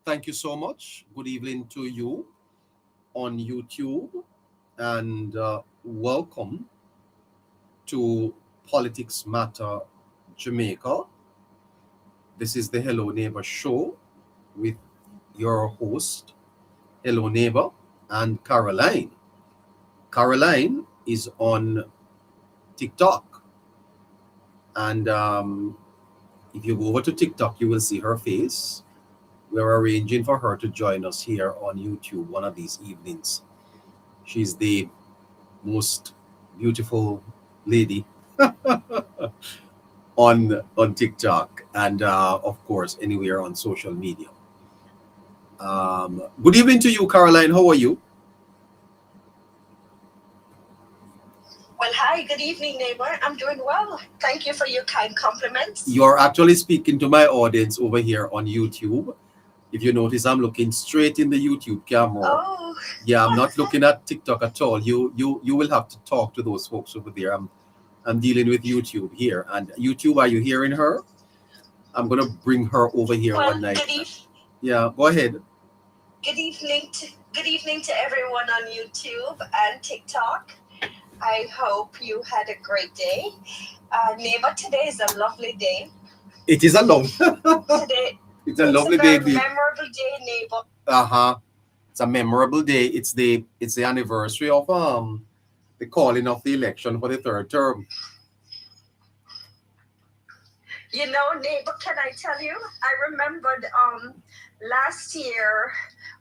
Thank you so much. Good evening to you on YouTube and welcome to Politics Matter Jamaica. This is the Hello Neighbor show with your host, Hello Neighbor, and Caroline. Caroline is on TikTok, and if you go over to TikTok, you will see her face. We're arranging for her to join us here on YouTube one of these evenings. She's the most beautiful lady on TikTok and of course anywhere on social media. Good evening to you, Caroline. How are you? Well, hi, good evening, neighbor. I'm doing well. Thank you for your kind compliments. You're actually speaking to my audience over here on YouTube. If you notice, I'm looking straight in the YouTube camera. Oh, Yeah, I'm not looking at TikTok at all. You will have to talk to those folks over there. I'm dealing with YouTube here. And YouTube, are you hearing her? I'm gonna bring her over here well, one night. Yeah, go ahead. good evening to everyone on YouTube and TikTok. I hope you had a great day. Neighbor, today is a lovely day. It is a long. Today, It's a it's a lovely day. very memorable day, neighbor. Uh-huh. It's a memorable day. It's the anniversary of the calling of the election for the third term. You know, neighbor, can I tell you? I remembered last year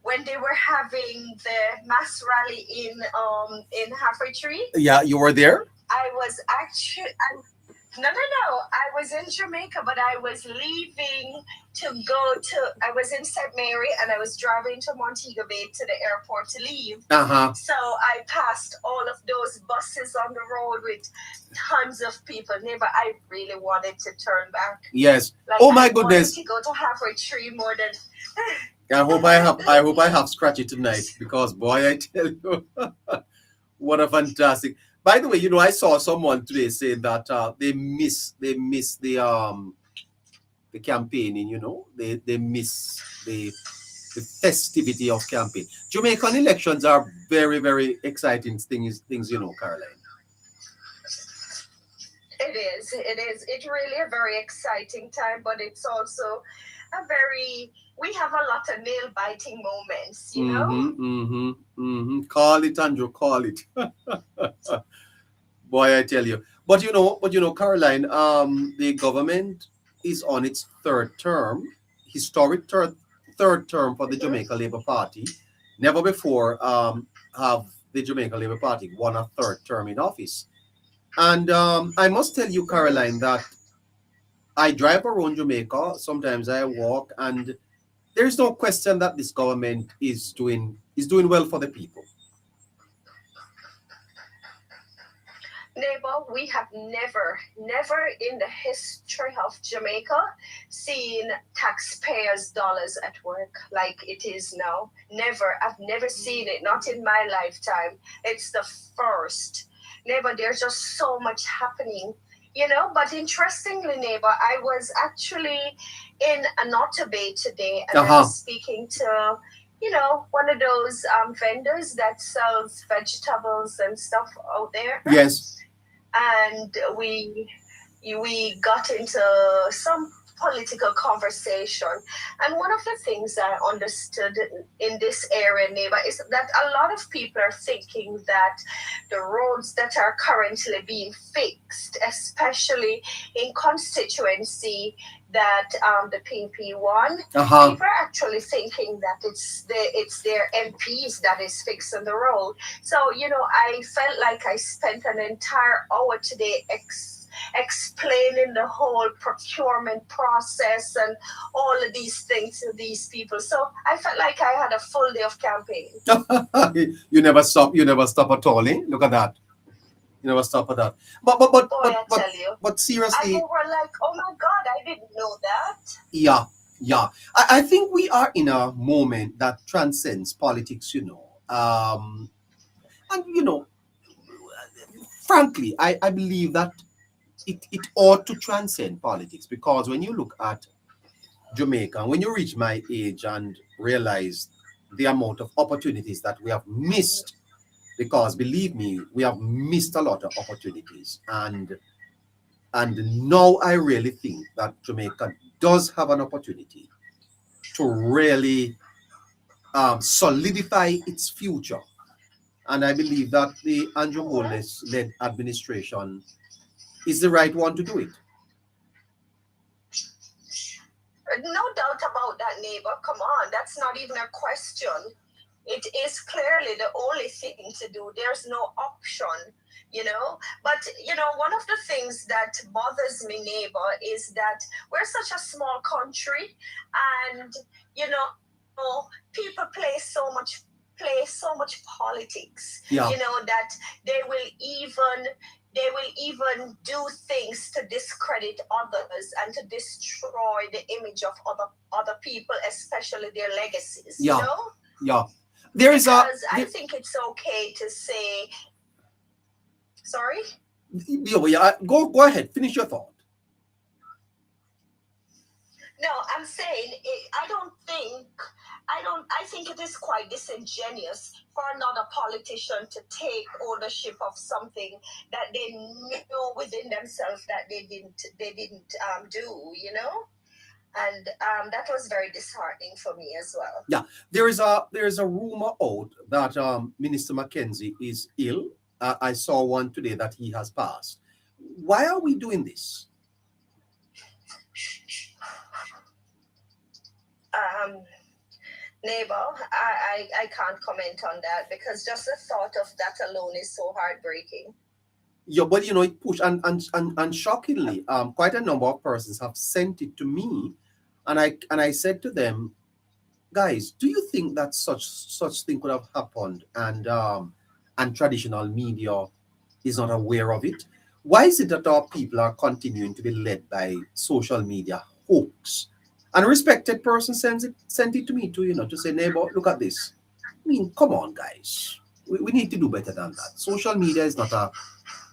when they were having the mass rally in Halfway Tree. Yeah, you were there? I was actually no. I was in Jamaica, but I was leaving to go to. I was in St. Mary, and I was driving to Montego Bay to the airport to leave. Uh-huh. So I passed all of those buses on the road with tons of people. Neighbor, I really wanted to turn back. Yes. Like, Oh my I wanted goodness. to go to Halfway Tree more than. I hope I have scratched it tonight because boy I tell you what a fantastic. By the way, I saw someone today saying that they miss the campaigning, they miss the festivity of campaign. Jamaican elections are very, very exciting things, Caroline. It is. It is. It's really a very exciting time, but it's also a very. We have a lot of nail biting moments, you know? Call it, Andrew, call it. Boy, I tell you. But Caroline, the government is on its third term, historic third term for the Mhm. Jamaica Labour Party. Never before have the Jamaica Labour Party won a third term in office. And I must tell you, Caroline, Mhm. that I drive around Jamaica. Sometimes I walk, and there's no question that this government is doing well for the people. Neighbor, we have never in the history of Jamaica seen taxpayers' dollars at work like it is now. Never. I've never seen it, not in my lifetime. It's the first. Neighbor, there's just so much happening. But interestingly, neighbor, I was actually in Anota Bay today and I Uh-huh. was speaking to one of those vendors that sells vegetables and stuff out there, Yes. and we got into some political conversation. And one of the things I understood in this area, neighbor, is that a lot of people are thinking that the roads that are currently being fixed, especially in constituency that the PNP won, Uh-huh. people are actually thinking that it's their MPs that is fixing the road. So I felt like I spent an entire hour today explaining the whole procurement process and all of these things to these people. So I felt like I had a full day of campaign. You never stop at all, eh? Look at that. You never stop at that. But but but Boy, but I but tell you. but And seriously, we were like, oh my God, I didn't know that. yeah, yeah. I think we are in a moment that transcends politics. And frankly, I believe that it ought to transcend politics because when you look at Jamaica, when you reach my age and realize the amount of opportunities that we have missed, because believe me, we have missed a lot of opportunities, and now I really think that Jamaica does have an opportunity to really solidify its future. And I believe that the Andrew Mhm. Holness led administration is the right one to do it. No doubt about that, neighbor. Come on, that's not even a question. It is clearly the only thing to do. There's no option, you know. But one of the things that bothers me, neighbor, is that we're such a small country, and people play so much politics. Yeah, That they will even they will even do things to discredit others and to destroy the image of other people, especially their legacies. yeah, yeah. There is a Because I there, think it's okay to say sorry. yeah, well, yeah, go ahead, finish your thought. No, I'm saying I think it is quite disingenuous for another politician to take ownership of something that they know within themselves that they didn't do. And that was very disheartening for me as well. Yeah, there is a rumor out that Minister Mackenzie is ill. I saw one today that he has passed. Why are we doing this? Um, Neighbor, I can't comment on that because just the thought of that alone is so heartbreaking. Yeah, but it pushed, and shockingly, quite a number of persons have sent it to me, and I said to them, guys, do you think that such thing could have happened, and traditional media is not aware of it? Why is it that our people are continuing to be led by social media hoax? And a respected person sent it to me too, to say, neighbor, look at this. I mean, come on, guys. We need to do better than that. Social media is not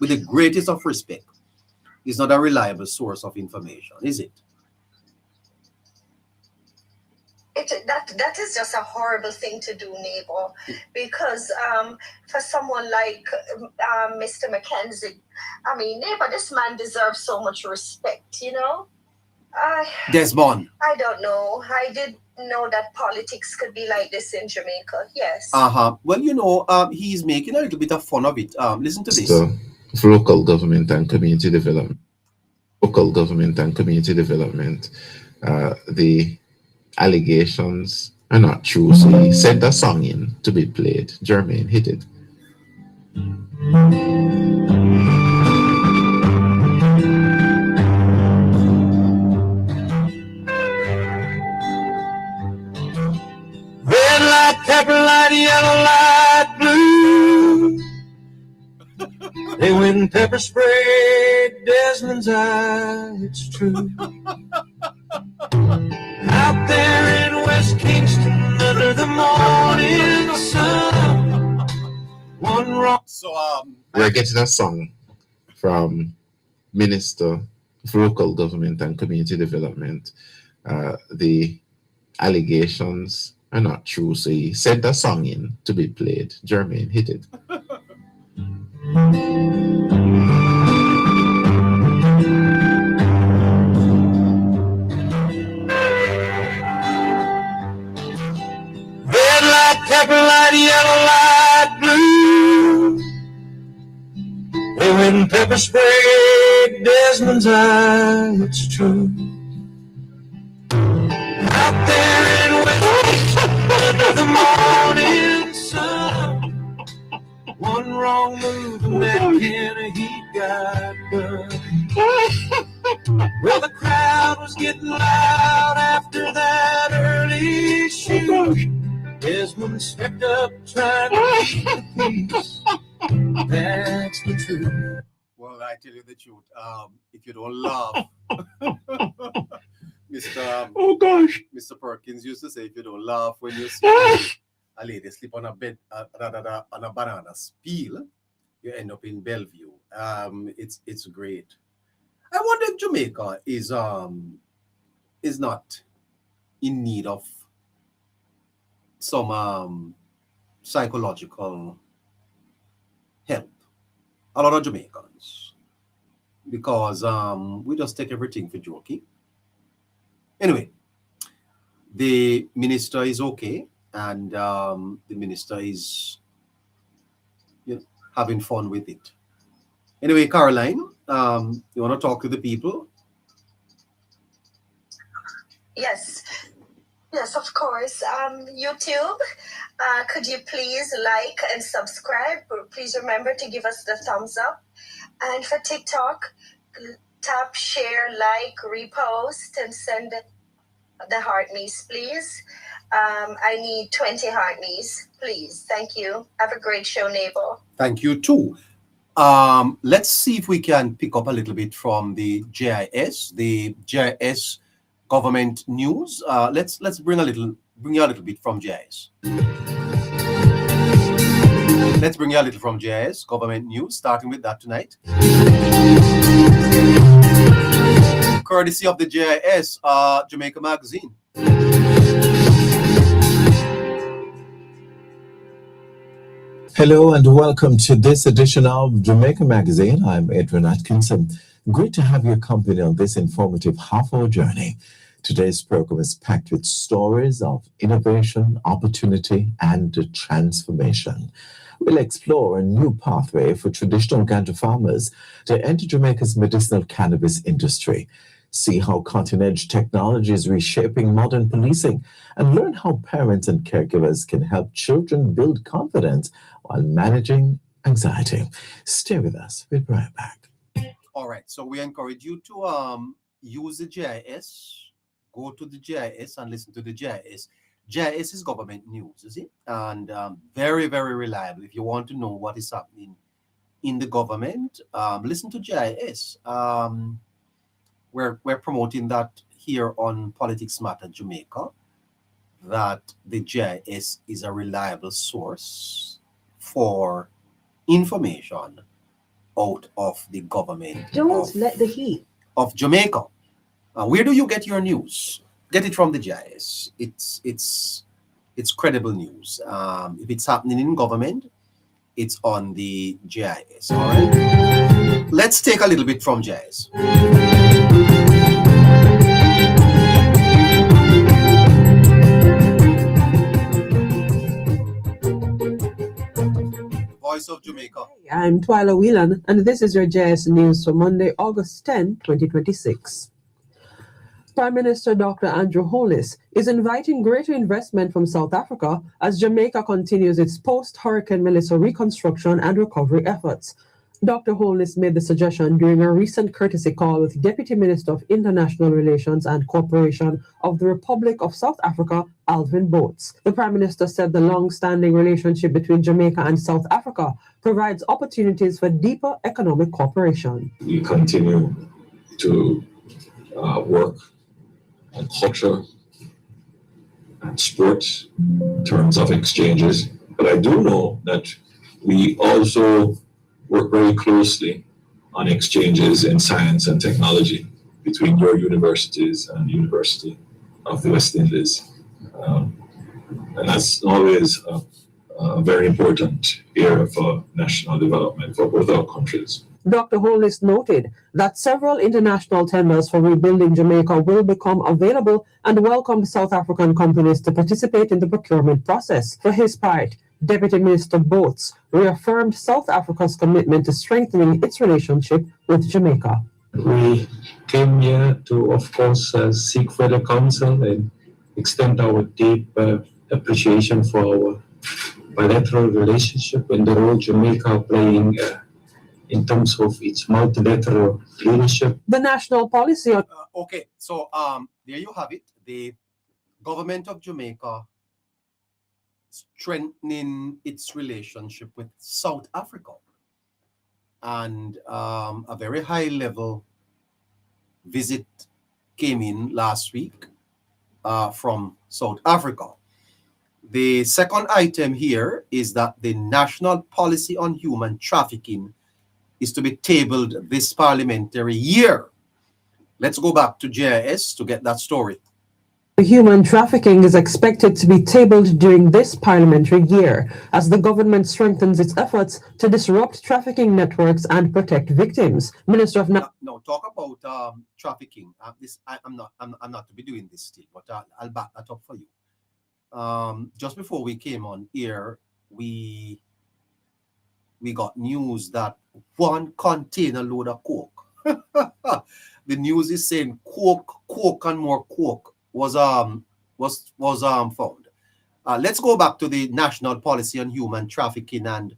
with the greatest of respect, is not a reliable source of information, is it? That is just a horrible thing to do, neighbor, because for someone like Mr. McKenzie, I mean, neighbor, this man deserves so much respect. I Desmond. I don't know. I didn't know that politics could be like this in Jamaica. Yes. Uh-huh. Well, he's making a little bit of fun of it. Listen to this. Minister of Local Government and Community Development. Local Government and Community Development. The allegations are not true, so he sent a song in to be played. Jermaine, hit it. Red light, pepper light, yellow light, blue. They went and pepper sprayed Desmond's eye, it's true. Out there in West Kingston under the morning sun. One wrong. So We're getting a song from Minister of Local Government and Community Development. The allegations are not true, so he sent a song in to be played. Jermaine, hit it. Red light, pepper light, yellow light, blue. They went and pepper sprayed Desmond's eye, it's true. Out there in West under the morning sun. One wrong move and that can of heat got burned. Well, the crowd was getting loud after that early shoot. Desmond stepped up trying to keep the peace. That's the truth. well, I tell you the truth. If you don't laugh, Mr. Oh gosh. Mr. Perkins used to say, if you don't laugh when you see a lady sleep on a bed, on a banana peel, you end up in Bellevue. It's great. I wonder if Jamaica is not in need of some psychological help. A lot of Jamaicans, because we just take everything for joking. Anyway, the minister is okay, and the minister is, you know, having fun with it. Anyway, Caroline, you want to talk to the people? Yes, yes, of course. YouTube, could you please like and subscribe? Please remember to give us the thumbs up. And for TikTok, tap, share, like, repost, and send the heart me's, please. I need 20 heart me's, please. Thank you. Have a great show, neighbor. Thank you too. Let's see if we can pick up a little bit from the GIS government news. Let's bring you a little bit from GIS. Let's bring you a little from GIS government news, starting with that tonight. Courtesy of the GIS Jamaica Magazine. Hello and welcome to this edition of Jamaica Magazine. I'm Adrian Atkinson. Great to have your company on this informative half-hour journey. Today's program is packed with stories of innovation, opportunity, and transformation. We'll explore a new pathway for traditional ganja farmers to enter Jamaica's medicinal cannabis industry, see how cutting-edge technology is reshaping modern policing, and learn how parents and caregivers can help children build confidence while managing anxiety. Stay with us. We'll be right back. All right, so we encourage you to use the GIS, go to the GIS and listen to the GIS. GIS is government news, you see, and very, very reliable. If you want to know what is happening in the government, listen to GIS. We're promoting that here on Politics Matter Jamaica, that the GIS is a reliable source for information out of the government Don't let the heat of Jamaica. Where do you get your news? Get it from the GIS. It's credible news. If it's happening in government, it's on the GIS. All right. Let's take a little bit from GIS. Voice of Jamaica. I'm Twyla Whelan, and this is your JS News for Monday, August 10, 2026. Prime Minister Dr. Andrew Holness is inviting greater investment from South Africa as Jamaica continues its post-Hurricane Melissa reconstruction and recovery efforts. Dr. Holness made the suggestion during a recent courtesy call with Deputy Minister of International Relations and Cooperation of the Republic of South Africa, Alvin Boats. The Prime Minister said the long-standing relationship between Jamaica and South Africa provides opportunities for deeper economic cooperation. We continue to work on culture and sports in terms of exchanges. But I do know that we also work very closely on exchanges in science and technology between your universities and the University of the West Indies. And that's always a very important area for national development for both our countries. Dr. Holness noted that several international tenders for rebuilding Jamaica will become available and welcomed South African companies to participate in the procurement process. For his part, Deputy Minister Boats reaffirmed South Africa's commitment to strengthening its relationship with Jamaica. We came here to, of course, seek further counsel and extend our deep appreciation for our bilateral relationship and the role Jamaica playing in terms of its multilateral leadership. The national policy on Okay, so there you have it. The government of Jamaica strengthening its relationship with South Africa, and a very high level visit came in last week from South Africa. The second item here is that the national policy on human trafficking is to be tabled this parliamentary year. Let's go back to JIS to get that story. Human trafficking is expected to be tabled during this parliamentary year as the government strengthens its efforts to disrupt trafficking networks and protect victims. Minister of No, talk about trafficking. I'm not to be doing this still, but I'll back that up for you. Just before we came on here, we got news that one container load of coke. The news is saying coke and more coke was found. Let's go back to the National Policy on Human Trafficking, and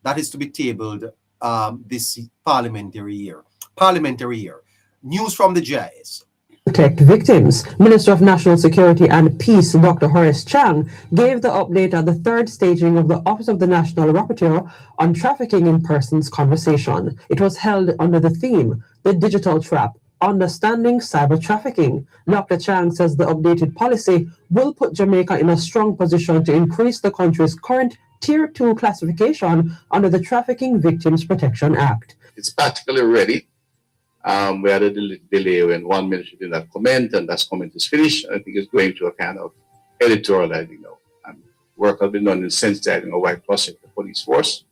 that is to be tabled this parliamentary year. News from the GIS. Protect victims. Minister of National Security and Peace, Dr. Horace Chang, gave the update at the third staging of the Office of the National Rapporteur on Trafficking in Persons conversation. It was held under the theme, The Digital Trap, Understanding Cyber Trafficking. Dr. Chang says the updated policy will put Jamaica in a strong position to increase the country's current Tier 2 classification under the Trafficking Victims Protection Act. It's practically ready. We had a delay when one ministry did not comment, and that comment is finished. I think it's going to a kind of editorializing now. And work has been done in sensitizing a wide cross-sector the police force,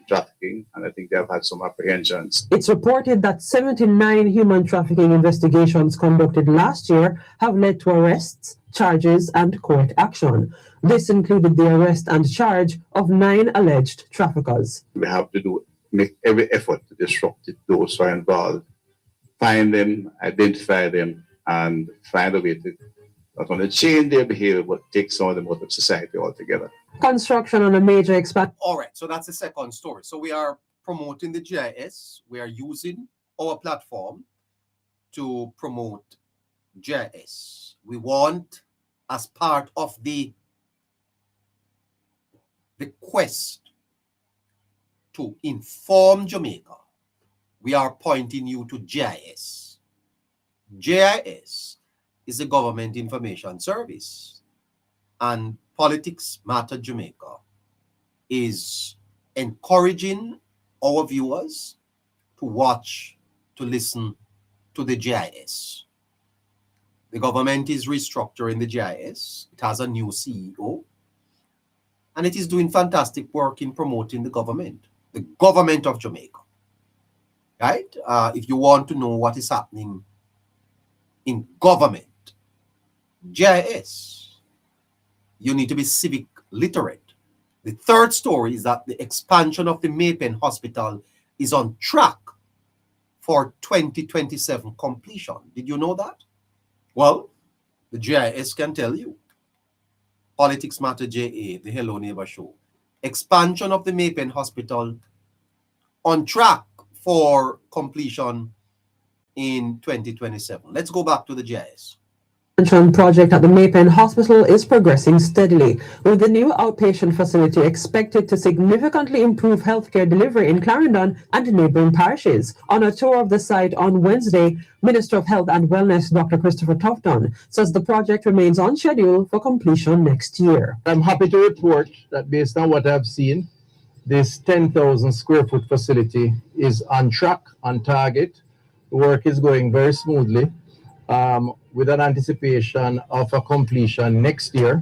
trafficking, and I think they have had some apprehensions. It's reported that 79 human trafficking investigations conducted last year have led to arrests, charges, and court action. This included the arrest and charge of 9 alleged traffickers. We have to make every effort to disrupt those who are involved, find them, identify them, and find a way to not only change their behavior, but take some of them out of society altogether. Construction on a major expansion. All right, so that's the second story. So we are promoting the GIS. We are using our platform to promote GIS. We want, as part of the quest to inform Jamaica, we are pointing you to GIS. GIS is a government information service, and Politics Matter Jamaica is encouraging our viewers to watch, to listen to the GIS. The government is restructuring the GIS. It has a new CEO, and it is doing fantastic work in promoting the government of Jamaica. Right? If you want to know what is happening in government, GIS, you need to be civic literate. The third story is that the expansion of the Maypen Hospital is on track for 2027 completion. Did you know that? Well, the GIS can tell you. Politics Matter JA, the Hello Neighbor Show. Expansion of the Maypen Hospital on track for completion in 2027. Let's go back to the GIS. Expansion project at the Maypen Hospital is progressing steadily, with the new outpatient facility expected to significantly improve healthcare delivery in Clarendon and neighboring parishes. On a tour of the site on Wednesday, Minister of Health and Wellness Dr. Christopher Tufton says the project remains on schedule for completion next year. I'm happy to report that based on what I've seen, this 10,000 square foot facility is on track, on target. The work is going very smoothly, with an anticipation of a completion next year,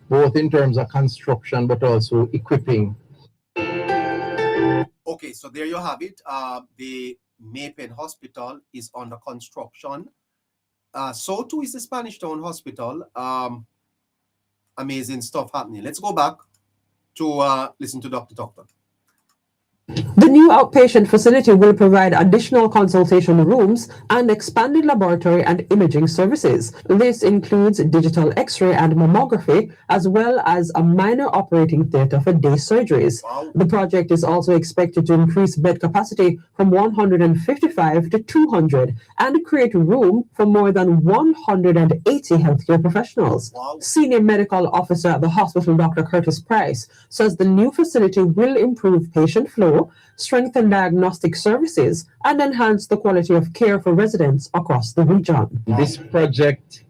both in terms of construction but also equipping. Okay, so there you have it. The Maypen Hospital is under construction. So too is the Spanish Town Hospital. Amazing stuff happening. Let's go back to listen to Dr. Tufton. The new outpatient facility will provide additional consultation rooms and expanded laboratory and imaging services. This includes digital X-ray and mammography, as well as a minor operating theater for day surgeries. Wow. The project is also expected to increase bed capacity from 155 to 200 and create room for more than 180 healthcare professionals. Wow. Senior Medical Officer at the hospital, Dr. Curtis Price, says the new facility will improve patient flow, strengthen diagnostic services, and enhance the quality of care for residents across the region. This project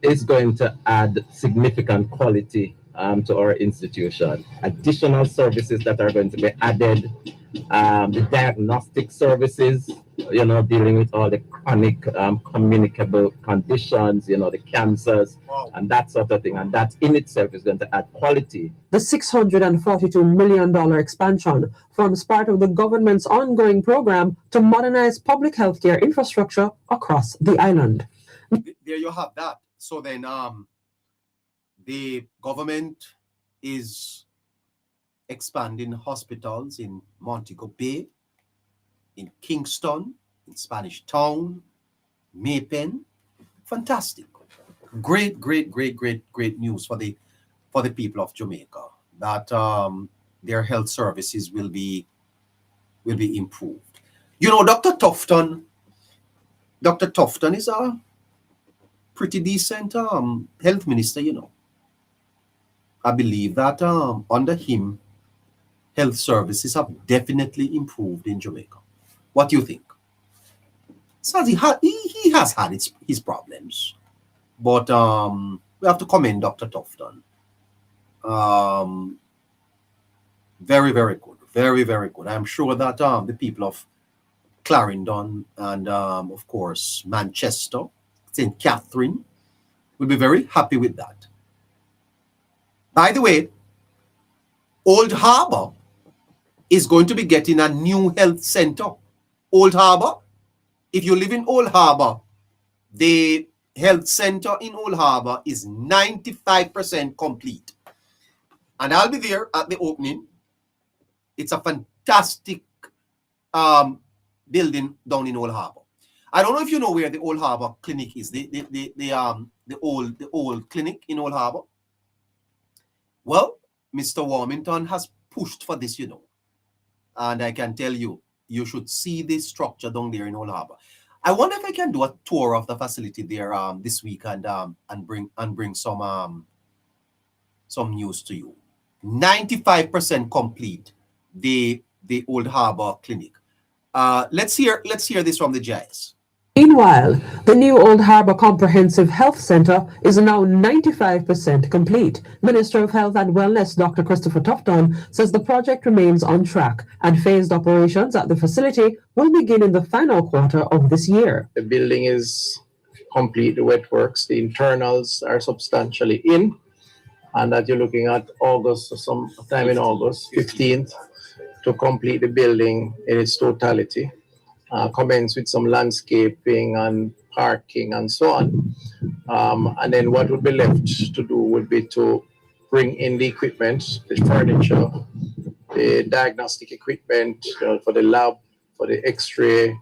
is going to add significant quality to our institution. Additional services that are going to be added, the diagnostic services, dealing with all the chronic communicable conditions, the cancers, Wow. and that sort of thing. And that in itself is going to add quality. The $642 million expansion forms part of the government's ongoing program to modernize public healthcare infrastructure across the island. There you have that. So then the government is expanding hospitals in Montego Bay, in Kingston, in Spanish Town, Maypen. Fantastic. Great news for the people of Jamaica that their health services will be improved. Dr. Tufton is a pretty decent health minister. I believe that under him, health services have definitely improved in Jamaica. What do you think? So he has had his problems, but we have to commend Dr. Tufton. Very good, very good. I'm sure that the people of Clarendon and of course Manchester, St. Catherine will be very happy with that. By the way, Old Harbour is going to be getting a new health center. Old Harbour, if you live in Old Harbour, the health center in Old Harbour is 95% complete. And I'll be there at the opening. It's a fantastic building down in Old Harbour. I don't know if you know where the Old Harbour Clinic is. The old clinic in Old Harbour. Well, Mr. Warmington has pushed for this, and I can tell you, you should see this structure down there in Old Harbour. I wonder if I can do a tour of the facility there this week and bring some news to you. 95% complete, the Old Harbour Clinic. Let's hear this from the Giants. Meanwhile, the new Old Harbour Comprehensive Health Centre is now 95% complete. Minister of Health and Wellness Dr. Christopher Tufton says the project remains on track and phased operations at the facility will begin in the final quarter of this year. The building is complete, the wet works, the internals are substantially in, and that you're looking at August, or sometime in August 15th, to complete the building in its totality. Commence with some landscaping and parking and so on. And then what would be left to do would be to bring in the equipment, the furniture, the diagnostic equipment for the lab, for the x-ray,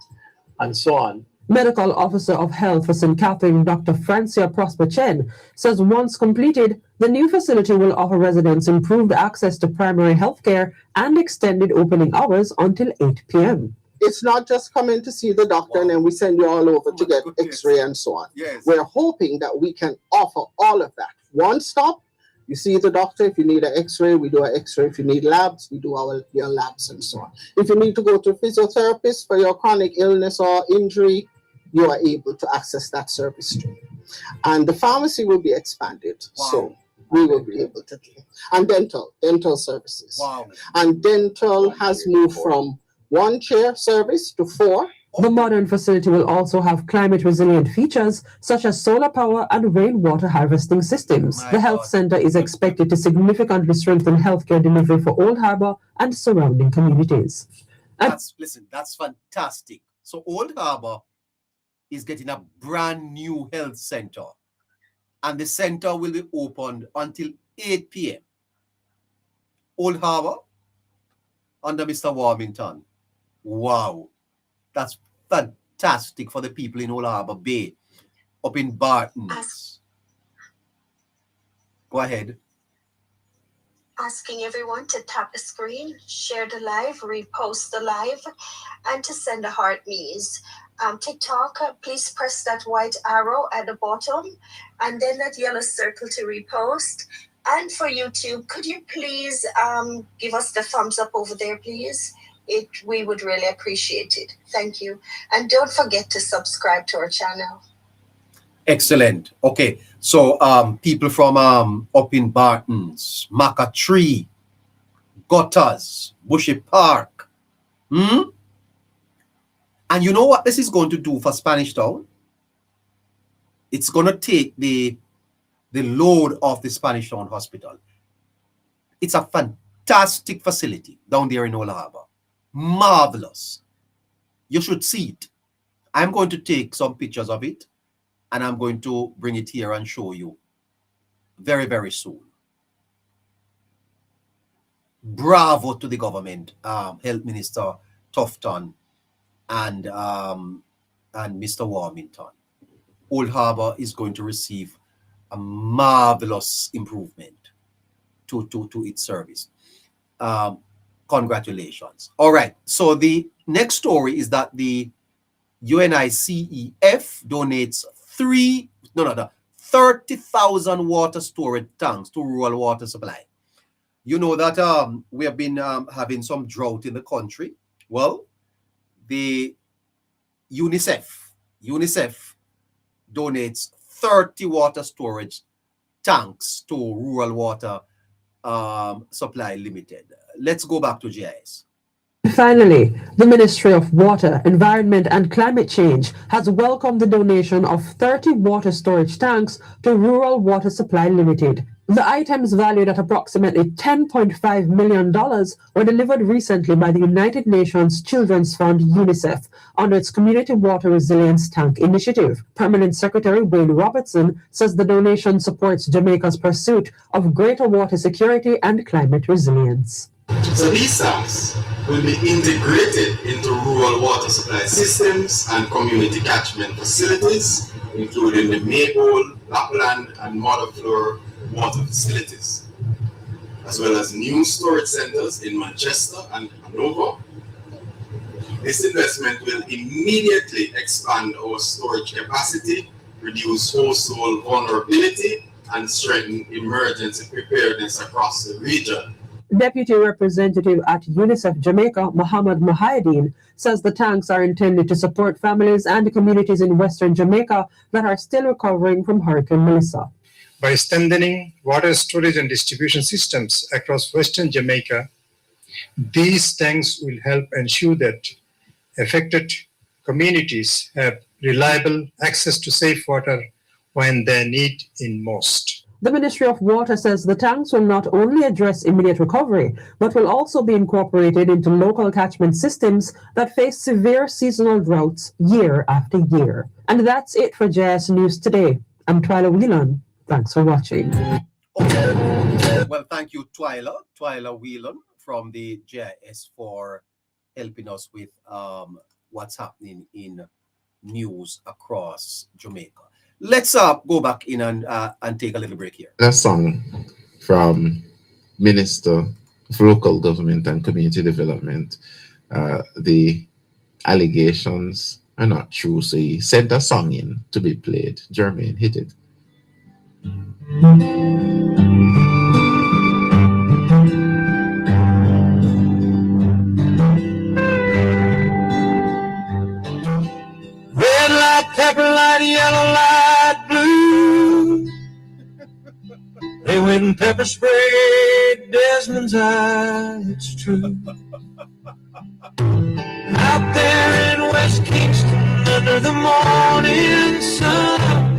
and so on. Medical Officer of Health for St. Catherine, Dr. Francia Prosper Chen, says once completed, the new facility will offer residents improved access to primary health care and extended opening hours until 8 p.m. It's not just coming to see the doctor and then we send you all over to get x-ray and so on. Yes. We're hoping that we can offer all of that. One stop, you see the doctor. If you need an x-ray, we do an x-ray. If you need labs, we do your labs and so on. If you need to go to a physiotherapist for your chronic illness or injury, you are able to access that service too. And the pharmacy will be expanded. Wow. So we will be able to do. And dental services. Wow. And dental has moved from 1 chair service to 4. The modern facility will also have climate-resilient features such as solar power and rainwater harvesting systems. The health center is expected to significantly strengthen healthcare delivery for Old Harbour and surrounding communities. That's fantastic. So Old Harbour is getting a brand new health center, and the center will be opened until 8 p.m. Old Harbour under Mr. Warmington. Wow, that's fantastic for the people in Old Harbour Bay, up in Bartons. Go ahead. Asking everyone to tap the screen, share the live, repost the live, and to send a heart me's. TikTok, please press that white arrow at the bottom and then that yellow circle to repost. And for YouTube, could you please give us the thumbs up over there, please? We would really appreciate it. Thank you. And don't forget to subscribe to our channel. Excellent. Okay, so people from up in Bartons, Maca Tree, Gutters, Bushy Park, And you know what this is going to do for Spanish Town? It's going to take the load off the Spanish Town Hospital. It's a fantastic facility down there in Old Harbor. Marvelous. You should see it. I'm going to take some pictures of it and I'm going to bring it here and show you very, very soon. Bravo to the government, Health Minister Tufton and Mr. Warmington. Old Harbor is going to receive a marvelous improvement to its service. Congratulations. All right. So the next story is that the UNICEF donates 30,000 water storage tanks to rural water supply. You know that we have been having some drought in the country. Well, the UNICEF donates 30 water storage tanks to Rural Water Supply Limited. Let's go back to GIS. Finally, the Ministry of Water, Environment and Climate Change has welcomed the donation of 30 water storage tanks to Rural Water Supply Limited. The items, valued at approximately $10.5 million, were delivered recently by the United Nations Children's Fund UNICEF under its Community Water Resilience Tank Initiative. Permanent Secretary Wayne Robertson says the donation supports Jamaica's pursuit of greater water security and climate resilience. So these tanks will be integrated into rural water supply systems and community catchment facilities, including the Maple, Lapland, and Motherfloor water facilities, as well as new storage centers in Manchester and Hanover. This investment will immediately expand our storage capacity, reduce household vulnerability, and strengthen emergency preparedness across the region. Deputy Representative at UNICEF Jamaica, Mohammed Mahideen, says the tanks are intended to support families and communities in Western Jamaica that are still recovering from Hurricane Melissa. By strengthening water storage and distribution systems across Western Jamaica, these tanks will help ensure that affected communities have reliable access to safe water when they need it most. The Ministry of Water says the tanks will not only address immediate recovery, but will also be incorporated into local catchment systems that face severe seasonal droughts year after year. And that's it for JS News Today. I'm Twyla Whelan. Thanks for watching. Well, thank you, Twyla Whelan from the JIS for helping us with what's happening in news across Jamaica. Let's go back in and take a little break here. A song from Minister of Local Government and Community Development. The allegations are not true, so he sent a song in to be played. Jermaine, hit it. Red light, pepper light, yellow light, blue. They went and pepper sprayed Desmond's eye, it's true. Out there in West Kingston under the morning sun,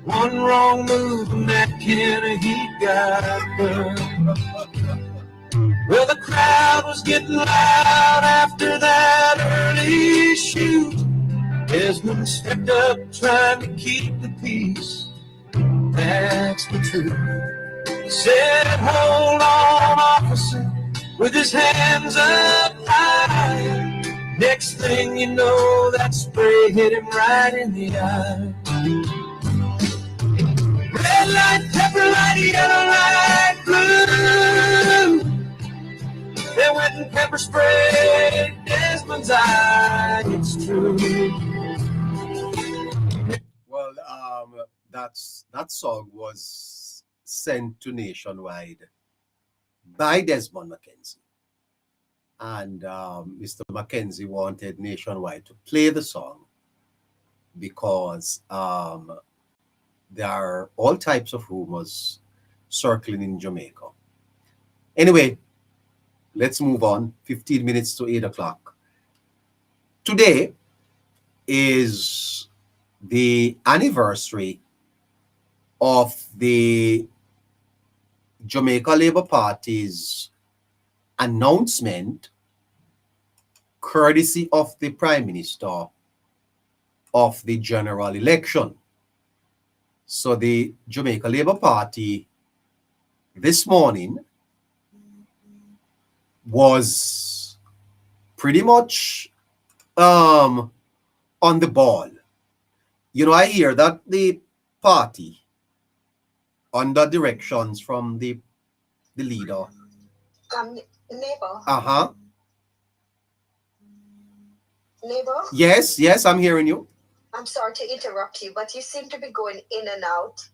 one wrong move and that can of heat got burned. Well, the crowd was getting loud after that early shoot. Desmond stepped up trying to keep the peace. That's the truth. He said, hold on, officer, with his hands up high. Next thing you know, that spray hit him right in the eye. Red light, pepper light, yellow light, blue. They went and pepper sprayed Desmond's eye, it's true. Well, that song was sent to Nationwide by Desmond McKenzie. And Mr. McKenzie wanted Nationwide to play the song because there are all types of rumors circling in Jamaica. Anyway, let's move on. 15 minutes to 8 o'clock. today is the anniversary of the Jamaica Labour Party's announcement, courtesy of the Prime Minister, of the general election. So the Jamaica Labour Party this morning was pretty much on the ball. You know, I hear that the party, under directions from the leader. Neighbor. Uh-huh. Neighbor? Yes, yes, I'm hearing you. I'm sorry to interrupt you, but you seem to be going in and out.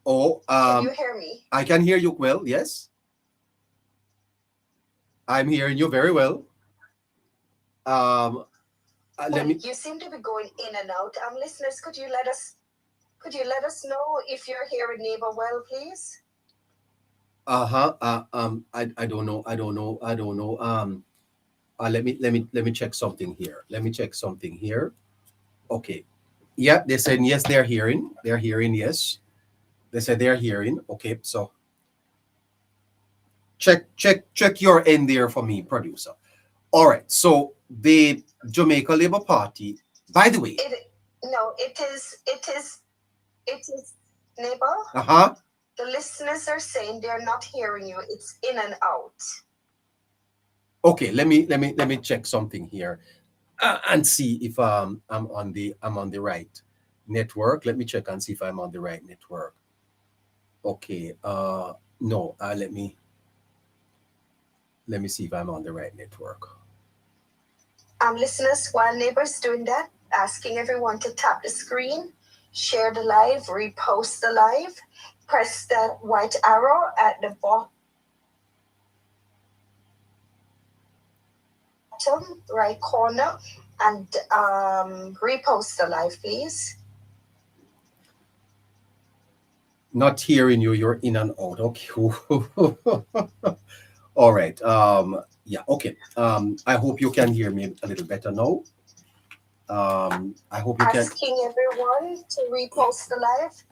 Oh, Can you hear me? I can hear you well, yes. I'm hearing you very well. Let me. You seem to be going in and out. Listeners, could you let us know if you're hearing neighbor well, please? I don't know. Let me check something here. Okay. Yeah, they said yes, they're hearing. Yes. They said they're hearing. Okay, so check your end there for me, producer. All right. So the Jamaica Labour Party, by the way. It is neighbor. Uh-huh. The listeners are saying they're not hearing you. It's in and out. Okay, let me check something here and see if I'm on the right network. Let me check and see if I'm on the right network. Okay, no, let me see if I'm on the right network. Listeners, while neighbors doing that, asking everyone to tap the screen, share the live, repost the live, press that white arrow at the bottom right corner and repost the live, please. Not hearing you. You're in and out. Okay. All right. Yeah. Okay. I hope you can hear me a little better now. I hope you can. Asking everyone to repost the live.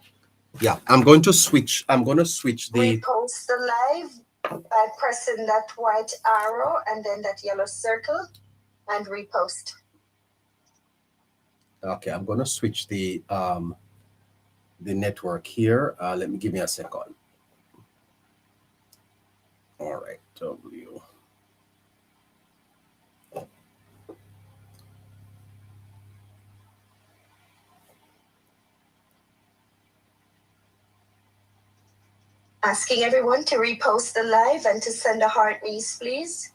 Yeah, I'm going to switch the. Repost the live by pressing that white arrow and then that yellow circle and repost. Okay, I'm going to switch the network here. Let me give me a second. All right, W. Asking everyone to repost the live and to send a heart raise, please.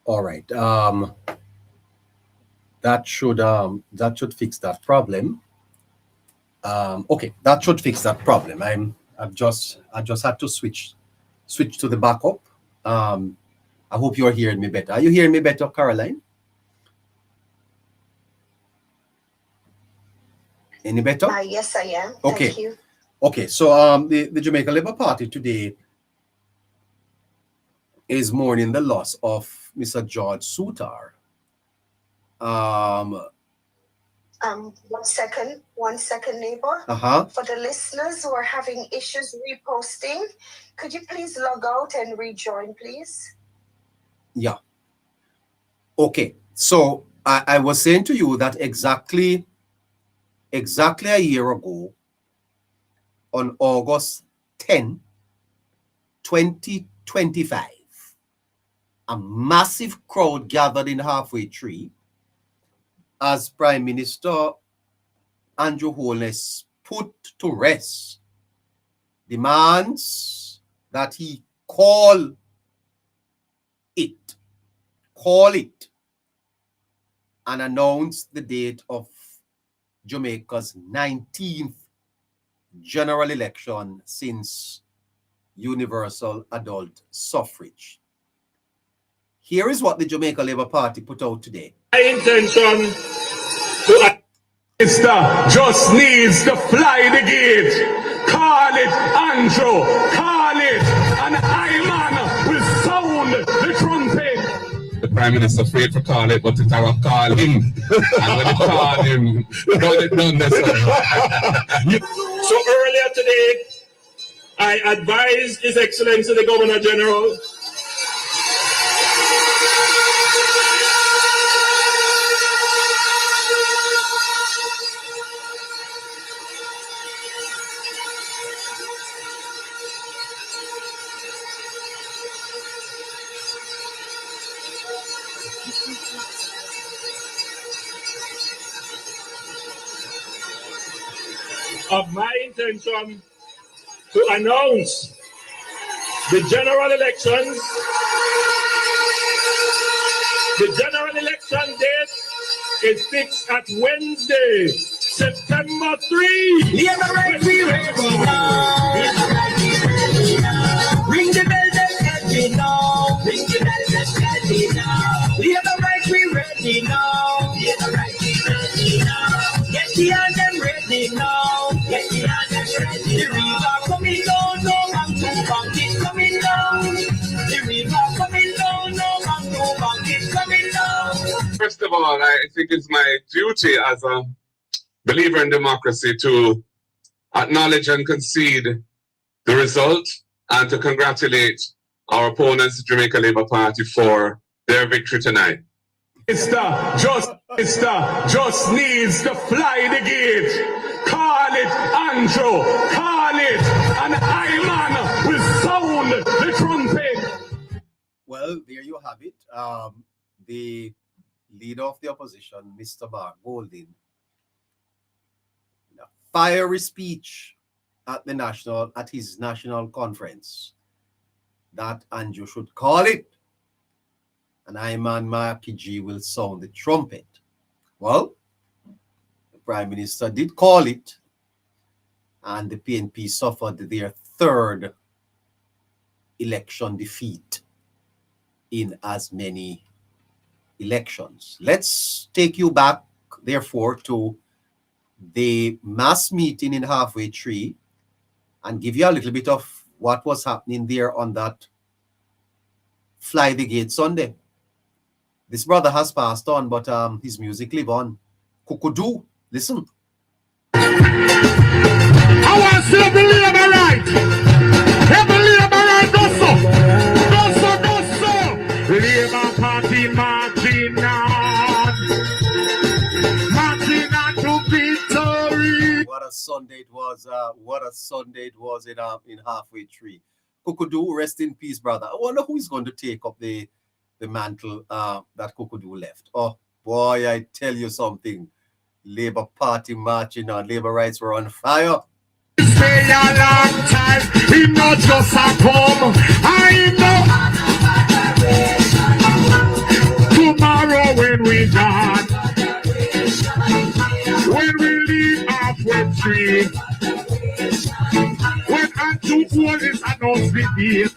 All right. That should fix that problem. Okay, that should fix that problem. I just had to switch to the backup. I hope you're hearing me better. Are you hearing me better, Caroline? Any better? Yes, I am. Okay. Thank you. Okay, so the Jamaica Labour Party today is mourning the loss of Mr. George Sutar. One second, neighbor. Uh-huh. For the listeners who are having issues reposting, could you please log out and rejoin, please? Yeah. Okay, so I was saying to you that exactly a year ago, on August 10, 2025, a massive crowd gathered in Halfway Tree as Prime Minister Andrew Holness put to rest demands that he call it, and announce the date of Jamaica's 19th general election since universal adult suffrage. Here is what the Jamaica Labour Party put out today. My intention to minister just needs to fly the gate. Call it Andrew, call it, and I man will sound the trumpet. The Prime Minister afraid to call it, but it's our call him. And when you call him, don't it done this. So earlier today, I advised His Excellency the Governor General of my intention to announce the general elections. The general election date is fixed at Wednesday, September 3. Labour right, we ready now. Labour right, we ready now. Ring the bell, let's get me now. Ring the bell, let's get me now. Labour right, we ready now. Labour right, we ready now. Get the hand them ready now. Get the hand them ready. The river coming down, no one to bank it coming down. The river coming down, no one to bank it coming down. First of all, I think it's my duty as a believer in democracy to acknowledge and concede the result and to congratulate our opponents, the Jamaica Labour Party, for their victory tonight. Minister just needs to fly the gate. Call it Andrew, call it, and I man will sound the trumpet. Well, there you have it. The leader of the opposition, Mr. Mark Golding, in a fiery speech at his national conference, that Andrew should call it, and Iman Marky G will sound the trumpet. Well, the Prime Minister did call it, and the PNP suffered their third election defeat in as many elections. Let's take you back, therefore, to the mass meeting in Halfway Tree and give you a little bit of what was happening there on that Fly the Gate Sunday. This brother has passed on, but his music live on. Kukudu, listen. I want to see every Labour right. Every Labour right, go so. Labour Party marching on. Marching on to victory. What a Sunday it was. What a Sunday it was in Halfway Tree. Kukudu, rest in peace, brother. I wonder who is going to take up the mantle that Kukudu left. Oh, boy, I tell you something. Labour Party marching on. Labour rights were on fire. Stay a long time. He not just a come. I know. Tomorrow when we gone. When we leave Halfway Tree. When Andrew Holness announced the date.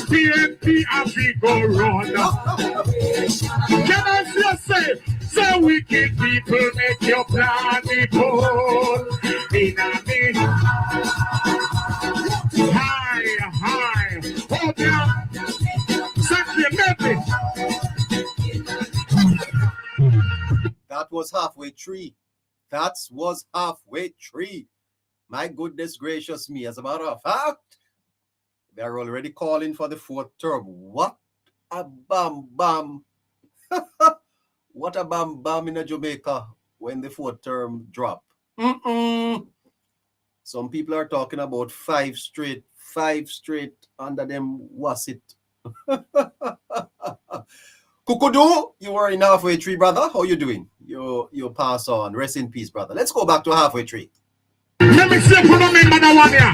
PNP as we go run. Can I just say wicked people make your plan before. High, hold down. That was Halfway Tree. That was Halfway Tree. My goodness gracious me. As a matter of fact, they're already calling for the fourth term. What a bam. What a bam in Jamaica when the fourth term drop. Some people are talking about five straight under them. Was it? Kukudu, you were in Halfway Tree, brother. How you doing? You pass on. Rest in peace, brother. Let's go back to Halfway Tree. Let me see if you remember that one here.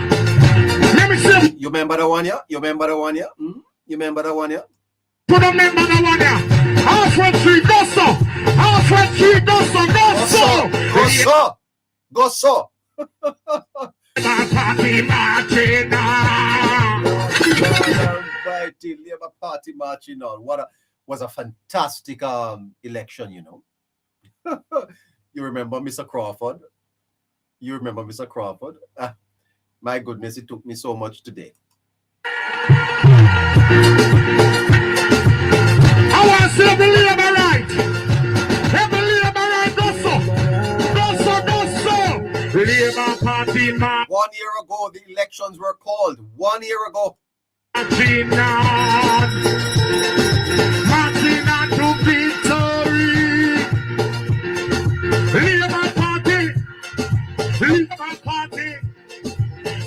Let me see. You remember the one here? You remember the one here? You remember the one here? You remember that one here? Halfway Tree, go so. Halfway Tree, go so. Go so. Party marching on. Almighty Labour Party marching on. Was a fantastic election, you know. You remember Mr. Crawford? You remember Mr. Crawford? My goodness, it took me so much today. I want to see the Labour right. Every Labour right, do so. Labour Party marching. 1 year ago, the elections were called. 1 year ago. Marching on to victory. Labour Party,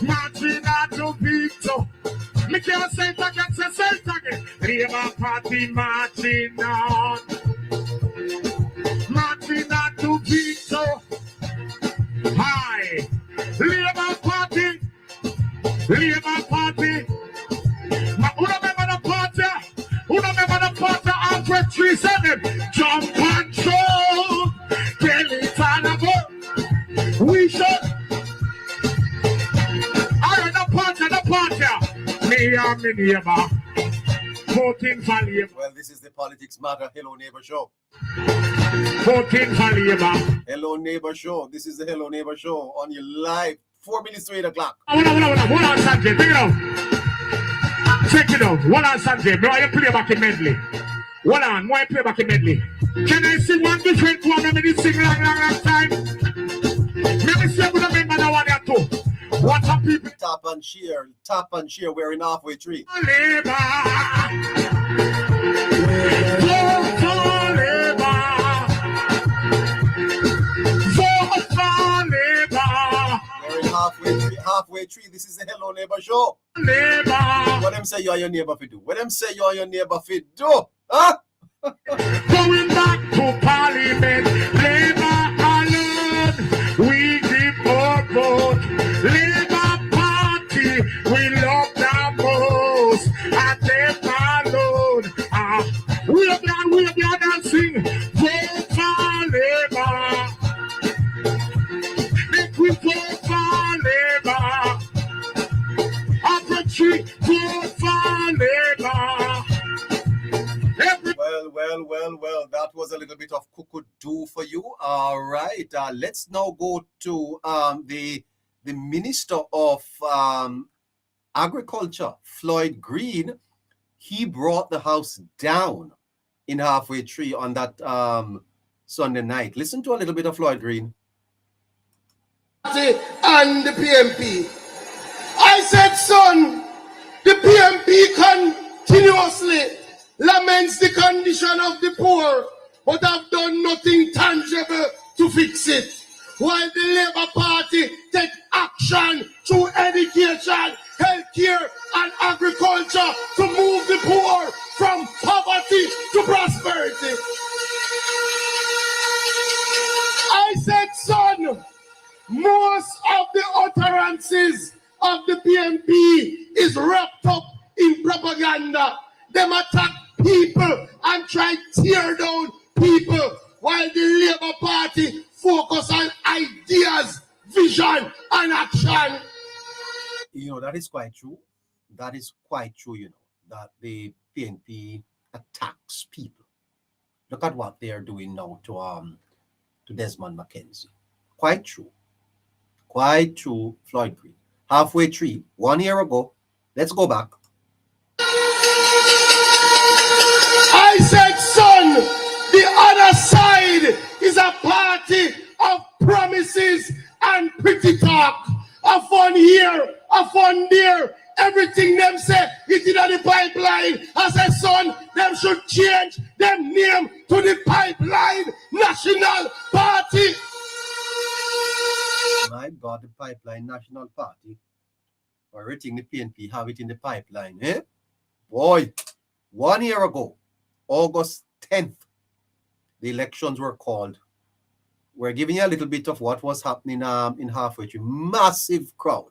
marching on to victory. Me can't say it again, say it again. Labour Party marching on to victory. Hi, Labour Party. Who remember the party after 37? Jump and show. Tell it all about. We should. I the party. Me and me neighbor. Voting for Labour. Well, this is the Politics Matter Hello Neighbor Show. Voting for Labour. Hello Neighbor Show. This is the Hello Neighbor Show on your live 4 minutes to 8 o'clock. Hold on, Sanjay. Take it out. Check it out. Hold on, Sanjay. Bro, you play back in medley. Hold on, why play back in medley? Can I see one different one? Let me sing long time. Let me see what I remember now one or two. What are people? Tap and share. We're in halfway tree. Labour. Halfway tree. This is the Hello Neighbor Show. Labour. What them say you are your neighbor for do? What them say you are your neighbor for do? Huh? Going back to Parliament, Labour alone, we give our vote. Labour Party, we love the most, and them alone. We are dancing, vote for Labour. Make we vote for Labour. After tree, vote for Labour. Well, that was a little bit of cuckoo for you. All right, let's now go to the Minister of Agriculture, Floyd Green. He brought the House down in halfway tree on that Sunday night. Listen to a little bit of Floyd Green. And the PMP. I said, son, the PMP continuously laments the condition of the poor, but have done nothing tangible to fix it. While the Labour Party take action through education, healthcare, and agriculture to move the poor from poverty to prosperity. I said, son, most of the utterances of the PMP is wrapped up in propaganda. Them attack people and try to tear down people, while the Labour Party focus on ideas, vision, and action. You know, that is quite true. That is quite true, you know, that the PNP attacks people. Look at what they are doing now to Desmond McKenzie. Quite true. Quite true, Floyd Green. Halfway tree, 1 year ago. Let's go back. I said, son, the other side is a party of promises and pretty talk. A fun here, a fun there. Everything them say, it is on the pipeline. I said, son, them should change them name to the Pipeline National Party. My God, the Pipeline National Party. Everything the PNP have it in the pipeline, eh? Boy, 1 year ago, August 10th, the elections were called. We're giving you a little bit of what was happening in halfway tree. Massive crowd.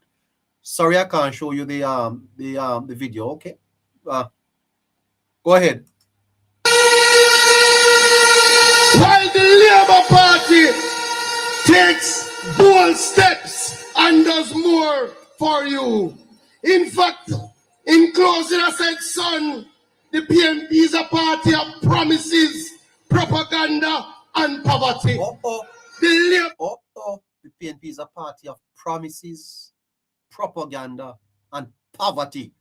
Sorry, I can't show you the video. Okay, go ahead. While the Labour Party takes bold steps and does more for you. In fact, in closing, I said, son, the PNP is a party of promises, propaganda, and poverty. The PNP is a party of promises, propaganda, and poverty.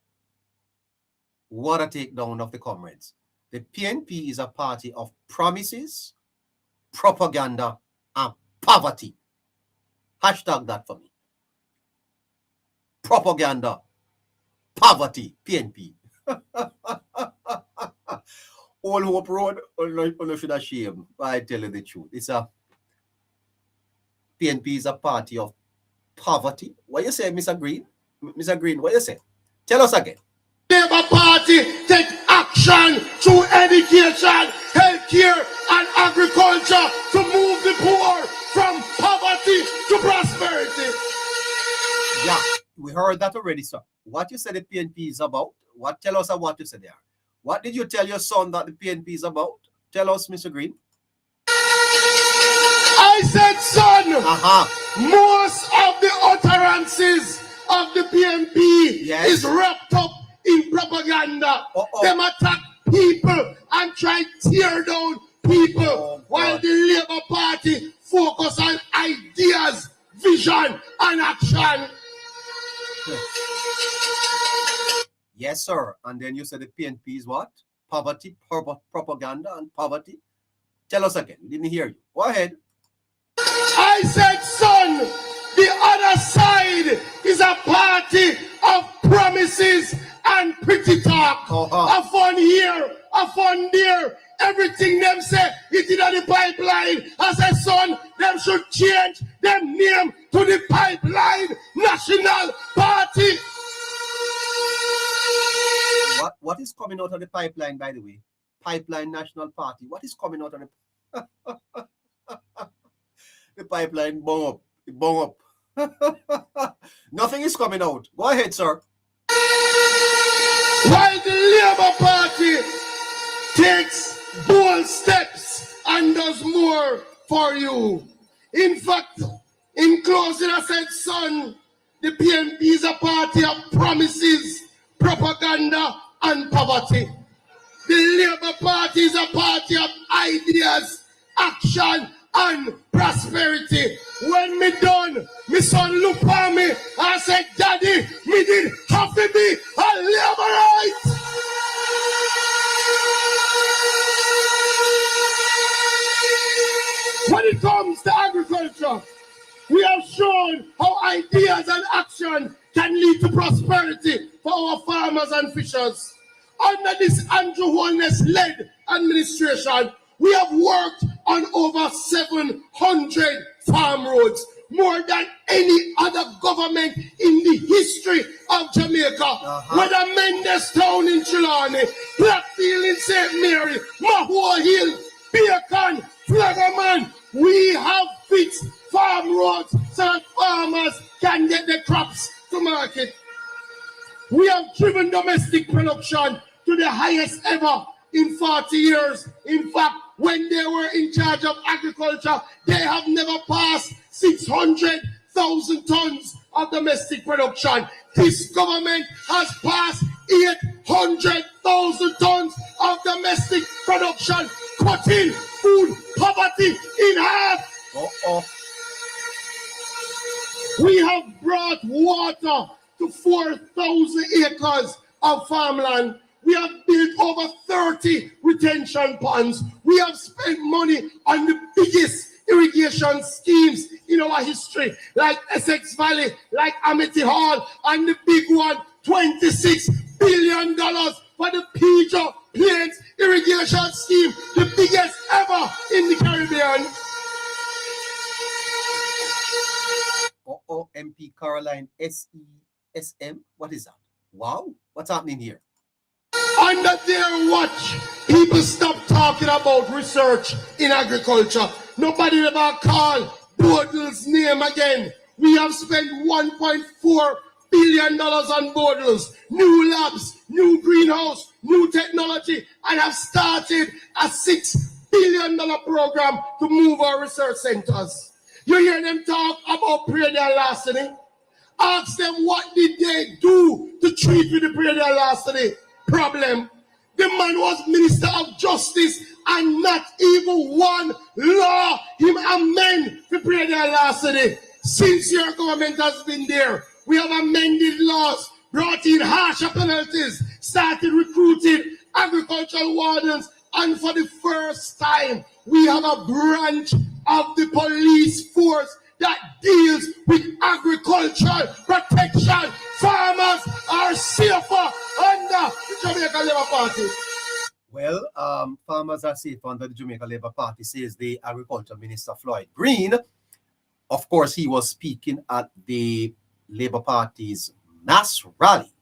What a takedown of the comrades. The PNP is a party of promises, propaganda, and poverty. Hashtag that for me. Propaganda, poverty, PNP. All Hope Road, all should have shame. I tell you the truth. It's a PNP is a party of poverty. What you say, Mr. Green? Mr. Green, what you say? Tell us again. Labour Party take action through education, healthcare, and agriculture to move the poor from poverty to prosperity. Yeah, we heard that already, sir. What you said the PNP is about? What? Tell us what you said there. What did you tell your son that the PNP is about? Tell us, Mr. Green. I said, son, most of the utterances of the PNP is wrapped up in propaganda. Them attack people and try to tear down people while the Labour Party focus on ideas, vision, and action. Yes, sir. And then you said the PNP is what? Poverty, propaganda, and poverty. Tell us again. We didn't hear you. Go ahead. I said, son, the other side is a party of promises and pretty talk. A fun here, a fun there. Everything them say, it is on the pipeline. I said, son, them should change them name to the Pipeline National Party. What is coming out of the pipeline, by the way? Pipeline National Party. What is coming out of the the pipeline? Bung up. Nothing is coming out. Go ahead, sir. While the Labour Party takes bold steps and does more for you. In fact, in closing, I said, son, the PNP is a party of promises, propaganda, and poverty. The Labour Party is a party of ideas, action, and prosperity. When me done, my son looked at me and said, Daddy, me did have to be a Labourite. When it comes to agriculture, we have shown how ideas and action can lead to prosperity for our farmers and fishers. Under this Andrew Holness-led administration, we have worked on over 700 farm roads, more than any other government in the history of Jamaica. Whether Mendestown in Trelawney, Blackfield in St. Mary, Mahua Hill, Bacon, Flaggerman, we have fixed farm roads so that farmers can get their crops to market. We have driven domestic production to the highest ever in 40 years. In fact, when they were in charge of agriculture, they have never passed 600,000 tons of domestic production. This government has passed 800,000 tons of domestic production, cutting food poverty in half. We have brought water to 4,000 acres of farmland. We have built over 30 retention ponds. We have spent money on the biggest irrigation schemes in our history, like Essex Valley, like Amity Hall, and the big one, $26 billion for the Pigeon Plains irrigation scheme, the biggest ever in the Caribbean. MP Caroline SESM. What is that? Wow, what's happening here? Under their watch, people stop talking about research in agriculture. Nobody ever called Bodle's name again. We have spent $1.4 billion on Bodle's, new labs, new greenhouse, new technology, and have started a $6 billion program to move our research centers. You hear them talk about Prairie and Larceny, Ask them what did they do to treat with the prayer their last today. Problem. The man was Minister of Justice and not even one law him amend to pray their last today. Since your government has been there, we have amended laws, brought in harsher penalties, started recruiting agricultural wardens, and for the first time, we have a branch of the police force that deals with agricultural protection. Farmers are safer under the Jamaica Labour Party. Well, farmers are safe under the Jamaica Labour Party, says the Agriculture Minister Floyd Green. Of course, he was speaking at the Labour Party's mass rally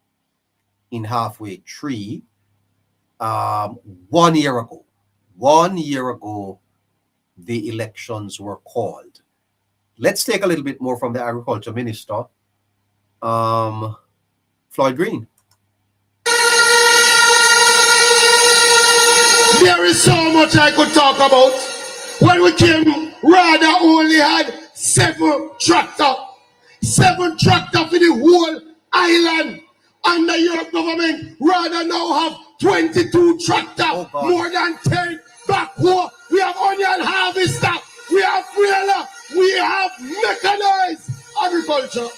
in Halfway Tree 1 year ago. 1 year ago, the elections were called. Let's take a little bit more from the Agriculture Minister, Floyd Green. There is so much I could talk about. When we came, Rada only had 7 tractors. 7 tractors for the whole island. Under your government, Rada now have 22 tractors, more than 10 backhoe. We have onion harvester. We have trailer. We have mechanized agriculture.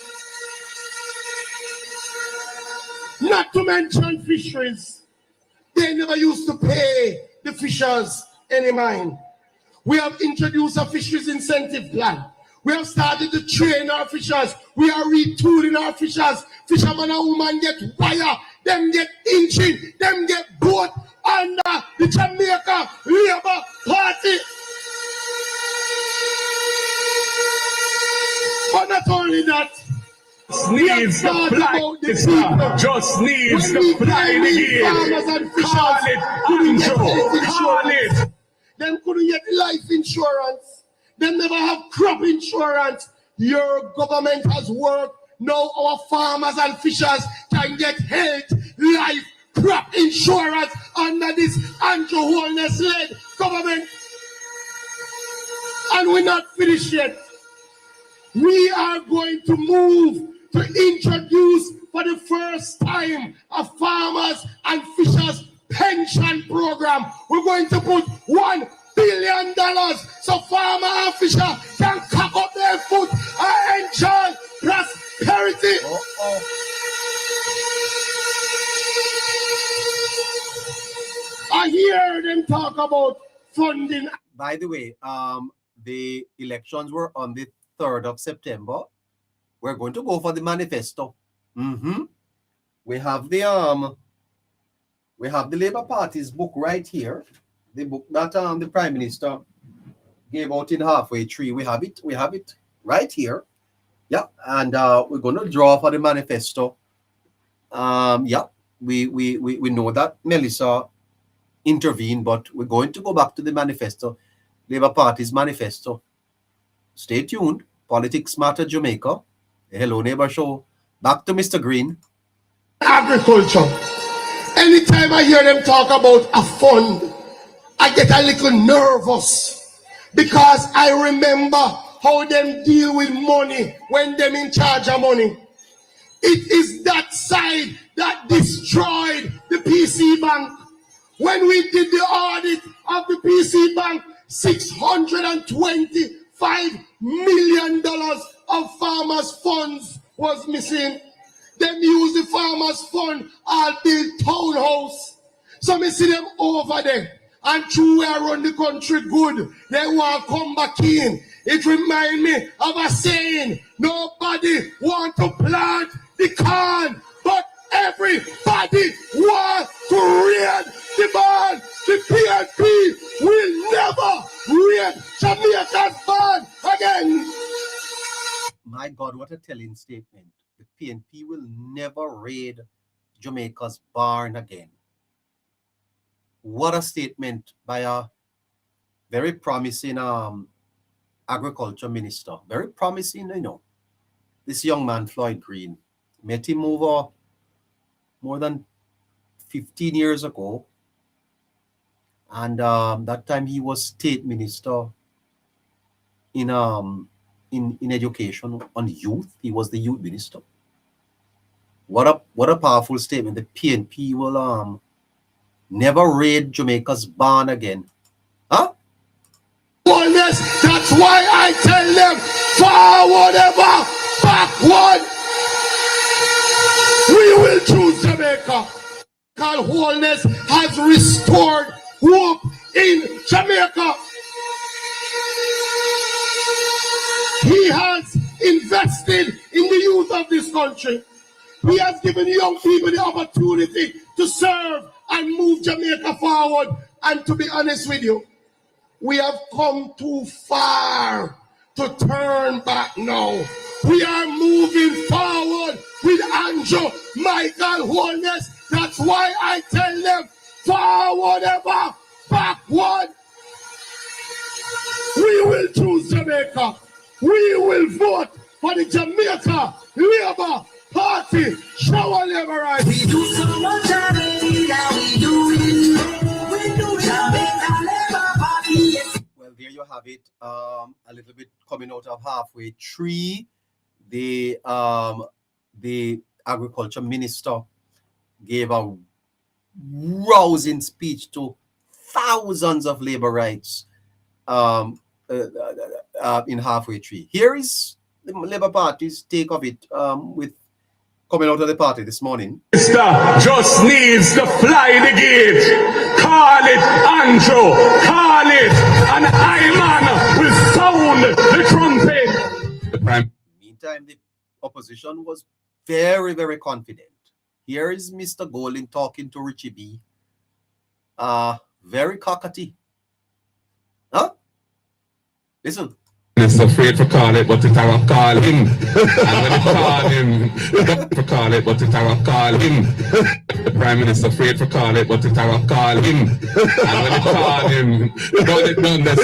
Not to mention fisheries. They never used to pay the fishers any mind. We have introduced a fisheries incentive plan. We have started to train our fishers. We are retooling our fishers. Fisherman and woman get wire, them get inching, them get boat under the Jamaica Labour Party. But not only that, needs to fly this just needs to fly the game. Call it Andrew. Call it. Them couldn't get life insurance. Them never have crop insurance. Your government has worked. Now our farmers and fishers can get health, life, crop insurance under this Andrew Holness led government. And we're not finished yet. We are going to move to introduce for the first time a farmers and fishers pension program. We're going to put $1 billion so farmer and fisher can cock up their foot and enjoy prosperity. I hear them talk about funding. By the way, the elections were on the 3rd of September. We're going to go for the manifesto. We have the Labour Party's book right here. The book that the Prime Minister gave out in Halfway Tree. We have it right here. Yeah, and we're going to draw for the manifesto. Yeah, we know that Melissa intervened, but we're going to go back to the manifesto, Labour Party's manifesto. Stay tuned. Politics Matter Jamaica. The Hello Neighbor Show. Back to Mr. Green. Agriculture. Anytime I hear them talk about a fund, I get a little nervous because I remember how them deal with money when them in charge of money. It is that side that destroyed the PC Bank. When we did the audit of the PC Bank, $625 million of farmers' funds was missing. Them use the farmers' fund and build townhouse. So me see them over there. And true, we run the country good. They want to come back in. It remind me of a saying, nobody want to plant the corn, but everybody want to raid the barn. The PNP will never raid Jamaica's barn again. My God, what a telling statement. The PNP will never raid Jamaica's barn again. What a statement by a very promising agriculture minister. Very promising, you know. This young man, Floyd Green, met him over more than 15 years ago. And that time he was state minister in in education on youth. He was the youth minister. What a powerful statement. The PNP will never raid Jamaica's barn again. Huh? Holness, that's why I tell them forward ever, backward. We will choose Jamaica. Because Holness has restored hope in Jamaica. He has invested in the youth of this country. He has given young people the opportunity to serve and move Jamaica forward. And to be honest with you, we have come too far to turn back now. We are moving forward with Andrew Michael Holness. That's why I tell them, forward ever, backward. We will choose Jamaica. We will vote for the Jamaica Labour Party. Show our labor rights. We do so much already that we do it. We do Jamaica Labour Party. Well, there you have it. A little bit coming out of halfway tree. The agriculture minister gave a rousing speech to thousands of labor rights in halfway tree. Here is the Labour Party's take of it with coming out of the party this morning. Minister just needs to fly the gate. Call it Andrew. Call it an Iman will sound the trumpet. Meantime, the opposition was very, very confident. Here is Mr. Golin talking to Richie B. Very cockatoo. Huh? Listen. Minister afraid to call it, but it will call him. And when it call him, don't to call it, but it will call him. The Prime Minister afraid to call it, but it will call him. And when it call him, don't it done this.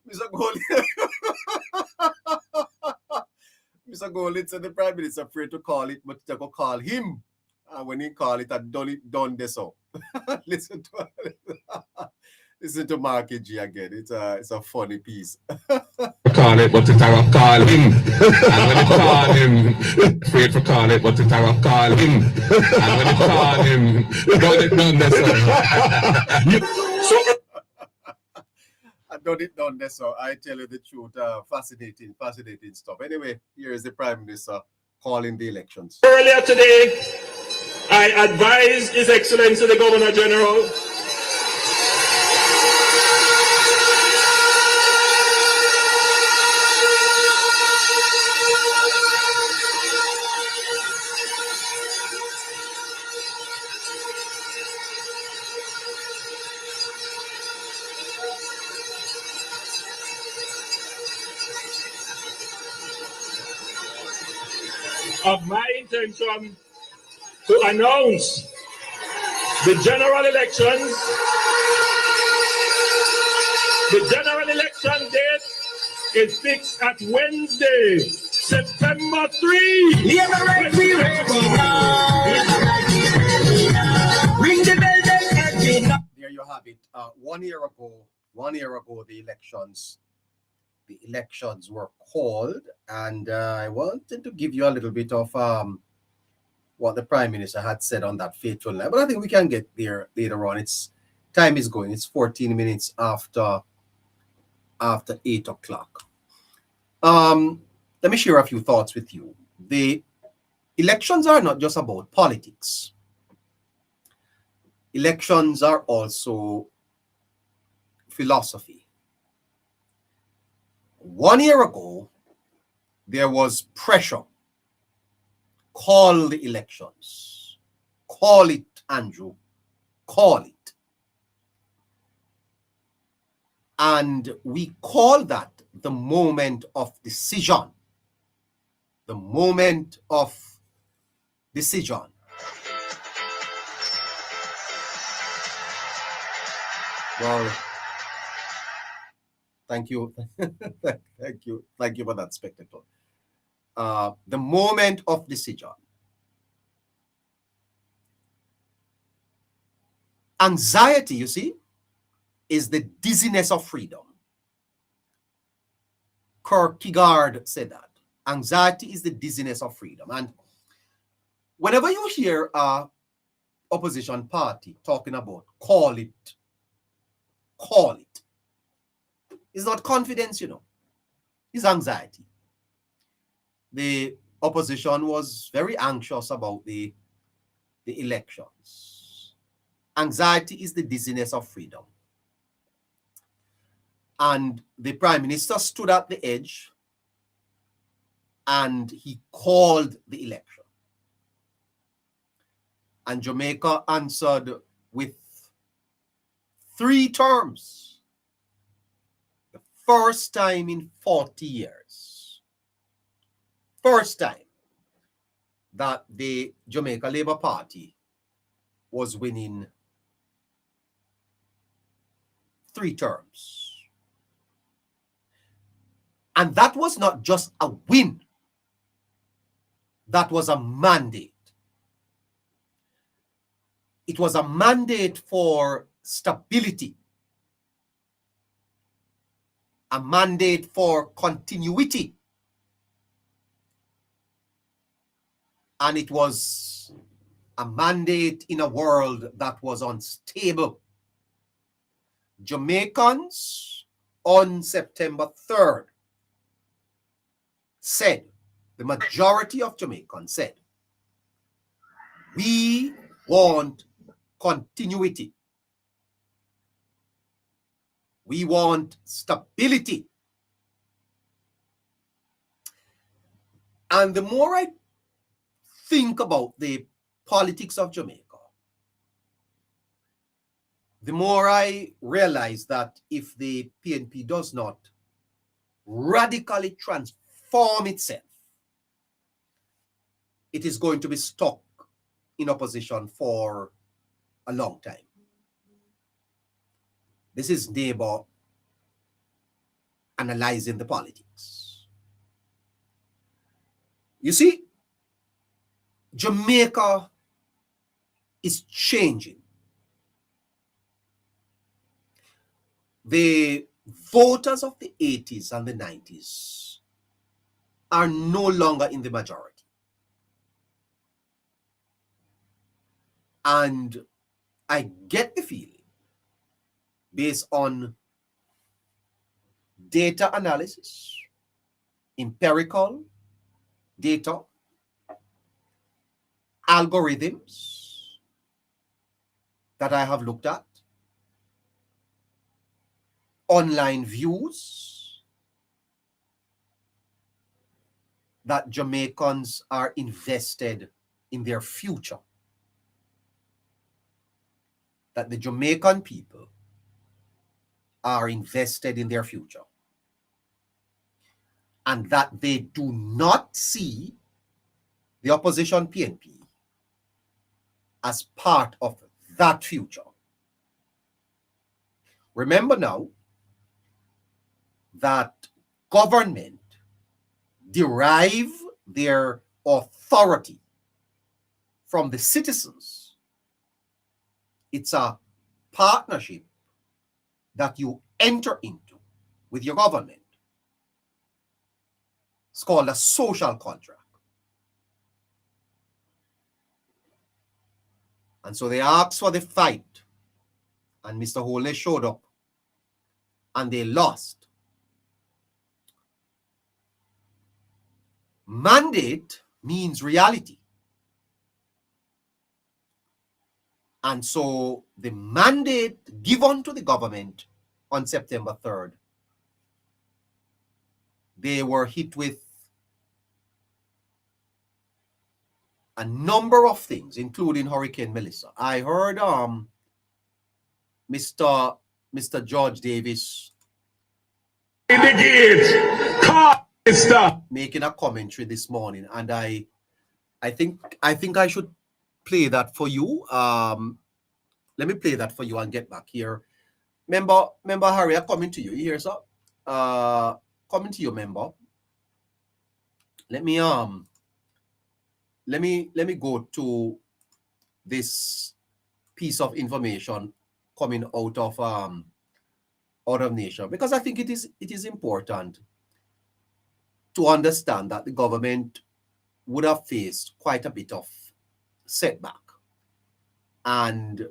Mr. Golin. Mr. Golin said the Prime Minister afraid to call it, but it will call him. And when he call it, done this so. Listen to Marky G again. It's a funny piece. Call it, but it will call him. And when it call him, afraid to call it, but it will call him. And when it call him, don't it done this so. I done it done this so. I tell you the truth. Fascinating stuff. Anyway, here is the Prime Minister calling the elections. Earlier today, I advised His Excellency the Governor General of my intention to announce the general elections. The general election date is fixed at Wednesday, September 3. Ring the bell, there you have it. 1 year ago, the elections were called, and I wanted to give you a little bit of what the Prime Minister had said on that fateful night, but I think we can get there later on. Time is going. It's 14 minutes after 8 o'clock. Let me share a few thoughts with you. The elections are not just about politics. Elections are also philosophy. 1 year ago, there was pressure. Call the elections. Call it, Andrew. Call it. And we call that the moment of decision. The moment of decision. Well, thank you. Thank you for that spectacle. The moment of decision. Anxiety, you see, is the dizziness of freedom. Kierkegaard said that. Anxiety is the dizziness of freedom. And whenever you hear a opposition party talking about call it, it's not confidence, it's anxiety. The opposition was very anxious about the elections. Anxiety is the dizziness of freedom. And the Prime Minister stood at the edge and he called the election. And Jamaica answered with 3 terms. The first time in 40 years. First time that the Jamaica Labour Party was winning 3 terms. And that was not just a win. That was a mandate. It was a mandate for stability, a mandate for continuity, and it was a mandate in a world that was unstable. Jamaicans on September 3rd said, the majority of Jamaicans said, we want continuity. We want stability. And the more I think about the politics of Jamaica, the more I realize that if the PNP does not radically transform itself, it is going to be stuck in opposition for a long time. This is neighbor analyzing the politics. You see, Jamaica is changing. The voters of the 80s and the 90s are no longer in the majority. And I get the feeling, based on data analysis, empirical data, algorithms that I have looked at, online views, that Jamaicans are invested in their future. That the Jamaican people are invested in their future. And that they do not see the opposition PNP as part of that future. Remember now that government derive their authority from the citizens. It's a partnership that you enter into with your government. It's called a social contract. And so they asked for the fight, and Mr. Holness showed up, and they lost. Mandate means reality. And so the mandate given to the government on September 3rd, they were hit with a number of things, including Hurricane Melissa. I heard Mr. George Davis making a commentary this morning, and I think I should play that for you. Let me play that for you and get back here. Member Harry, I'm coming to you. You hear, sir? Coming to you, member. Let me go to this piece of information coming out of nation, because I think it is important to understand that the government would have faced quite a bit of setback. And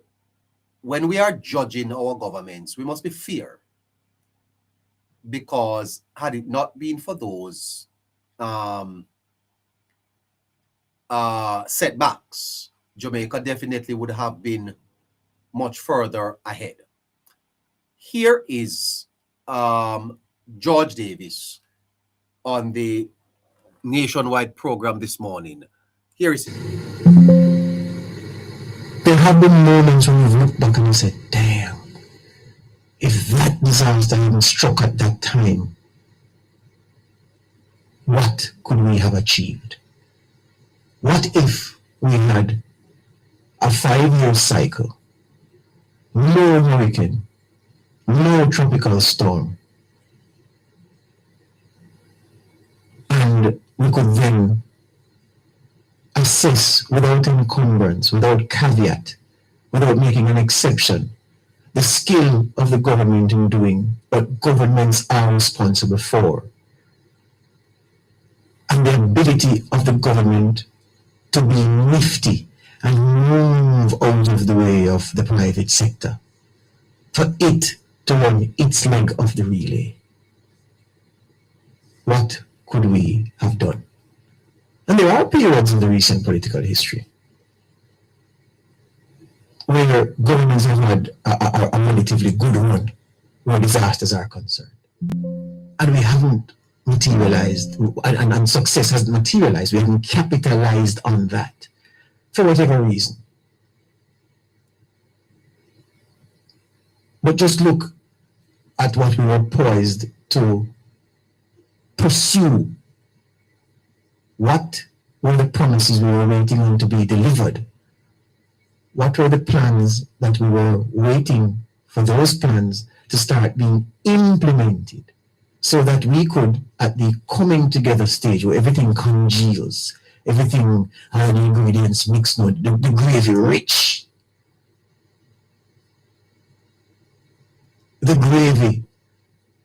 when we are judging our governments, we must be fair, because had it not been for those setbacks, Jamaica definitely would have been much further ahead. Here is George Davis on the nationwide program this morning. Here is it. There have been moments when you've looked back and you said, damn, if that disaster hadn't struck at that time, what could we have achieved? What if we had a 5-year cycle, no hurricane, no tropical storm, and we could then assess without encumbrance, without caveat, without making an exception, the skill of the government in doing what governments are responsible for, and the ability of the government to be nifty and move out of the way of the private sector, for it to run its leg of the relay. What could we have done? And there are periods in the recent political history where governments have had a relatively good run where disasters are concerned. And we haven't materialized, and success hasn't materialized. We haven't capitalized on that for whatever reason. But just look at what we were poised to pursue. What were the promises we were waiting on to be delivered? What were the plans that we were waiting for those plans to start being implemented so that we could, at the coming together stage where everything congeals, everything, all the ingredients mixed, the gravy rich, the gravy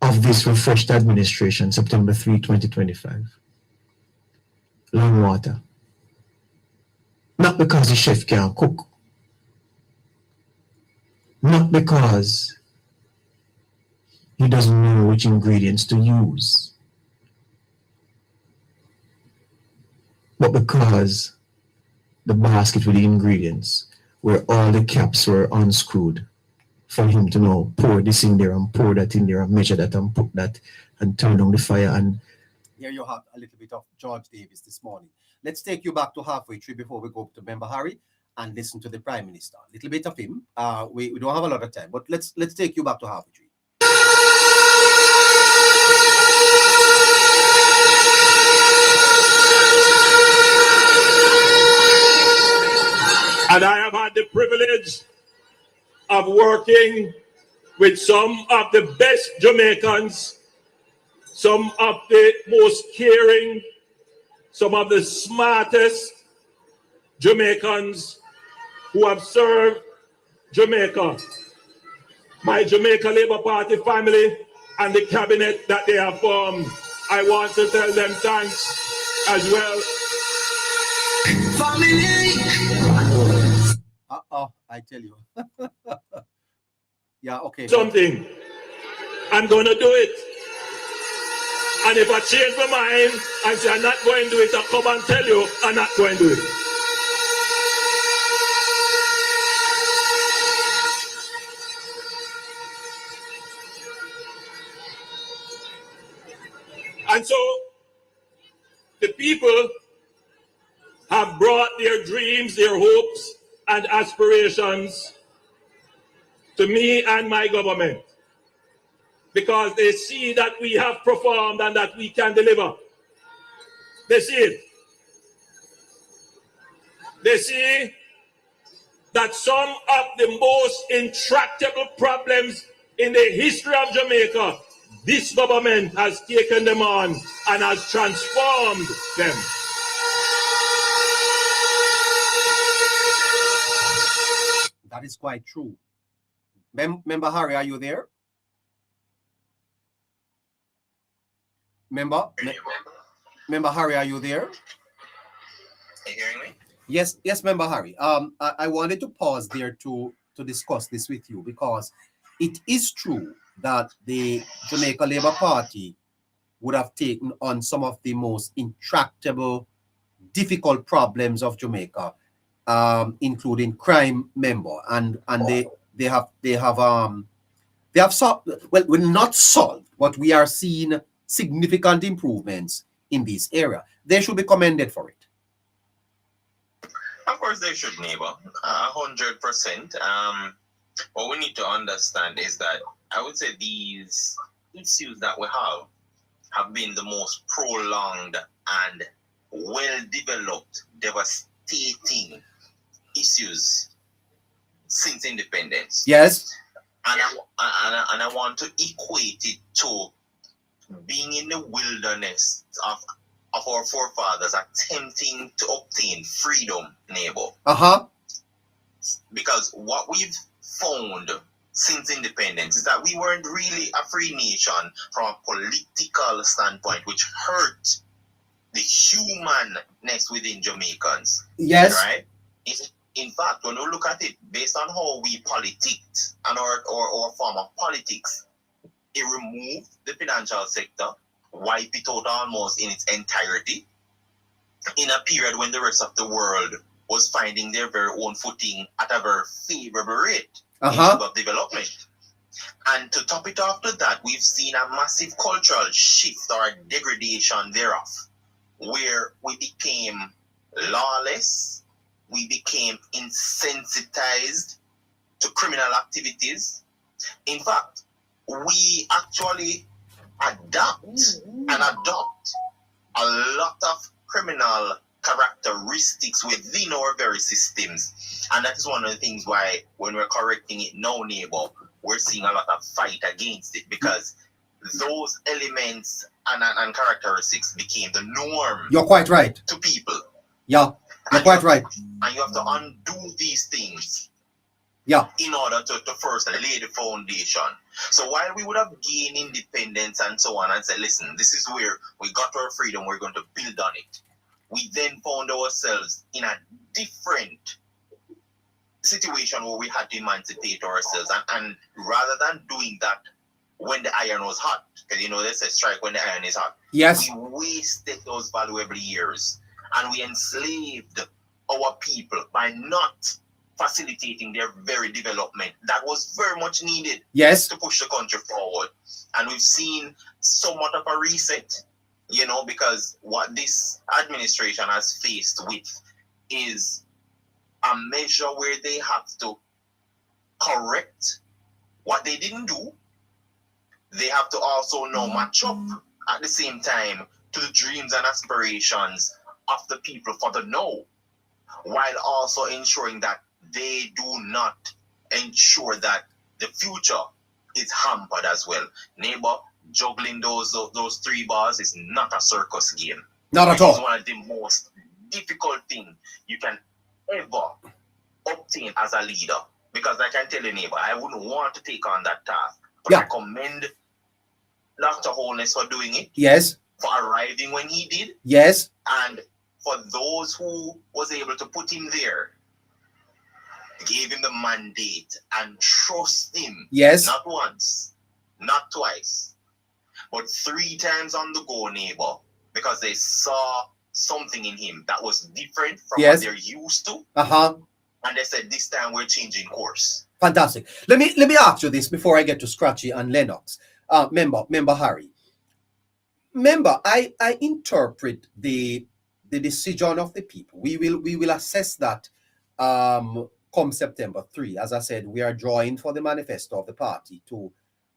of this refreshed administration, September 3, 2025. Long water. Not because the chef can't cook. Not because he doesn't know which ingredients to use. But because the basket with the ingredients, where all the caps were unscrewed, for him to know, pour this in there and pour that in there and measure that and put that and turn on the fire. And here you have a little bit of George Davis this morning. Let's take you back to halfway through before we go to Member Harry and listen to the Prime Minister. A little bit of him. We don't have a lot of time, but let's take you back to halfway through. And I have had the privilege of working with some of the best Jamaicans, some of the most caring, some of the smartest Jamaicans who have served Jamaica. My Jamaica Labour Party family and the cabinet that they have formed. I want to tell them thanks as well. Family. I tell you. Yeah, okay. Something. I'm going to do it. And if I change my mind and say I'm not going to do it, I'll come and tell you I'm not going to do it. And so the people have brought their dreams, their hopes, and aspirations to me and my government because they see that we have performed and that we can deliver. They see it. They see that some of the most intractable problems in the history of Jamaica, this government has taken them on and has transformed them. That is quite true. Member Harry, are you there? Member? Member Harry, are you there? Are you hearing me? Yes, Member Harry. I wanted to pause there to discuss this with you because it is true that the Jamaica Labour Party would have taken on some of the most intractable, difficult problems of Jamaica, including crime, member, and they have solved, well not solved, but we are seeing significant improvements in this area. They should be commended for it. Of course, they should, neighbor. 100%. What we need to understand is that I would say these issues that we have been the most prolonged and well-developed, devastating issues since independence. Yes. And I want to equate it to being in the wilderness of our forefathers attempting to obtain freedom, neighbor. Because what we've found since independence is that we weren't really a free nation from a political standpoint, which hurt the humanness within Jamaicans. Yes. Right? In fact, when we look at it, based on how we politicked and our form of politics, it removed the financial sector, wipe it out almost in its entirety, in a period when the rest of the world was finding their very own footing at a very favorable rate in terms of development. And to top it off to that, we've seen a massive cultural shift or degradation thereof, where we became lawless, we became insensitized to criminal activities. In fact, we actually adopt a lot of criminal characteristics within our very systems. And that is one of the things why when we're correcting it now, neighbor, we're seeing a lot of fight against it, because those elements and characteristics became the norm. You're quite right. To people. Yeah, you're quite right. And you have to undo these things. Yeah. In order to first lay the foundation. So while we would have gained independence and so on and said, listen, this is where we got our freedom, we're going to build on it. We then found ourselves in a different situation where we had to emancipate ourselves. And rather than doing that when the iron was hot, because you know they say strike when the iron is hot. Yes. We wasted those valuable years and we enslaved our people by not facilitating their very development that was very much needed. Yes. To push the country forward. And we've seen somewhat of a reset, you know, because what this administration has faced with is a measure where they have to correct what they didn't do. They have to also now match up at the same time to the dreams and aspirations of the people for the now, while also ensuring that they do not ensure that the future is hampered as well. Neighbor, juggling those three bars is not a circus game. Not at all. It's one of the most difficult things you can ever obtain as a leader. Because I can tell you, neighbor, I wouldn't want to take on that task. But I commend Dr. Holness for doing it. Yes. For arriving when he did. Yes. And for those who was able to put him there, gave him the mandate and trust him. Yes. Not once, not twice, but 3 times on the go, neighbor, because they saw something in him that was different from what they're used to. And they said, this time we're changing course. Fantastic. Let me ask you this before I get to Scratchy and Lennox. Member Harry. Member, I interpret the decision of the people. We will assess that come September 3. As I said, we are drawing for the manifesto of the party to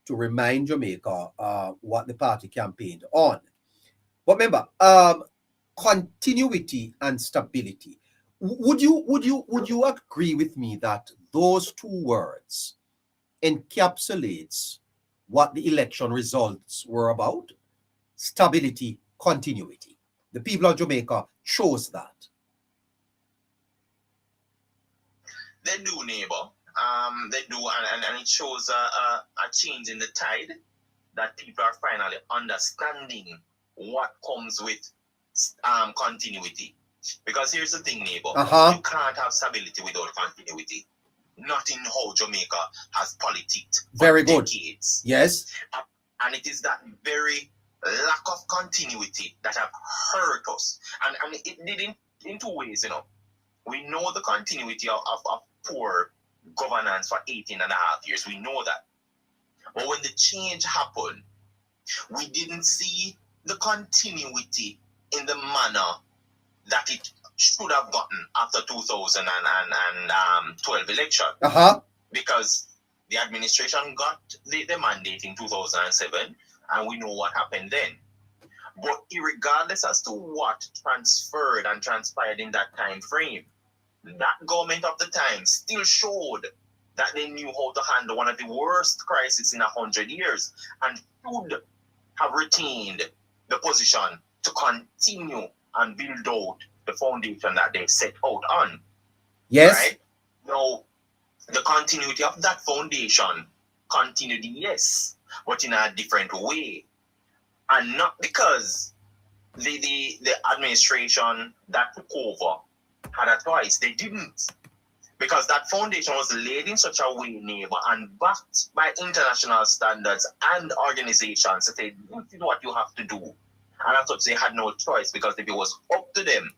remind Jamaica what the party campaigned on. But remember, continuity and stability. Would you agree with me that those 2 words encapsulates what the election results were about? Stability, continuity. The people of Jamaica chose that. They do, neighbor. They do, and it shows a change in the tide, that people are finally understanding what comes with continuity. Because here's the thing, neighbor. Uh-huh. You can't have stability without continuity. Not in how Jamaica has politicked for Very good. decades. Yes. And it is that very lack of continuity that have hurt us. And it did in two ways, you know. We know the continuity of poor governance for 18 and a half years. We know that. But when the change happened, we didn't see the continuity in the manner that it should have gotten after 2012 election. Uh-huh. Because the administration got the mandate in 2007, and we know what happened then. But regardless as to what transferred and transpired in that time frame, that government of the time still showed that they knew how to handle one of the worst crises in 100 years and should have retained the position to continue and build out the foundation that they set out on. Yes. Right? Now, the continuity of that foundation continued, yes, but in a different way. And not because the administration that took over had a choice. They didn't. Because that foundation was laid in such a way, neighbor, and backed by international standards and organizations that say, this is what you have to do. And I thought they had no choice, because if it was up to them,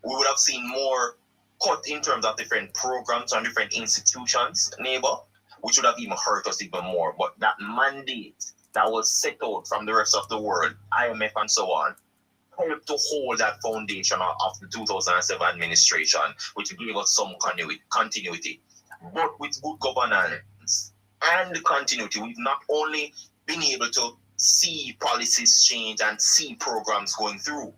we would have seen more cut in terms of different programs and different institutions, neighbor, which would have even hurt us even more. But that mandate that was set out from the rest of the world, IMF and so on, helped to hold that foundation of the 2007 administration, which gave us some continuity. But with good governance and continuity, we've not only been able to see policies change and see programs going through,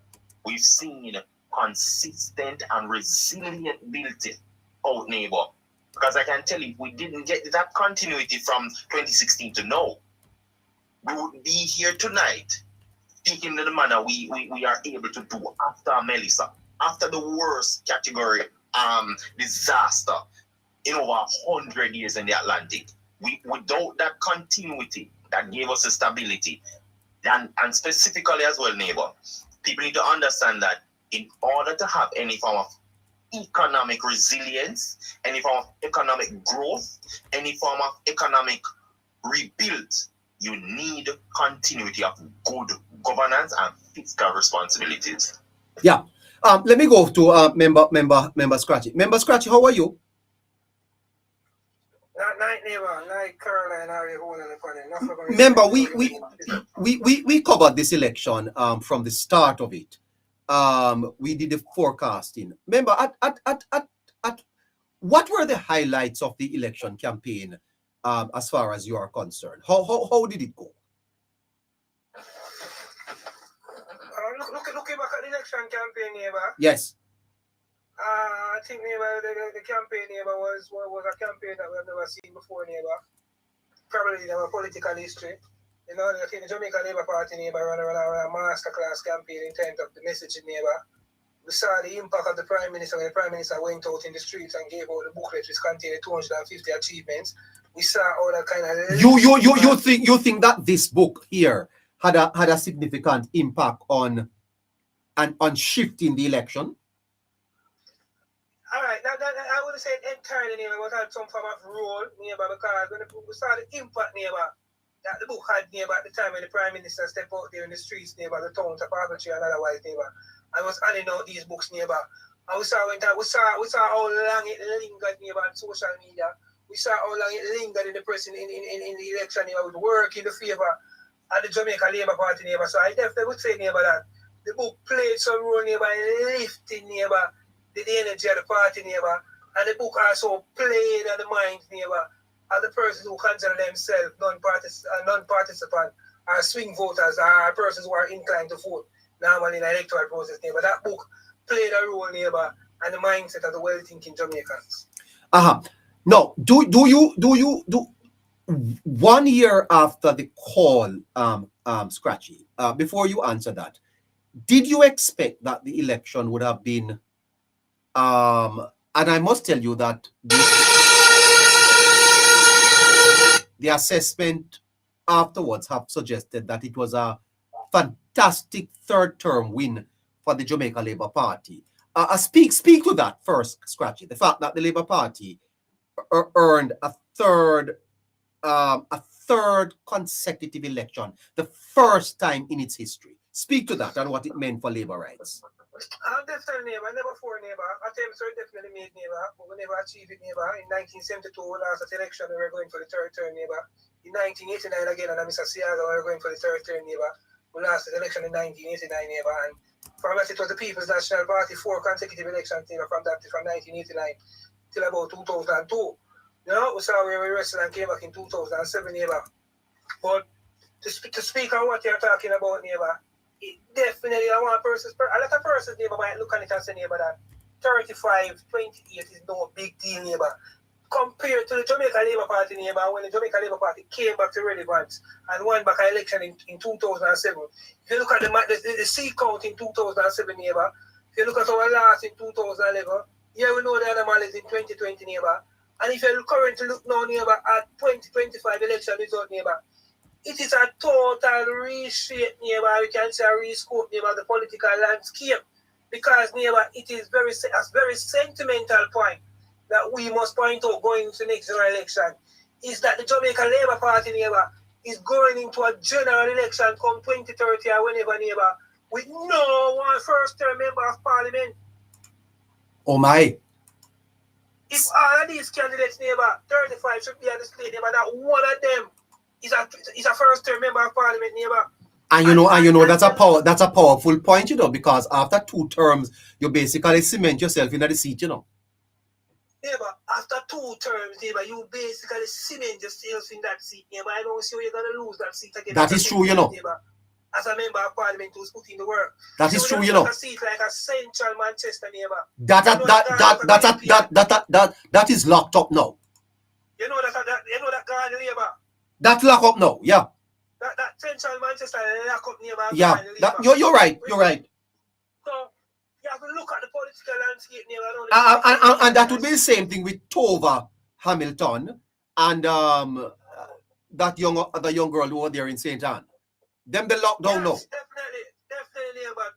we've seen consistent and resilient built out, neighbor. Because I can tell you, if we didn't get that continuity from 2016 to now, we would be here tonight speaking in the manner we are able to do after Melissa, after the worst category disaster in over 100 years in the Atlantic. Without that continuity that gave us the stability, and specifically as well, neighbor, people need to understand that in order to have any form of economic resilience, any form of economic growth, any form of economic rebuild, you need continuity of good governance and fiscal responsibilities. Yeah. Let me go to member Scratchy. Member Scratchy, how are you? Member, we covered this election from the start of it. We did the forecasting. Remember, at what were the highlights of the election campaign as far as you are concerned? How did it go? Looking back at the election campaign, neighbor. Yes. I think, neighbor, the campaign, neighbor, was a campaign that we have never seen before, neighbor. Probably in our political history. You know, I think the Jamaica Labour Party, neighbor, ran a masterclass campaign in terms of the messaging, neighbor. We saw the impact of the Prime Minister when the Prime Minister went out in the streets and gave out the booklet which contained 250 achievements. We saw all that kind of... You think that this book here had a significant impact on shifting the election? All right, I wouldn't say entirely, neighbor, but had some form of role, neighbor, because when we saw the impact, neighbor, that the book had, neighbor, at the time when the Prime Minister stepped out there in the streets, neighbor, the towns of Arbitrary and otherwise, neighbor. I was handing out these books, neighbor. And we saw how long it lingered, neighbor, on social media. We saw how long it lingered in the press in the election, neighbor, with work in the favor of the Jamaica Labour Party, neighbor. So I definitely would say, neighbor, that the book played some role, neighbor, in lifting, neighbor, the energy of the party, neighbor. And the book also played on the minds, neighbor, of the persons who consider themselves non-participant or swing voters or persons who are inclined to vote normally in the electoral process, neighbor. That book played a role, neighbor, and the mindset of the well-thinking Jamaicans. No, do 1 year after the call, Scratchy, before you answer that, did you expect that the election would have been and I must tell you that the assessment afterwards have suggested that it was a fantastic third term win for the Jamaica Labour Party. Speak to that first, Scratchy. The fact that the Labour Party earned a third consecutive election, the first time in its history. Speak to that and what it meant for labor rights. I'm definitely neighbor, never for neighbor. Attempts were definitely made neighbor, but we never achieved it neighbor. In 1972, last election, we were going for the third term neighbor. In 1989 again, and Mr. Siaga, we were going for the third term neighbor. We lost the election in 1989 neighbor, and from us it was the People's National Party, 4 consecutive elections neighbor from 1989 till about 2002. You know, we saw where we wrestled and came back in 2007 neighbor. But to speak on what you're talking about neighbor, it definitely a lot of persons neighbor might look at it and say neighbor that 35, 28 is no big deal neighbor. Compared to the Jamaica Labour Party neighbor, when the Jamaica Labour Party came back to relevance and won back an election in 2007. If you look at the seat count in 2007 neighbor, if you look at our loss in 2011, yeah, we know the anomalies in 2020 neighbor. And if you currently look now neighbor at 2025 election result neighbor, it is a total reshape neighbor, we can say a rescope neighbor, the political landscape. Because neighbor, it is a very sentimental point that we must point out going into the next general election, is that the Jamaica Labour Party neighbor is going into a general election come 2030 or whenever neighbor, with no one first term member of parliament. Oh my. If all of these candidates neighbor, 35 should be on the slate neighbor, that one of them is a first term member of parliament neighbor. And you know that's a powerful point, you know, because after 2 terms, you basically cement yourself in the seat, you know. Neighbor, after 2 terms, neighbor, you basically cement yourself in that seat, neighbor. I don't see how you're gonna lose that seat again. That is true, you know. Neighbor, as a member of parliament who's put in the work. That is true, you know. A seat like a central Manchester neighbor. That is locked up now. You know that Garden neighbor. That's locked up now, yeah. That central Manchester lock up neighbor. Yeah, you're right. You're right. So you have to look at the political landscape neighbor. And that would be the same thing with Tova Hamilton and that young girl over there in St. Anne. Them the lockdown now. Definitely neighbor.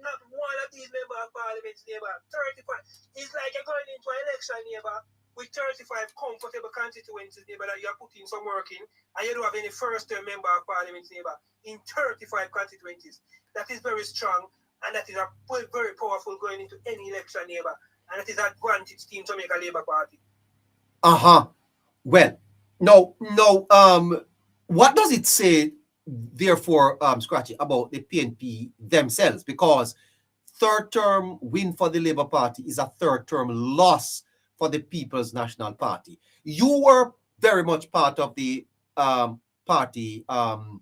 Not one of these members of parliament neighbor. 35. It's like you're going into an election neighbor with 35 comfortable constituencies neighbor that you're putting some work in, and you don't have any first term member of parliament neighbor in 35 constituencies. That is very strong, and that is a very powerful going into any election neighbor, and that is an advantage team to make a Labour Party. Well, no. What does it say, therefore, Scratchy, about the PNP themselves? Because 3rd term win for the Labour Party is a 3rd term loss for the People's National Party. You were very much part of the party on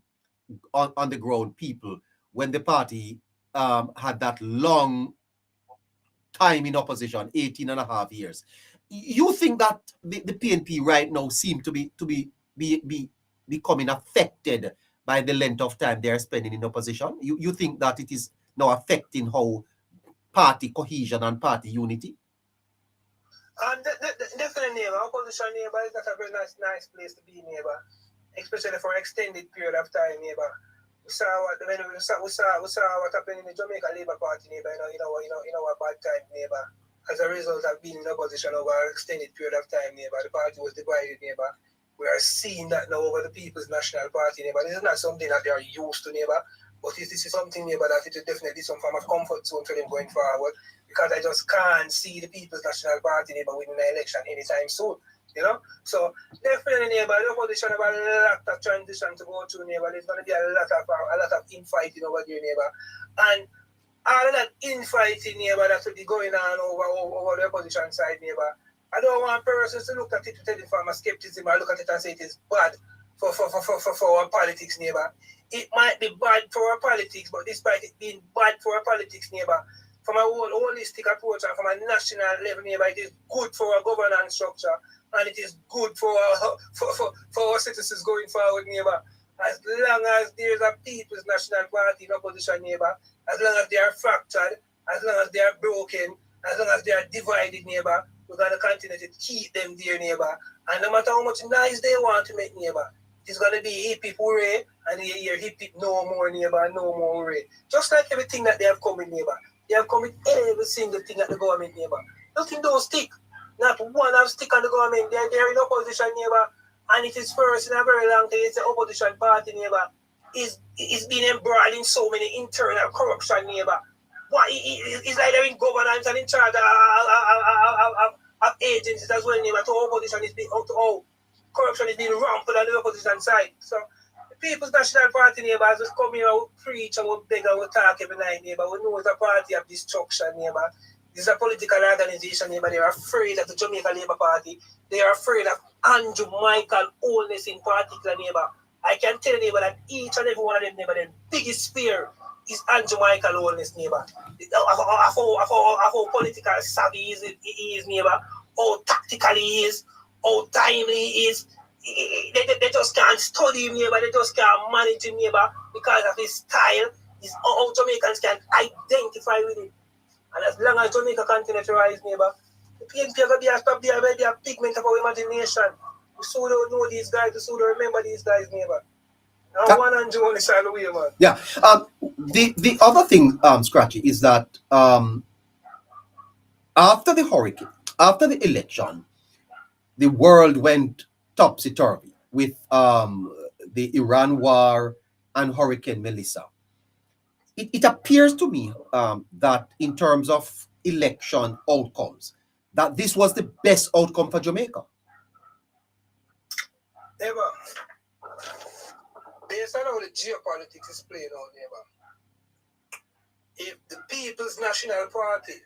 the ground people when the party had that long time in opposition, 18 and a half years. You think that the PNP right now seem to be becoming affected by the length of time they are spending in opposition? You think that it is now affecting how party cohesion and party unity? Definitely neighbor. Opposition neighbor is not a very nice place to be neighbor, especially for an extended period of time neighbor. We saw what happened in the Jamaica Labour Party neighbor in our bad time neighbor. As a result of being in opposition over an extended period of time neighbor, the party was divided neighbor. We are seeing that now over the People's National Party neighbor. This is not something that they are used to neighbor, but this is something neighbor that it is definitely some form of comfort zone for them going forward, because I just can't see the People's National Party neighbor winning an election anytime soon. You know, so definitely neighbor, the opposition have a lot of transition to go through neighbor. There's going to be a lot of infighting over there neighbor, and all of that infighting neighbor that will be going on over the opposition side neighbor. I don't want persons to look at it with any form of skepticism or look at it and say it is bad for our politics neighbor. It might be bad for our politics, but despite it being bad for our politics neighbor, from a whole holistic approach and from a national level neighbor, it is good for our governance structure. And it is good for our citizens going forward, neighbor. As long as there is a People's National Party in opposition, neighbor, as long as they are fractured, as long as they are broken, as long as they are divided, neighbor, we're going to continue to keep them there, neighbor. And no matter how much noise they want to make, neighbor, It's gonna be hip hip hooray, and you hear hip hip no more neighbor, no more hooray. Just like everything that they have come with neighbor. They have come with every single thing that the government neighbor. Nothing don't stick. Not one have stick on the government. They're in opposition neighbor. And it is first in a very long time, it's the opposition party neighbor. Is being embroiled in so many internal corruption neighbor. Why it's like they're in governance and in charge of agencies as well neighbor. To opposition is being corruption is being rampant on the opposition side. So the People's National Party neighbors just come here, we preach and we beg and we talk every night neighbor. We know it's a party of destruction neighbor. This is a political organization neighbor. They are afraid of the Jamaica Labour Party. They are afraid of Andrew Michael Holness in particular neighbor. I can tell you neighbor that each and every one of them neighbor, their biggest fear is Andrew Michael Holness neighbor. How political savvy he is neighbor, how tactical he is, how timely he is. They just can't study him neighbor, they just can't manage him neighbor because of his style. How Jamaicans can identify with him. And as long as Jamaica continues to rise neighbor, the PNP are going to be a pigment of our imagination. We so don't know these guys, we so don't remember these guys neighbor. And one and Joe on the side of the way, man. Yeah. The other thing, Scratchy, is that after the hurricane, after the election, the world went topsy-turvy with the Iran war and Hurricane Melissa. It appears to me that in terms of election outcomes, that this was the best outcome for Jamaica. Never. Based on how the geopolitics is playing out, neighbor, if the People's National Party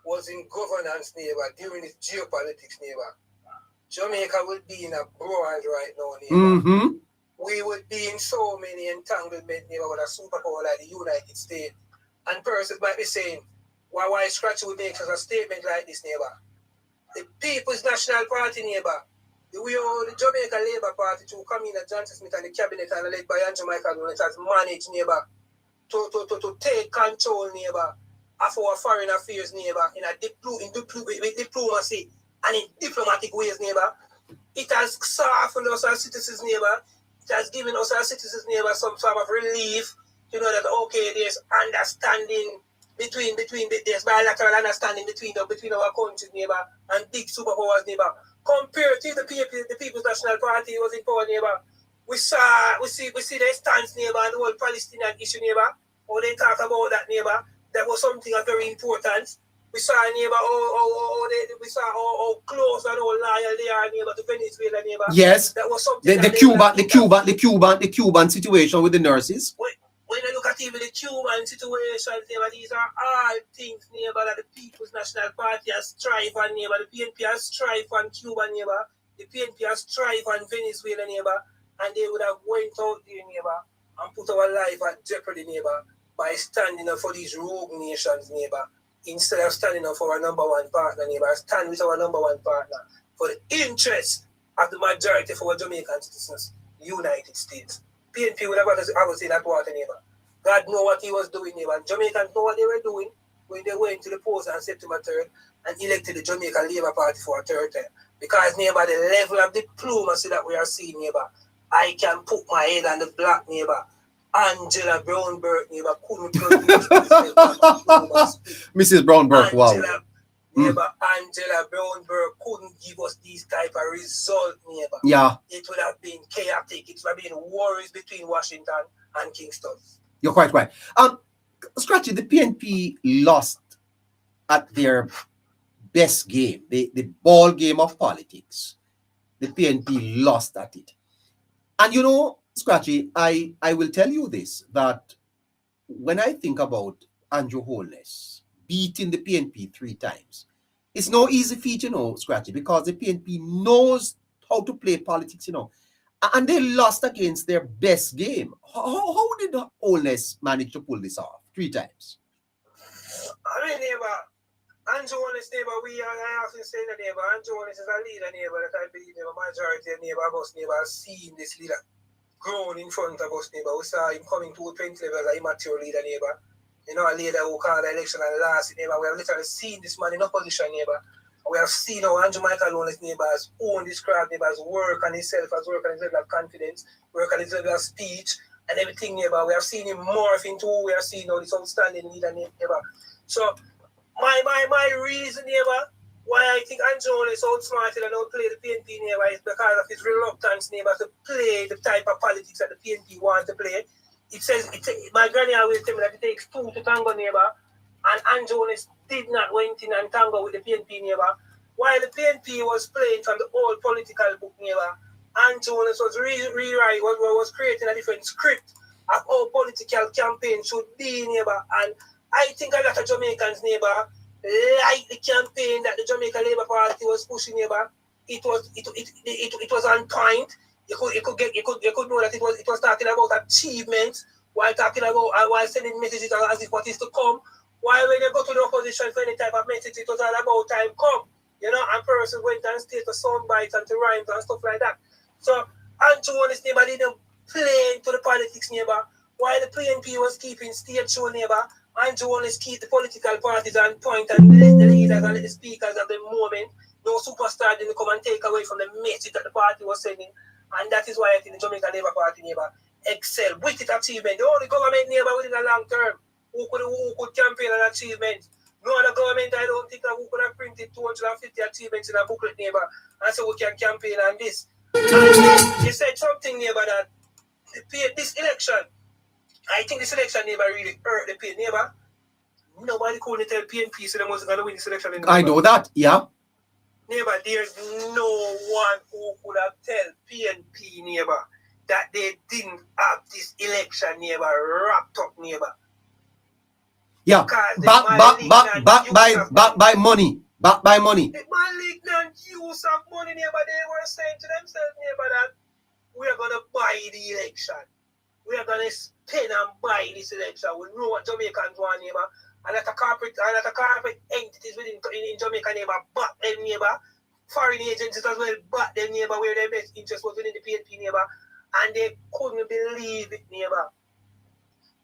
was in governance, neighbor, during its geopolitics, neighbor, Jamaica would be in a broad right now, neighbor. Mm-hmm. We would be in so many entanglements, neighbor, with a superpower like the United States. And persons might be saying, why Scratchy would make such a statement like this, neighbor? The People's National Party, neighbor, the Jamaica Labour Party to come in at Johnson Smith and the cabinet and led by Andrew Michael Holness has managed neighbor to take control neighbor of our foreign affairs neighbor with diplomacy and in diplomatic ways neighbor. It has softened us as citizens neighbor. It has given us as citizens neighbor some sort of relief to know that okay there's understanding between there's bilateral understanding between our countries neighbor and big superpowers neighbor. Compared to the People's National Party was in power neighbor, we see their stance neighbor and the whole Palestinian issue neighbor. How they talk about that neighbor, that was something very important. We saw neighbor how close and how loyal they are neighbor to Venezuela neighbor. Yes, that was something. The Cuban situation with the nurses. When you look at even the Cuban situation, neighbor, these are all things, neighbor, that the People's National Party has strived on, neighbor. The PNP has strived on Cuba, neighbor. The PNP has strived on Venezuela, neighbor. And they would have went out there, neighbor, and put our life at jeopardy, neighbor, by standing up for these rogue nations, neighbor. Instead of standing up for our number one partner, neighbor, stand with our number one partner for the interest of the majority of our Jamaican citizens, the United States. PNP would have obviously that water, neighbor. God know what he was doing, neighbor. Jamaicans know what they were doing when they went to the polls on September 3rd and elected the Jamaica Labour Party for a third term. Because, neighbor, the level of diplomacy that we are seeing, neighbor, I can put my head on the block, neighbor. Angela Brownberg, neighbor, couldn't produce Mrs. Brownberg, wow. Neighbor, Angela Brownberg couldn't give us these type of result, neighbor. Yeah. It would have been chaotic. It would have been worries between Washington and Kingston. You're quite right. Scratchy, the PNP lost at their best game, the ball game of politics. The PNP lost at it. And you know, Scratchy, I will tell you this, that when I think about Andrew Holness beating the PNP 3 times, it's no easy feat, you know, Scratchy, because the PNP knows how to play politics, you know, and they lost against their best game. How did Holness manage to pull this off 3 times? I mean, neighbor, Andrew Holness, neighbor, I often say that neighbor, Andrew Holness is a leader, neighbor, that I believe the majority of neighbor of us, neighbor, have seen this leader grown in front of us, neighbor. We saw him coming to 20 level as a immature leader, neighbor. You know, a leader who called the election and lost it, neighbor. We have literally seen this man in opposition, neighbor. We have seen how Andrew Michael Holness neighbor has owned this crowd, neighbor has work on himself, has work on his level of confidence, work on his level of speech, and everything neighbor. We have seen him morph into who we have seen now, this outstanding leader neighbor. So my reason neighbor, why I think Andrew Holness outsmarted and outplayed the PNP neighbor is because of his reluctance neighbor to play the type of politics that the PNP wants to play. It says, my granny always tell me that it takes two to tango neighbor, and Andrew Holness did not went in and tango with the PNP neighbor. While the PNP was playing from the old political book neighbor, Andrew Holness was was creating a different script of how political campaign should be neighbor. And I think a lot of Jamaicans neighbor like the campaign that the Jamaica Labour Party was pushing neighbor. It was on point. You could know that it was talking about achievements while talking about while sending messages as if what is to come. While when you go to the opposition for any type of message, it was all about time come. You know, and person went and stayed for sound bites and to rhymes and stuff like that. So Andrew Holness neighbor didn't play into the politics neighbor. While the PNP was keeping state show neighbor, Andrew Holness keep the political parties on point and let the leaders and the speakers of the moment. No superstar didn't come and take away from the message that the party was sending. And that is why I think the Jamaica Labour Party neighbor excel with its achievement. The only government neighbor within the long term who could campaign on achievements. No other government, I don't think, who could have printed 250 achievements in a booklet neighbor and so we can campaign on this. And you said something neighbor that this election, I think this election neighbor really hurt the PNP neighbor. Nobody couldn't tell PNP so they wasn't going to win this election. I know that, yeah. Neighbor, there's no one who could have tell PNP neighbor that they didn't have this election neighbor wrapped up neighbor. Yeah, back by money. Back by money. The malignant use of money neighbor, they were saying to themselves neighbor that we are going to buy the election. We are going to spend and buy this election. We know what Jamaicans want neighbor. And that a corporate entities in Jamaica neighbor back them neighbor. Foreign agencies as well back them neighbor where their best interest was within the PNP neighbor. And they couldn't believe it neighbor.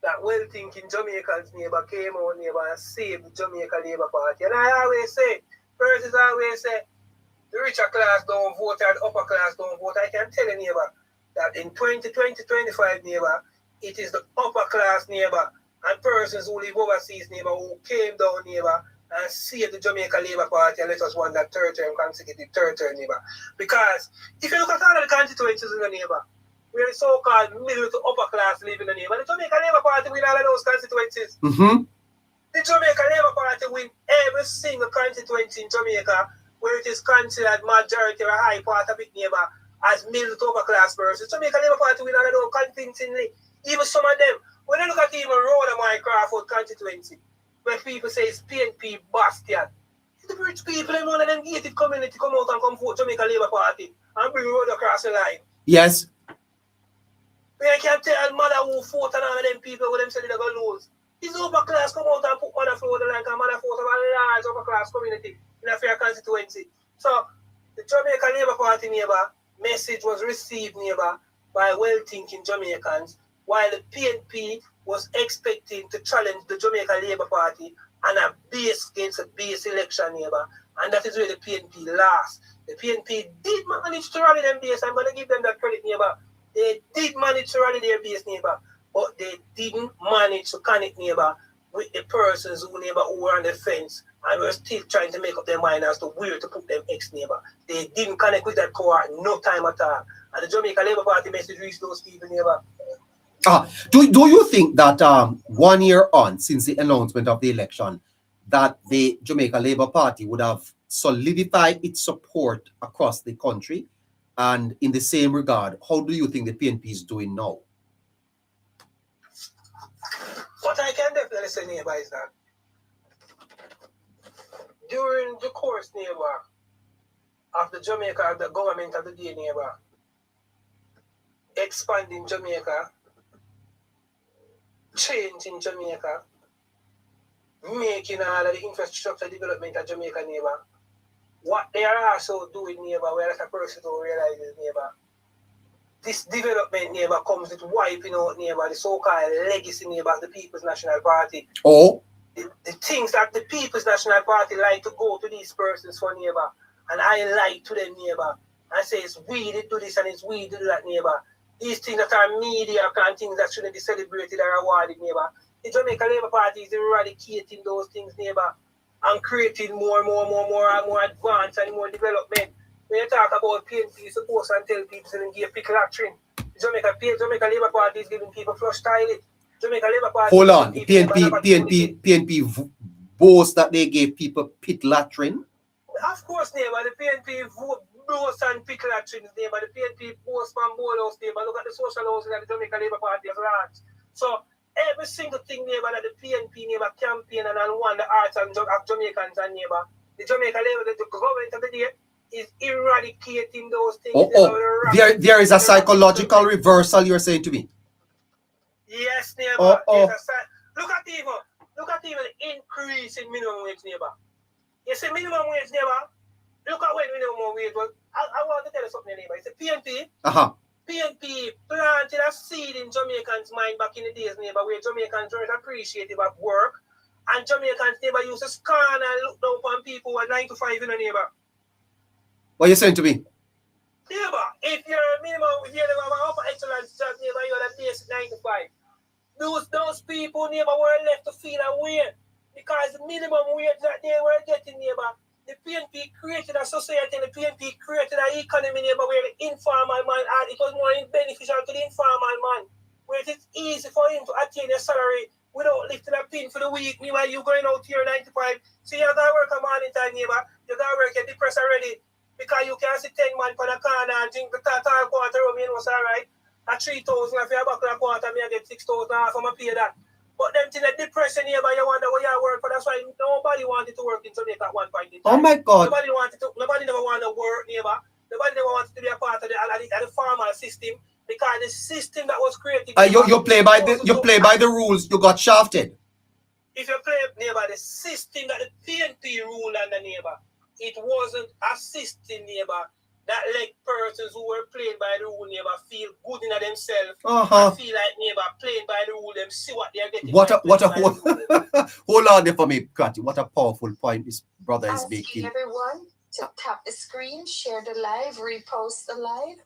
That well-thinking Jamaicans neighbor came out neighbor and saved the Jamaica Labour Party. And I always say, persons always say, the richer class don't vote and the upper class don't vote. I can tell you neighbor that in 2025 neighbor, it is the upper class neighbor and persons who live overseas neighbor who came down neighbor and saved the Jamaica Labour Party and let us won that consecutive third term neighbor. Because if you look at all of the constituencies in the neighbor, we're so-called middle to upper class living in the neighbor. The Jamaica Labour Party win all of those constituencies. Mm-hmm. The Jamaica Labour Party win every single constituency in Jamaica where it is considered majority or a high part of it neighbor as middle to upper class persons. Jamaica Labour Party win all of those convincingly. Even some of them, when you look at even Road of my Crawford constituency, where people say it's PNP bastion, the rich people in one of them gated community come out and come vote Jamaica Labour Party and bring road across the line. Yes. I can't tell mother who fought and all of them people who them said they're going to lose. This upper class come out and put mother flow the line because mother fought of a large upper class community in a fair constituency. So the Jamaica Labour Party neighbor message was received neighbor by well-thinking Jamaicans, while the PNP was expecting to challenge the Jamaica Labour Party and a base against a base election neighbor. And that is where the PNP lost. The PNP did manage to rally them base. I'm going to give them that credit neighbor. They did manage to rally their base neighbor, but they didn't manage to connect neighbor with the persons who were on the fence and were still trying to make up their mind as to where to put them ex-neighbor. They didn't connect with that cohort no time at all. And the Jamaica Labour Party message reached those people neighbor. Do you think that 1 year on since the announcement of the election that the Jamaica Labour Party would have solidified its support across the country? And in the same regard, how do you think the PNP is doing now? What I can definitely say, neighbor, is that during the course, neighbor, of the Jamaica, the government of the day, neighbor, expanding Jamaica, changing Jamaica, making all of the infrastructure development of Jamaica, neighbor, what they are also doing, neighbor, where a person don't realize is, neighbor, this development, neighbor, comes with wiping out, neighbor, the so-called legacy, neighbor, of the People's National Party. Oh. the things that the People's National Party like to go to these persons for, neighbor, and I lie to them, neighbor, and say it's we that do this and it's we that do that, neighbor. These things that are media and things that shouldn't be celebrated or awarded, neighbor. The Jamaica Labour Party is eradicating those things, neighbor, and creating more advance and more development. When you talk about PNP, suppose and tell people to give pickle doctrine. Jamaica Labour Party is giving people flush toilet. Jamaica Labour Party. Hold on, PNP boast that they gave people pit latrine. Of course, neighbor, the PNP boast and pit latrines, neighbor. The PNP boast and bowl house, neighbor. Look at the social housing that the Jamaica Labour Party has launched. So every single thing, neighbor, that the PNP neighbor campaign and won the hearts of Jamaicans and neighbor. The Jamaica Labour, the government of the day is eradicating those things. There is a psychological reversal, you're saying to me. Yes, neighbor. Yes, look at even the increase in minimum wage, neighbor. You see minimum wage, neighbor. Look at when minimum wage was. I want to tell you something, neighbor. It's a PNP. PNP planted a seed in Jamaicans' mind back in the days, neighbor, where Jamaicans weren't appreciative of work, and Jamaicans neighbor used to scorn and look down upon people who are 9 to 5 in a neighbor. What are you saying to me? Neighbor, if you're a minimum, if you're an upper excellence job, neighbor, you're a basic 9 to 5. Those people, neighbor, were left to feel away because the minimum wage that they were getting, neighbor, the PNP created a society and the PNP created an economy, neighbor, where the informal man had, it was more beneficial to the informal man, where it is easy for him to attain a salary without lifting a pin for the week. Meanwhile, you going out here 9 to 5. So you got to work a morning time, neighbor. You got to work, you're depressed already because you can't see 10 man for the corner and drink the tall quarter rum, you know, it's all right. At 3,000, if you're back in a quarter, I get 6,000 half, I'm going to pay that. But them things that depressing neighbor, you wonder where you work for. That's why nobody wanted to work in Jamaica at one point in time. Oh my God. Nobody never wanted to work, neighbor. Nobody never wanted to be a part of the formal system because the system that was created. You play by the rules, you got shafted. If you play, neighbor, the system that the PNP ruled under, neighbor, it wasn't a system, neighbor, that let persons who were playing by the rule, neighbor, feel good in themselves. And feel like, neighbor, playing by the rule, them see what they're getting. Hold on there for me, Kati. What a powerful point this brother is making. Everyone to tap the screen, share the live, repost the live.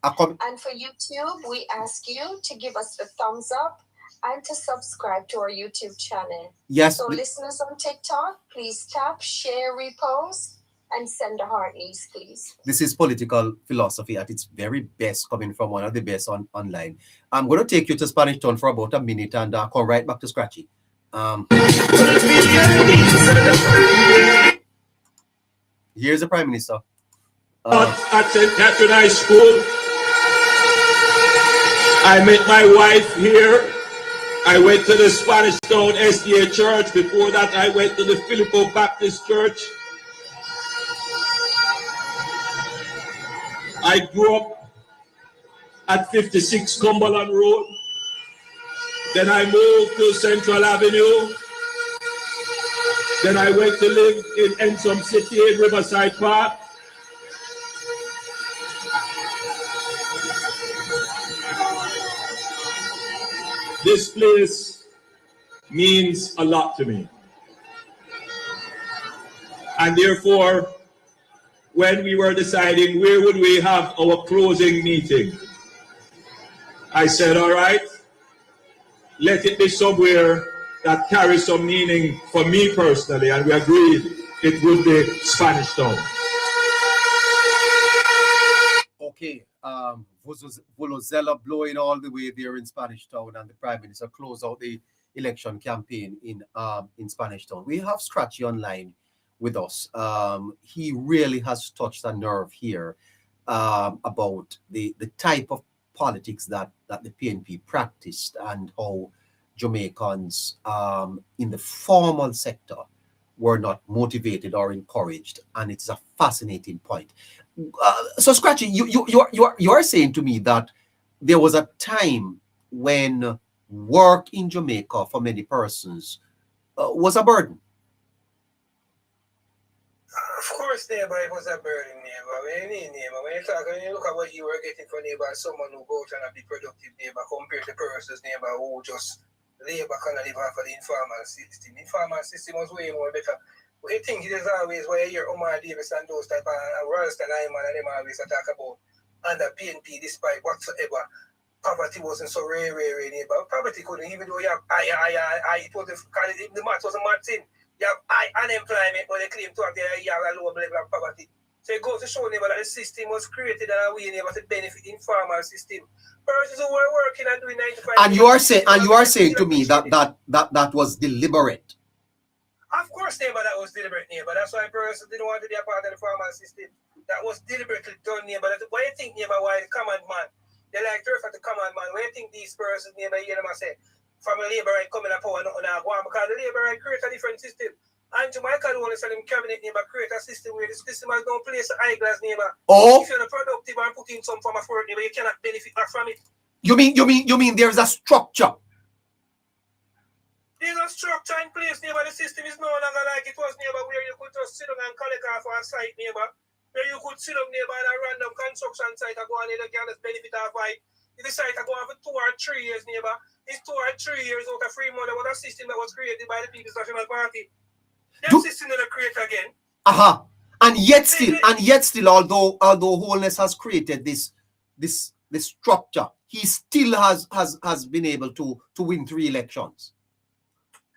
And for YouTube, we ask you to give us the thumbs up and to subscribe to our YouTube channel. Yes. So listeners on TikTok, please tap, share, repost, and send the hearties, please. This is political philosophy at its very best, coming from one of the best online. I'm going to take you to Spanish Town for about a minute and come right back to Scratchy. Here's the Prime Minister. At St. Catherine High School, I met my wife here. I went to the Spanish Town SDA Church. Before that, I went to the Filippo Baptist Church. I grew up at 56 Cumberland Road. Then I moved to Central Avenue. Then I went to live in Ensom City in Riverside Park. This place means a lot to me. And therefore, when we were deciding where would we have our closing meeting, I said, all right, let it be somewhere that carries some meaning for me personally, and we agreed it would be Spanish Town. Okay, Volozella blowing all the way there in Spanish Town, and the Prime Minister closed out the election campaign in Spanish Town. We have Scratchy online with us. He really has touched a nerve here about the type of politics that the PNP practiced and how Jamaicans in the formal sector were not motivated or encouraged, and it's a fascinating point. So Scratchy, you're saying to me that there was a time when work in Jamaica for many persons was a burden. Of course, neighbor, it was a burden, neighbor. When you look at what you were getting for neighbor, someone who goes and be productive, neighbor, compared to persons, neighbor, who just Labour cannot live off of the informal system. The informal system was way more better. But I think it is always where you hear Omar Davis and those type of Ralston Hyman and them always talk about under PNP, despite whatsoever, poverty wasn't so rare neighbor. Poverty couldn't, even though you have it was the math was a mad thing. You have high unemployment, but they claim to have a lower level of poverty. So it goes to show neighbor that the system was created in a way neighbor to benefit the informal system. Persons who were working and doing 95. And you are saying to me that was deliberate. Of course, neighbor, that was deliberate, neighbor. That's why persons didn't want to be a part of the formal system. That was deliberately done, neighbor. Why you think, neighbor, why the command man? They like to refer to command man. Why you think these persons, neighbor, hear them and say, from a labor right coming up power, nothing now go on, because the labor right create a different system. And Jamaica don't want to sell them cabinet, neighbor, create a system where the system has no place, eyeglass, neighbor. Oh. If you're not productive and put in some form of work, neighbor, you cannot benefit back from it. You mean there's a structure? There's a structure in place, neighbor. The system is no longer like it was, neighbor, where you could just sit down and collect off a site, neighbor. Where you could sit down, neighbor, at a random construction site and go on and you can just benefit off it. If the site go on for 2 or 3 years, neighbor, it's 2 or 3 years out of 3 months. There was a system that was created by the People's National Party. That system that create again. And yet still, although Holness has created this structure, he still has been able to win 3 elections.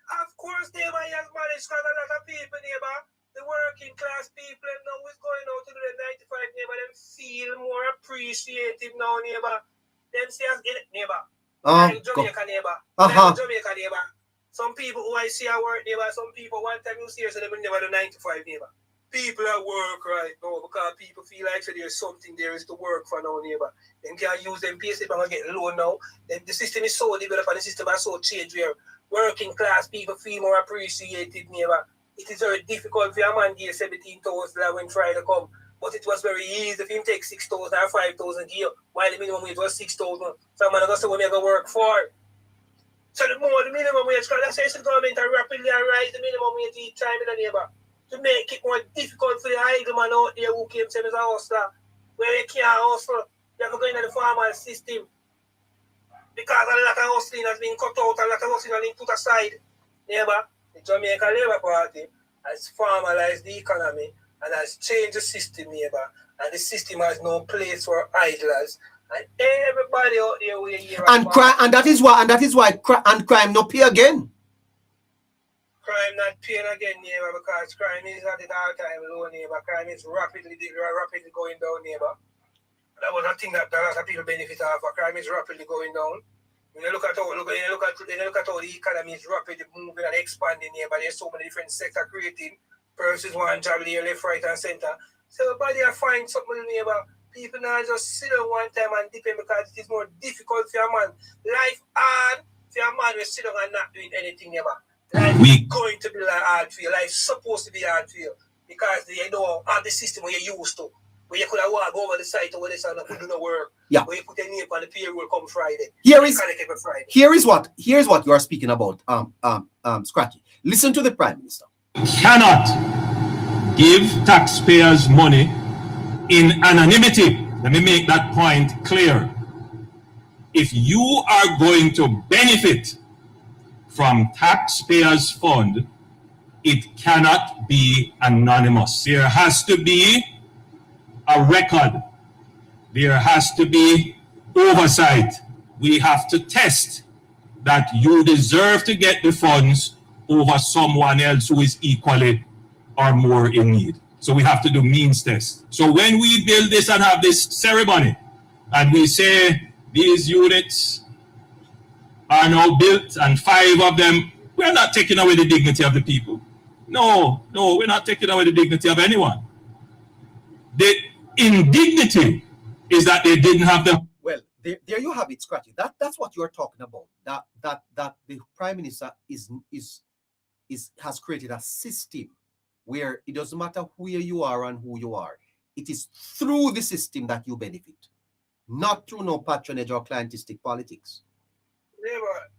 Of course, neighbor, he has managed because a lot of people, neighbor, the working class people now is going out to do the 95, neighbor, them feel more appreciative now, neighbor. Them say as in it, neighbor. Like Jamaica, neighbor. Like Jamaica, neighbor. Some people who I see at work, neighbor, some people one time you see so they will never do 95, neighbor. People at work right now because people feel like so there's something there is to work for now, neighbor. Them can't use them payslip and get loan now. Then the system is so developed and the system is so changed where working class people feel more appreciated, neighbor. It is very difficult for a man to get 17,000 when Friday come. But it was very easy if him take 6,000 or 5,000 gear, while the minimum wage was 6,000. So man, I got to say what me go work for. So the more the minimum wage, because that's why the government are rapidly rise the minimum wage each time in the neighbor. To make it more difficult for the idle man out there who came to him as a hustler. Where you can't hustle, you have to go into the formal system. Because a lot of hustling has been cut out, a lot of hustling has been put aside. Neighbor, the Jamaica Labour Party has formalized the economy and has changed the system, neighbor. And the system has no place for idlers. And everybody out there will hear and that is why crime not pay again. Crime not paying again, neighbor, because crime is at the all-time low, neighbor. Crime is rapidly going down, neighbor. That was a thing that a lot of people benefit off. Crime is rapidly going down. When you look at how the economy is rapidly moving and expanding, neighbor, there's so many different sectors creating. Persons want job here, left, right, and center. So everybody find something, neighbor. People now just sit down one time and depend because it is more difficult for a man. Life hard for a man who sit down and not doing anything, neighbor. Life is going to be hard for you. Life is supposed to be hard for you because you know all the system where you're used to. Where you could have walked over the site over this and could do no work. Yeah. Where you put your name on the payroll come Friday. Here is what you are speaking about, Scratchy. Listen to the Prime Minister. Cannot give taxpayers money in anonymity. Let me make that point clear. If you are going to benefit from taxpayers' fund, it cannot be anonymous. There has to be a record. There has to be oversight. We have to test that you deserve to get the funds over someone else who is equally or more in need. So we have to do means test. So when we build this and have this ceremony, and we say these units are now built and 5 of them, we're not taking away the dignity of the people. No, we're not taking away the dignity of anyone. The indignity is that they didn't have them. Well, there you have it, Scratchy. That's what you're talking about. That the Prime Minister has created a system where it doesn't matter where you are and who you are. It is through the system that you benefit, not through no patronage or clientistic politics. Neighbor,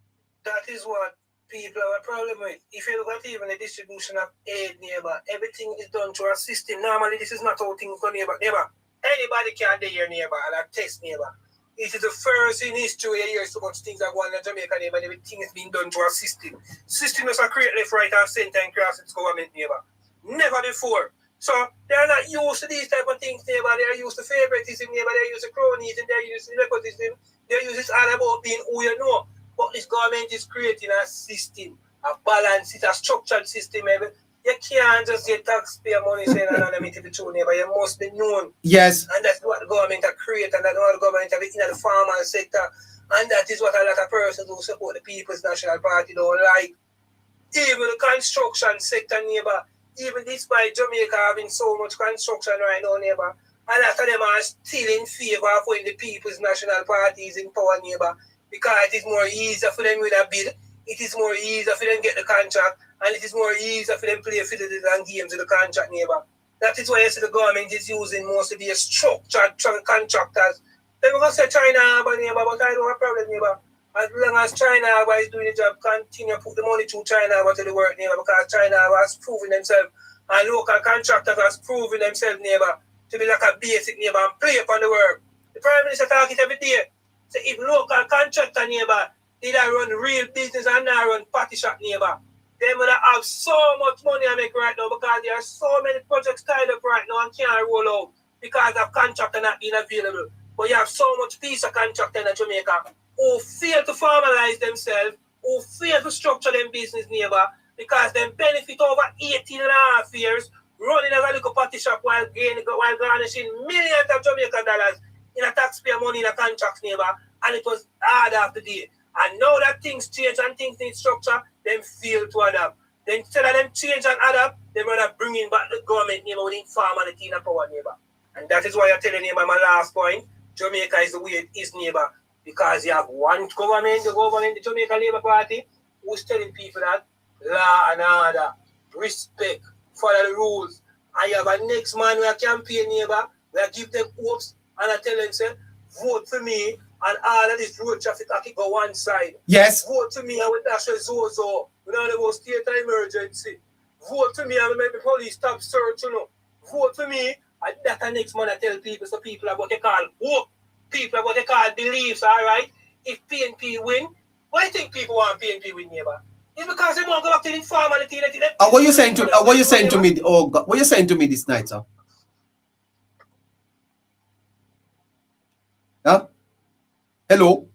that is what people have a problem with. If you look at even the distribution of aid, neighbor, everything is done through a system. Normally, this is not how things go, neighbor. Anybody can do your neighbor and a test, neighbor. It is the first in history where you hear so much things that go on in Jamaica neighbor, and everything is being done through a system. System is a create left, right, and center and cross its government neighbor. Never before. So they are not used to these type of things neighbor. They are used to favoritism neighbor. They are used to cronyism. They are used to nepotism. They are used to all about being who you know. But this government is creating a system, a balance, it's a structured system. You can't just get taxpayer money saying anonymity to true neighbor. You must be known. Yes. And that's what the government have created, and that's what the government have in the farmer sector. And that is what a lot of persons who support the People's National Party don't like. Even the construction sector neighbor, even despite Jamaica having so much construction right now neighbor, a lot of them are still in favor of when the People's National Party is in power neighbor, because it is more easier for them with a bid, it is more easier for them get the contract, and it is more easier for them play fiddles and games with the contract neighbor. That is why you see the government is using most of their structured contractors. They're going to say China but neighbor, but I don't have a problem neighbor. As long as China is doing the job, continue to put the money through China to the work neighbor, because China has proven themselves, and local contractors has proven themselves neighbor to be like a basic neighbor and play upon the work. The Prime Minister talk it every day. So if local contractor neighbor did run real business and not run party shop neighbor, they would have so much money I make right now, because there are so many projects tied up right now and can't roll out because of contractor not being available. But you have so much piece of contractor in Jamaica who fail to formalize themselves, who fail to structure them business neighbor, because they benefit over 18 and a half years running as a little party shop while garnishing millions of Jamaican dollars in a taxpayer money in a contract neighbor, and it was hard after the day. And now that things change and things need structure, them fail to adapt. Then instead of them change and adapt, they rather bringing back the government neighbor with informality in a power neighbor. And that is why I tell you neighbor, my last point, Jamaica is the way it is neighbor. Because you have one government, the Jamaica Labour Party, who's telling people that law and order, respect, follow the rules. And you have a next man who campaign neighbor, where give them hopes, and I tell them, say, vote for me, and all of this road traffic I can go one side. Yes. Vote for me, I will dash a Zozo. We don't have a state of emergency. Vote for me, I will make the police stop search, you know. Vote for me, and that the next man I tell people, so people are what they call hope. People are what they call beliefs, all right? If PNP win, why do you think people want PNP win, neighbor? It's because they want to go back to the informality. What you saying to what you saying to me? Oh God, what you saying to me this night, sir? Huh? Hello.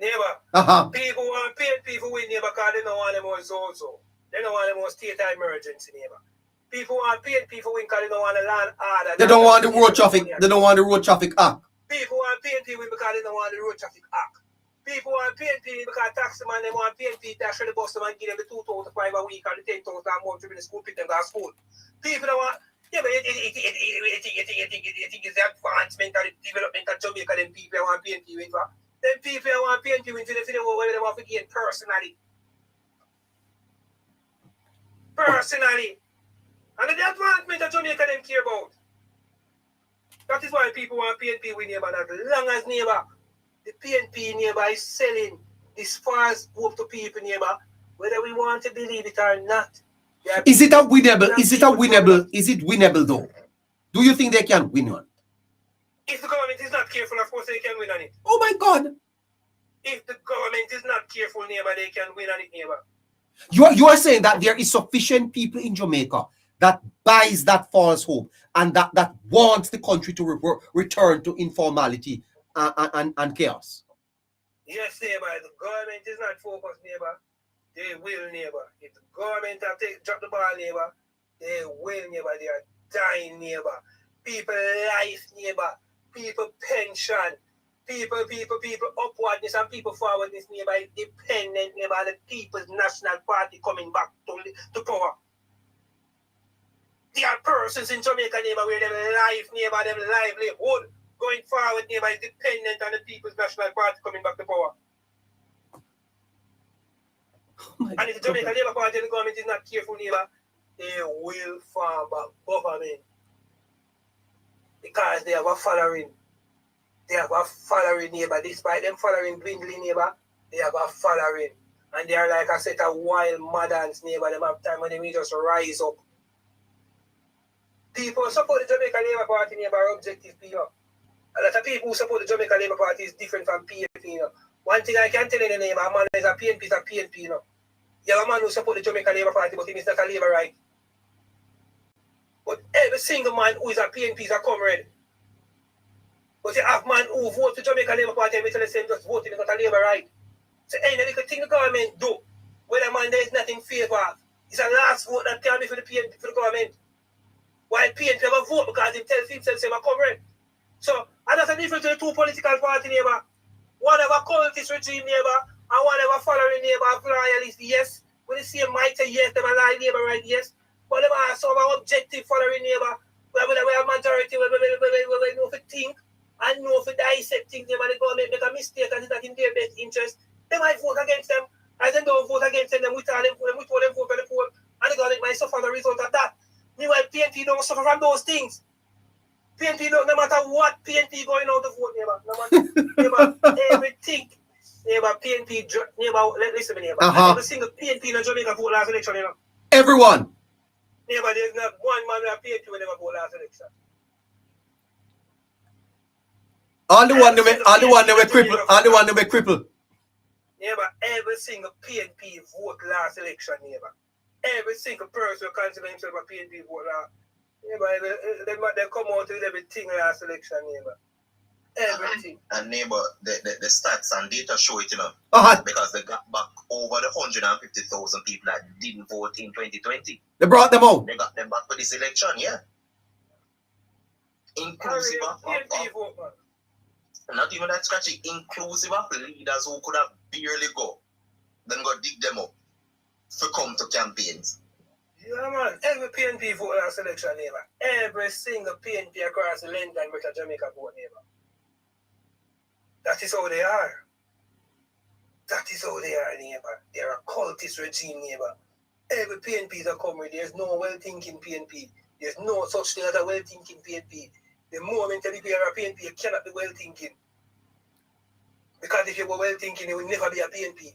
Neighbor. People want PNP to win, neighbor, because they don't want them more so. They don't want them more state of emergency, neighbor. People want PNP to win because they don't want the land order. They don't want the road traffic. They don't want the road traffic act. People want PNP win because they don't want the road traffic act. People want PNP because taxman they want PNP to actually bust them and give them the 2,500 a week and the 10,000 a month to be in the school, pick them to school. People don't want, yeah, but you think it's the advancement and the development of Jamaica, then people want PNP win for. Then people want PNP win for the film where they want to gain personally. Personally. And the advancement of Jamaica them care about. That is why people want PNP win neighbor, as long as neighbor. The PNP neighbor is selling this false hope to people neighbor, whether we want to believe it or not. Is it a winnable? Is it a winnable? Is it winnable though? Do you think they can win one? If the government is not careful, of course they can win on it. Oh my God! If the government is not careful, neighbor, they can win on it, neighbor. You are saying that there is sufficient people in Jamaica that buys that false hope and that wants the country to return to informality and chaos. Yes, neighbor. If the government is not focused, neighbor, they will, neighbor. If the government have drop the ball, neighbor, they will, neighbor. They are dying, neighbor. People life, neighbor. People pension. People upwardness and people forwardness, neighbor, is dependent, neighbor, on the People's National Party coming back to power. There are persons in Jamaica, neighbor, where their life, neighbor, their livelihood going forward, neighbor, is dependent on the People's National Party coming back to power. And if the Jamaica Labour Party and the government is not careful, neighbor, they will form back government. Because they have a following. They have a following, neighbor. Despite them following dwindling, neighbor, they have a following. And they are like a set of wild moderns, neighbor. They have time when they just rise up. People support the Jamaica Labour Party, neighbor, objective people. A lot of people who support the Jamaica Labour Party is different from PNP, you know. One thing I can tell you in the name, a man is a PNP, you know. You have a man who support the Jamaica Labour Party, but he is not a Labour right. But every single man who is a PNP is a comrade. But you have man who vote for Jamaica Labour Party and we tell them just vote, it's not a Labour right. So any little thing the government do, whether man there is nothing in favour of, it's a last vote that can be for the PNP, for the government. While PNP have a vote because he tells himself he's a comrade. So, and that's a difference between the two political party neighbor. One have a cultist regime neighbor, and one have a following neighbor, loyalist, yes. When they see a mighty, yes, them a lie neighbor, right, yes. But them are some objective following neighbor, where we have majority, where we know for think, and know for dissect things, and the government make a mistake, and it's not in their best interest. They might vote against them, as they don't vote against them, we tell them vote for the poll, and the government might suffer the result of that. Meanwhile, PNP don't suffer from those things. PNP, no matter what PNP going out to vote, neighbor, no matter everything, neighbor, PNP, neighbor, listen to me, neighbor. Every single PNP in Jamaica vote last election, you know. Everyone. Neighbor, there's not one man with a PNP who never vote last election. All the one that were crippled. Neighbor, every single PNP vote last election, neighbor. Every single person who consider himself a PNP vote last. Neighbor, they come out with everything last election, neighbor. Everything. And neighbor, the stats and data show it, you know. Because they got back over the 150,000 people that didn't vote in 2020. They brought them out. They got them back for this election, yeah. Inclusive of not even that scratchy, inclusive of leaders who could have barely go. Then go dig them up to come to campaigns. Yeah, man. Every PNP vote last election, neighbor. Every single PNP across the length and breadth of Jamaica vote, neighbor. That is how they are. That is how they are, neighbor. They are a cultist regime, neighbor. Every PNP is a comrade. There's no well-thinking PNP. There's no such thing as a well-thinking PNP. The moment you are a PNP, you cannot be well-thinking. Because if you were well-thinking, you will never be a PNP.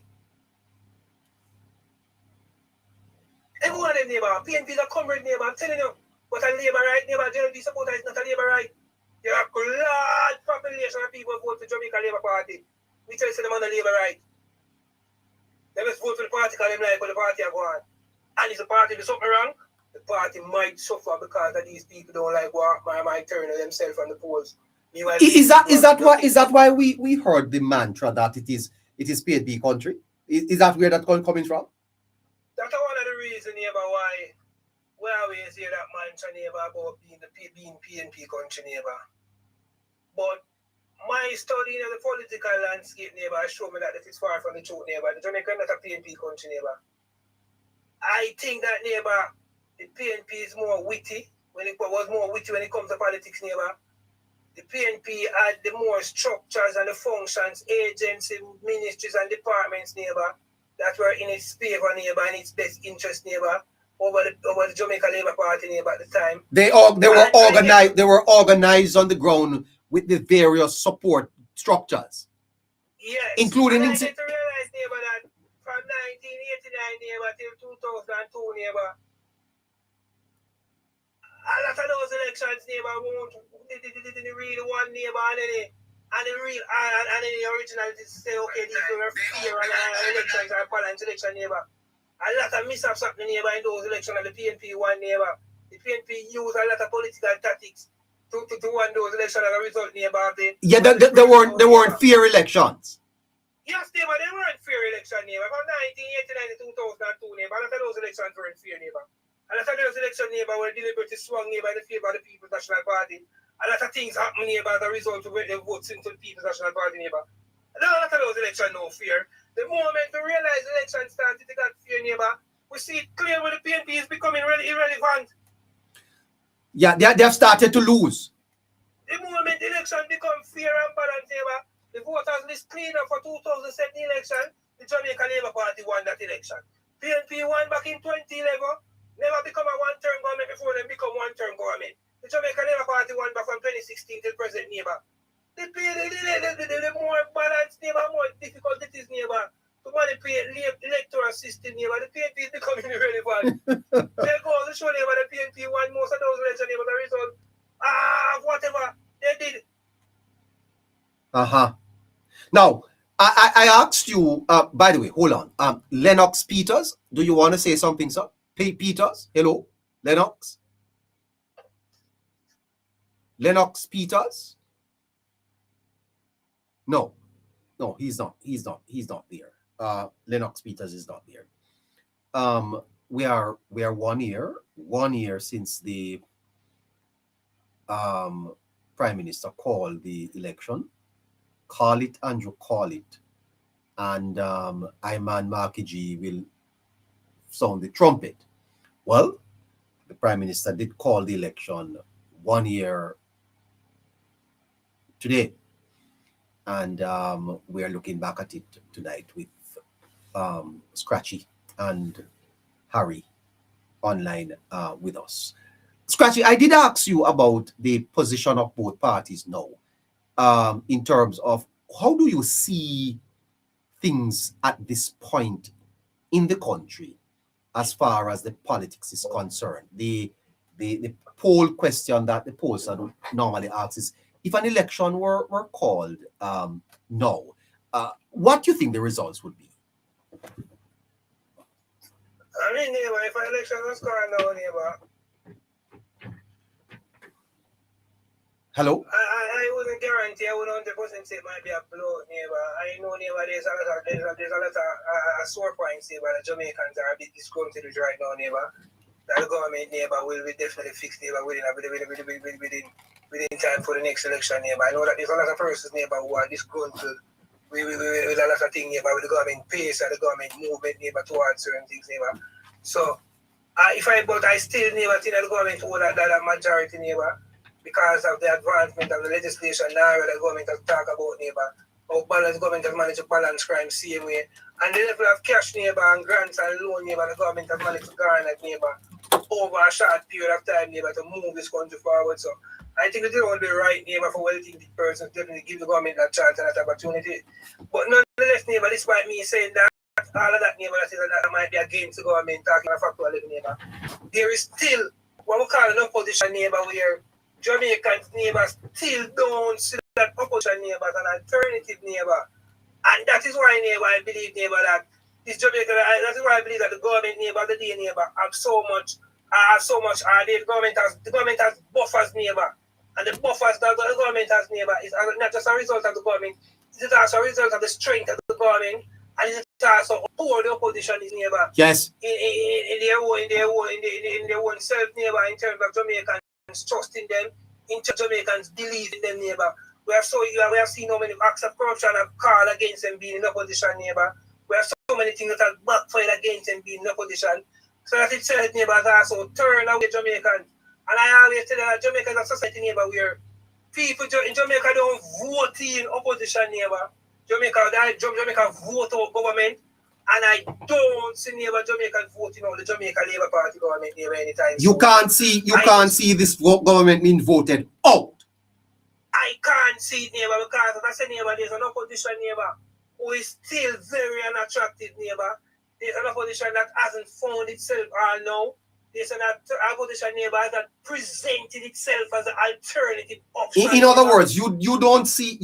Every one of them, neighbor, PNP is a comrade, neighbor. I'm telling you, but a Labour right, neighbor, JLP supporter is not a Labour right. There are a large population of people who vote for Jamaica Labour Party. We tell you them on the Labour right. They must vote for the party because they like what the party are going. And if the party does something wrong, the party might suffer because that these people don't like what might turn themselves on the polls. Meanwhile, Is that why we heard the mantra that it is PNP country? Is that where that coming from? That's one of the reasons, neighbor, why we always hear that mantra, neighbor, about being PNP country, neighbor. But my study in the political landscape, neighbor, has shown me that it is far from the truth, neighbor. The Jamaica is not a PNP country, neighbor. I think that, neighbor, the PNP is more witty when it comes to politics, neighbor. The PNP had the more structures and the functions, agencies, ministries and departments, neighbor, that were in its favor, neighbor, and its best interest, neighbor, over the Jamaica Labour Party, neighbor, at the time. They were organized. They were organized on the ground with the various support structures. Yes. Including. And I get to realize, neighbor, that from 1989, neighbor, till 2002, neighbor, a lot of those elections, neighbor, didn't really one neighbor and the original to say, okay, these were fair elections or balanced election, neighbor. A lot of mishaps happening, neighbor, in those elections, and the PNP won, neighbor. The PNP used a lot of political tactics to win those elections as a result, neighbor. They weren't fair elections. Yes, neighbor, they weren't fair elections, neighbor. From 1989 to 2002, neighbor, a lot of those elections weren't fair, neighbor. A lot of those elections, neighbor, were deliberately swung, neighbor, in the favor of the People's National Party. A lot of things happen, neighbor, as a result of the votes into the People's National Party, neighbor. A lot of those elections no fear. The moment we realize the election started to get fear, neighbor, we see it clear when the PNP is becoming really irrelevant. Yeah, they have started to lose. The moment the election become fair and balanced, neighbor, the voters list clean up for 2007 election, the Jamaica Labour Party won that election. PNP won back in 2011, never become a one-term government before they become one-term government. The Jamaica Labour Party won back from 2016 till present, neighbor. The more balanced, neighbor, more difficult it is, neighbor, to manipulate electoral system, neighbor. The PNP is becoming irrelevant. They go to show, neighbor, the PNP won most of those elections, neighbor, the result of whatever they did. Now, I asked you, by the way, hold on. Lennox Peters, do you want to say something, sir? Peters, hello? Lennox? Lennox Peters? No, he's not there. Lennox Peters is not there. We are 1 year since the Prime Minister called the election. Call it, Andrew, call it. And Ayman Makiji will sound the trumpet. Well, the Prime Minister did call the election 1 year today. And we are looking back at it tonight with Scratchy and Harry online with us. Scratchy, I did ask you about the position of both parties now, in terms of how do you see things at this point in the country as far as the politics is concerned. The poll question that the pollster normally asks is, if an election were called now, what do you think the results would be? I mean, if an election was called now, Hello? I wouldn't guarantee, I wouldn't 100% say it might be a blow, neighbor. I know, neighbor, there's a lot of sore points, neighbor. The Jamaicans are a bit disgruntled right now, neighbor. That the government, neighbor, will definitely fix, neighbor, within time for the next election, neighbor. I know that there's a lot of persons, neighbor, who are disgruntled with a lot of things, neighbor, with the government pace and the government movement, neighbor, towards certain things, neighbor. So, I still, neighbor, think that the government hold that majority, neighbor, because of the advancement of the legislation now the government has talked about, neighbor. How balance government has managed to balance crime same way. And the level of cash, neighbor, and grants and loan, neighbor, the government has managed to garner, neighbor, over a short period of time, neighbor, to move this country forward. So I think it will be right, neighbor, for well-thinking persons definitely give the government that chance and that opportunity. But nonetheless, neighbor, despite me saying that, all of that, neighbor, that might be against the government talking about factual living, neighbor, there is still what we call an opposition, neighbor, where Jamaicans, neighbors, still don't see that opposition, neighbor, as an alternative, neighbor. And that is why, neighbor, I believe, neighbor, that this Jamaica, that is why I believe that the government, neighbor, the day, neighbor, have so much, the government has buffers, neighbor. And the buffers that the government has, neighbor, is not just a result of the government, it is also a result of the strength of the government, and it is also how the opposition is, neighbor. Yes. In their own self, neighbor, in terms of Jamaicans trust in them, in Jamaicans believe in them, neighbor. We have seen how many acts of corruption have called against them being in opposition, neighbor. We have so many things that have backfired against them being in opposition. So that itself, neighbors, also turn away Jamaicans. And I always tell them that Jamaica is a society, neighbor, where people in Jamaica don't vote in opposition, neighbor. Jamaica vote out government. And I don't see neighbor Jamaican voting out the Jamaica Labour Party government neighbor anytime. You can't see this government being voted out. I can't see it, neighbor, because I say, neighbor, there's an opposition, neighbor, who is still very unattractive, neighbor. There's an opposition that hasn't found itself all now. There's an opposition, neighbor, that presented itself as an alternative option. In other words, you don't see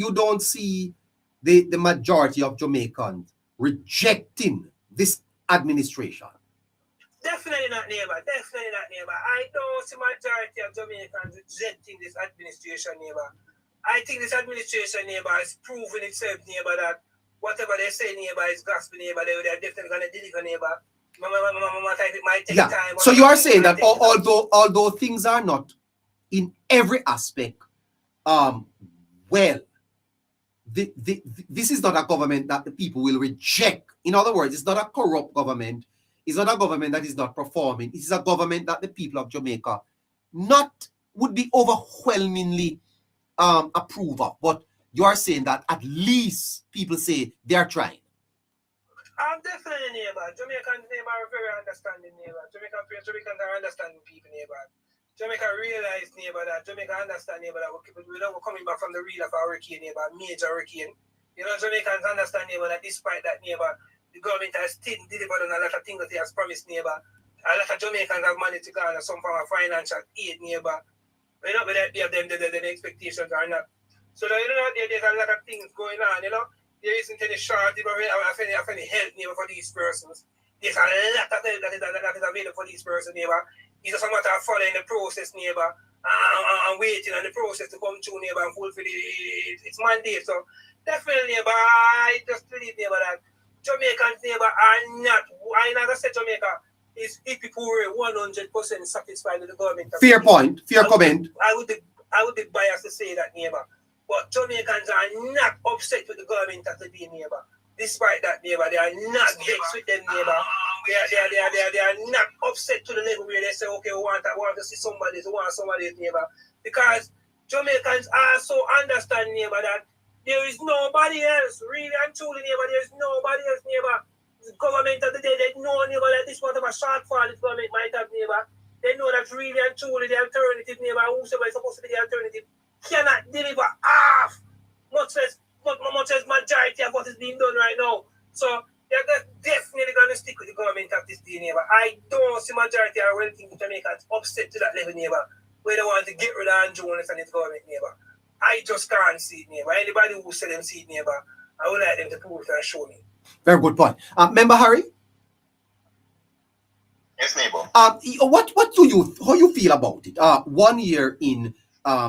the majority of Jamaicans rejecting this administration. Definitely not, neighbor. Definitely not, neighbor. I don't see majority of Jamaicans rejecting this administration, neighbor. I think this administration, neighbor, has proven itself, neighbor, that whatever they say, neighbor, is gospel, neighbor. They're definitely going to deliver, neighbor. It might take time. So you are saying that although things are not in every aspect, this is not a government that the people will reject. In other words, it's not a corrupt government. It's not a government that is not performing. It is a government that the people of Jamaica would be overwhelmingly approve of. But you are saying that at least people say they are trying. I'm definitely, neighbor. Jamaicans, neighbor, are very understanding, neighbor. Jamaicans are understanding people, neighbor. Jamaica realize, neighbor, that Jamaica understand, neighbor, that we're coming back from the real of a hurricane, neighbor, major hurricane. You know, Jamaicans understand, neighbor, that despite that, neighbor, the government has still delivered on a lot of things that they has promised, neighbor. A lot of Jamaicans have managed to garner some form of financial aid, neighbor. You know, whether them expectations or not. So there's a lot of things going on, There isn't any shortage of any help for these persons. There's a lot of help that is available for these persons, It's just a matter of following the process, and waiting on the process to come through, and fulfill its mandate. So definitely, I just believe, that Jamaicans, are not, I never said Jamaica is if people were 100% satisfied with the government. Fair point, fair comment. I would be biased to say that, But Jamaicans are not upset with the government at the day, Despite that, they are not vexed with them, They are not upset to the level where they say, okay, we want to see somebody, Because Jamaicans also understand, that there is nobody else, really and truly, there is nobody else, The government of the day, they know, that this whatever shortfall this government might have, They know that really and truly the alternative, whosoever is supposed to be the alternative, cannot deliver half, much as majority of what is being done right now. So they're definitely going to stick with the government of this day, I don't see majority of well-thinking Jamaicans upset to that level, where they want to get rid of Andrew Holness and his government, I just can't see it, Anybody who said them see it, I would like them to prove it and show me. Very good point. Member Harry? Yes, neighbor. What do you, how you feel about it? 1 year in,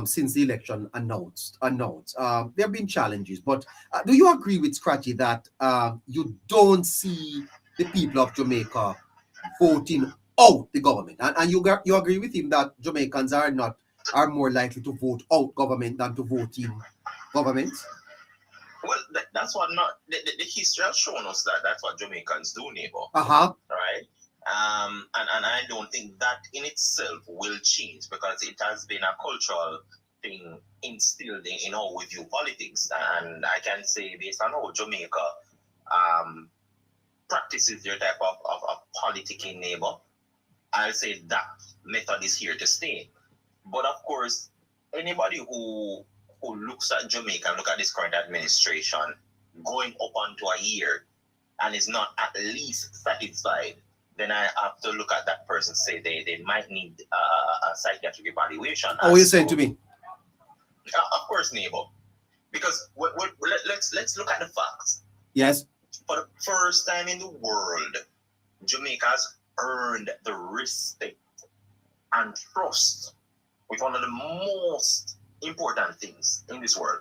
since the election announced, there have been challenges, but do you agree with Scratchy that you don't see the people of Jamaica voting out the government, and you agree with him that Jamaicans are more likely to vote out government than to vote in government? Well, that's what the history has shown us that that's what Jamaicans do, neighbor. Right? And I don't think that in itself will change because it has been a cultural thing instilled in how we view politics. And I can say based on how Jamaica practices their type of politicking, neighbor, I'll say that method is here to stay. But of course, anybody who looks at Jamaica and look at this current administration going up onto a year and is not at least satisfied, then I have to look at that person and say they might need a psychiatric evaluation. What are you saying to me? Of course, neighbor. Because let's look at the facts. Yes. For the first time in the world, Jamaica has earned the respect and trust with one of the most important things in this world,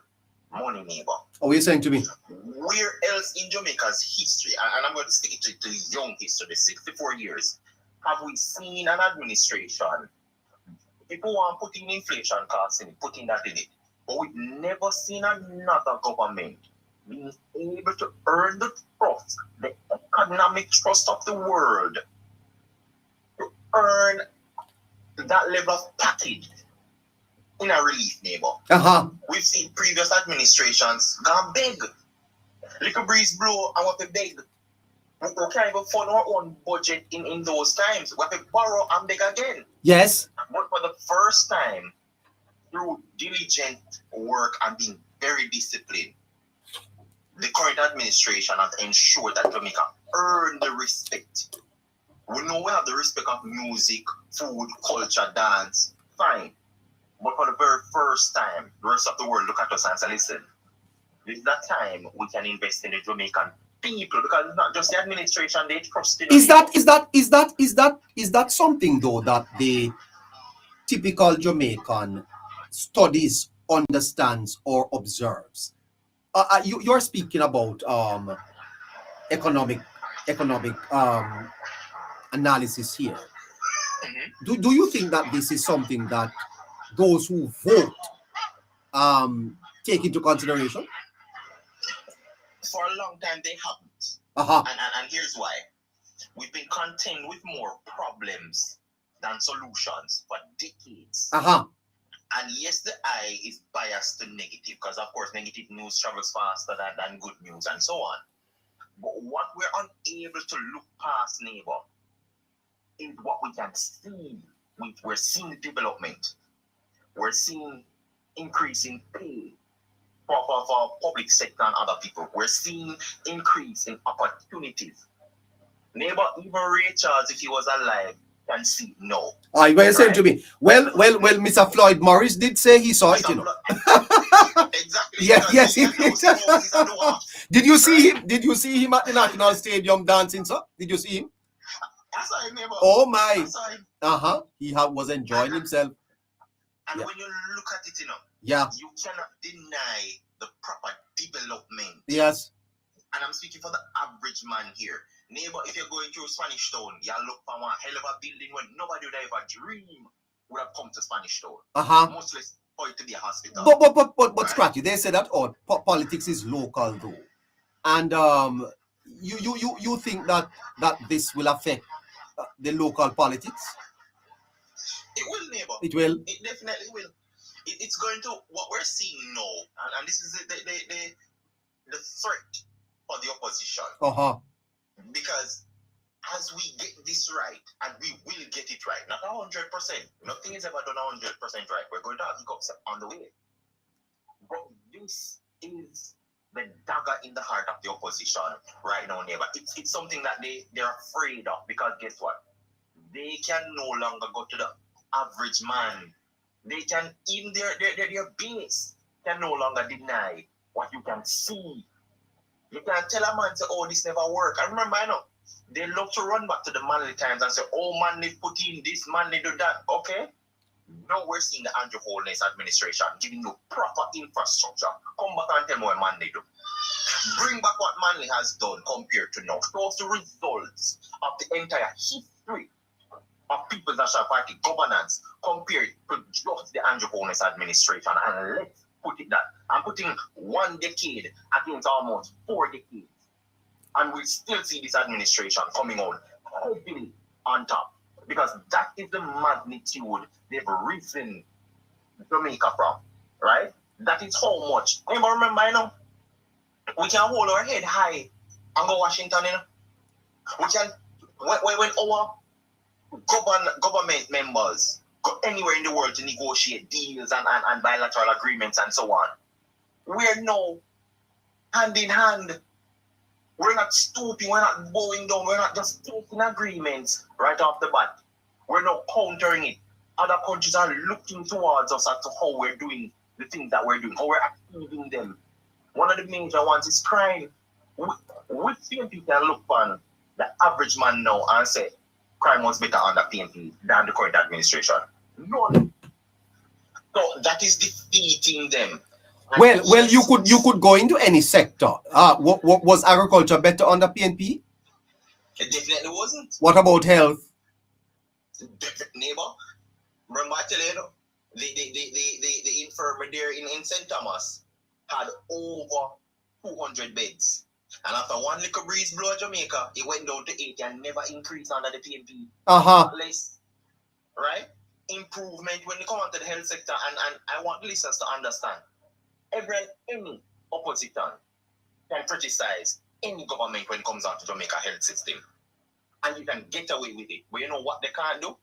money, neighbor. What are you saying to me? Where else in Jamaica's history, and I'm going to stick it to young history, the 64 years, have we seen an administration, people want putting inflation costs in it, putting that in it, but we've never seen another government being able to earn the trust, the economic trust of the world, to earn that level of package in a relief, neighbor. We've seen previous administrations gone big. Little breeze blow and we have to beg. We can't even fund our own budget in those times. We have to borrow and beg again. Yes. But for the first time, through diligent work and being very disciplined, the current administration has ensured that Jamaica earn the respect. We know we have the respect of music, food, culture, dance. Fine. But for the very first time, the rest of the world look at us and say, listen, this is that time we can invest in the Jamaican people because it's not just the administration they trust in. Is that something though that the typical Jamaican studies, understands, or observes? You're speaking about economic analysis here. Mm-hmm. Do you think that this is something that those who vote take into consideration? For a long time they haven't. And here's why. We've been content with more problems than solutions for decades. And yes, the eye is biased to negative because of course negative news travels faster than good news and so on. But what we're unable to look past, neighbor, is what we can see. We're seeing development. We're seeing increase in pay for public sector and other people. We're seeing increase in opportunities. Neighbor, even Ray Charles, if he was alive, can see no. You were saying to me, well, Mr. Floyd Morris did say he saw it, you know. Exactly. Yes, because yes, he he knows did. he's at the watch. Did you see him? Did you see him at the National Stadium dancing, sir? Did you see him? I saw him, neighbor. Oh my! I saw him. He was enjoying himself. And Yeah. when you look at it, Yeah. you cannot deny the proper development. Yes. And I'm speaking for the average man here. Neighbor, if you're going through Spanish Town, you look for one hell of a building when nobody would ever dream would have come to Spanish Town. Much less for it to be a hospital. But Scratchy, they say that politics is local though. And you think that this will affect the local politics? It will, neighbor. It will. It definitely will. It's going to, what we're seeing now, and this is the threat for the opposition. Because as we get this right, and we will get it right, not 100%. Nothing is ever done 100% right. We're going to have hiccups on the way. But this is the dagger in the heart of the opposition right now, neighbor. It's something that they're afraid of, because guess what? They can no longer go to the average man. They can, in their base, can no longer deny what you can see. You can't tell a man, say, oh, this never worked. I remember, they love to run back to the manly times and say, oh, man, they put in this, man, they do that. Okay? Now we're seeing the Andrew Holness administration giving you proper infrastructure. Come back and tell me what man they do. Bring back what Manly has done compared to now. Show us the results of the entire history of People's National Party governance compared to just the Andrew Holness administration. And let's put it that. I'm putting 1 decade against almost 4 decades. And we still see this administration coming out heavily on top. Because that is the magnitude they've risen Jamaica from. Right? That is how much. Remember, we can hold our head high and go Washington, We can, when our government members go anywhere in the world to negotiate deals and bilateral agreements and so on, we're now hand in hand. We're not stooping, we're not bowing down, we're not just taking agreements right off the bat. We're not countering it. Other countries are looking towards us as to how we're doing the things that we're doing, how we're achieving them. One of the major ones is crime. We PNP can look on the average man now and say crime was better under PNP than the current administration. None. So that is defeating them. Well, you could go into any sector. What was agriculture better under PNP? It definitely wasn't. What about health? Neighbor, remember I tell you, the infirmary there in St. Thomas had over 200 beds. And after one little breeze blew Jamaica, it went down to 80 and never increased under the PNP. Less, right? Improvement when you come onto the health sector, and I want listeners to understand. Any opposition can criticize any government when it comes down to Jamaica health system. And you can get away with it. But you know what they can't do?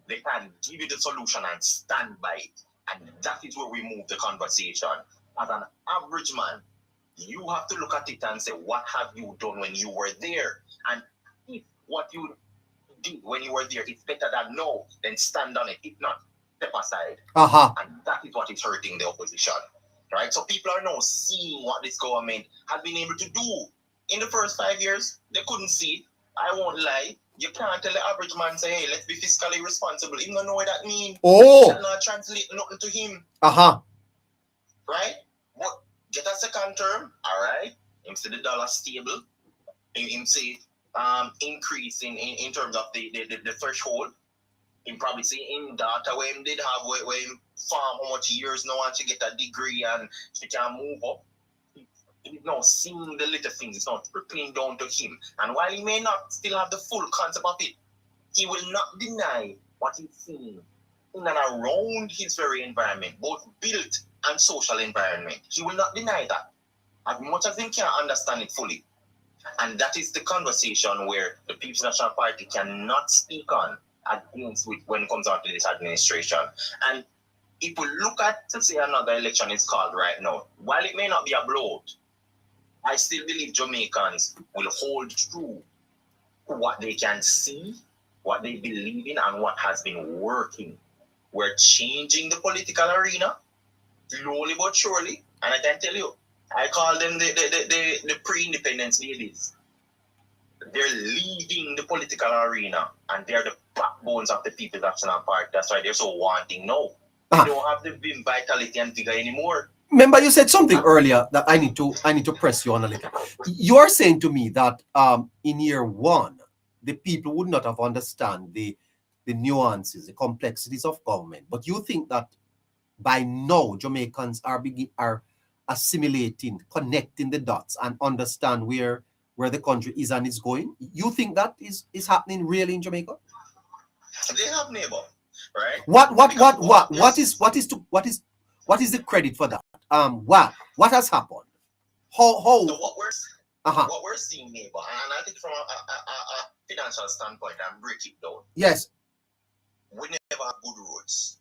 They can give you the solution and stand by it. And that is where we move the conversation. As an average man, you have to look at it and say, what have you done when you were there? And if what you did when you were there is better than no, then stand on it. If not, step aside. And that is what is hurting the opposition. Right? So people are now seeing what this government has been able to do. In the first 5 years, they couldn't see it. I won't lie. You can't tell the average man, say, hey, let's be fiscally responsible. He don't know what that means. That not translate nothing to him. Right? But get a second term, all right? Him see the dollar stable. Him see increase in terms of the threshold. Him probably see in data where him did have where him farm how much years now and she get a degree and she can move up. He's now seeing the little things. It's not trickling down to him. And while he may not still have the full concept of it, he will not deny what he's seeing in and around his very environment, both built and social environment. He will not deny that, as much as he can understand it fully. And that is the conversation where the People's National Party cannot speak on against when it comes down to this administration. And if we look at, to say another election is called right now, while it may not be a blowout, I still believe Jamaicans will hold true to what they can see, what they believe in, and what has been working. We're changing the political arena, slowly but surely. And I can tell you, I call them the pre-independence ladies. They're leading the political arena, and they're the backbones of the People's National Party. That's why they're so wanting now. They don't have the vim, vitality, and vigor anymore. Remember, you said something earlier that I need to press you on a little. You are saying to me that in year one, the people would not have understand the nuances, the complexities of government. But you think that by now Jamaicans are assimilating, connecting the dots, and understand where the country is and is going. You think that is happening really in Jamaica? They have neighbor, right? What is the credit for that? What has happened? How? So what we're seeing, neighbor, and I think from a financial standpoint, and break it down. Yes. We never have good roads,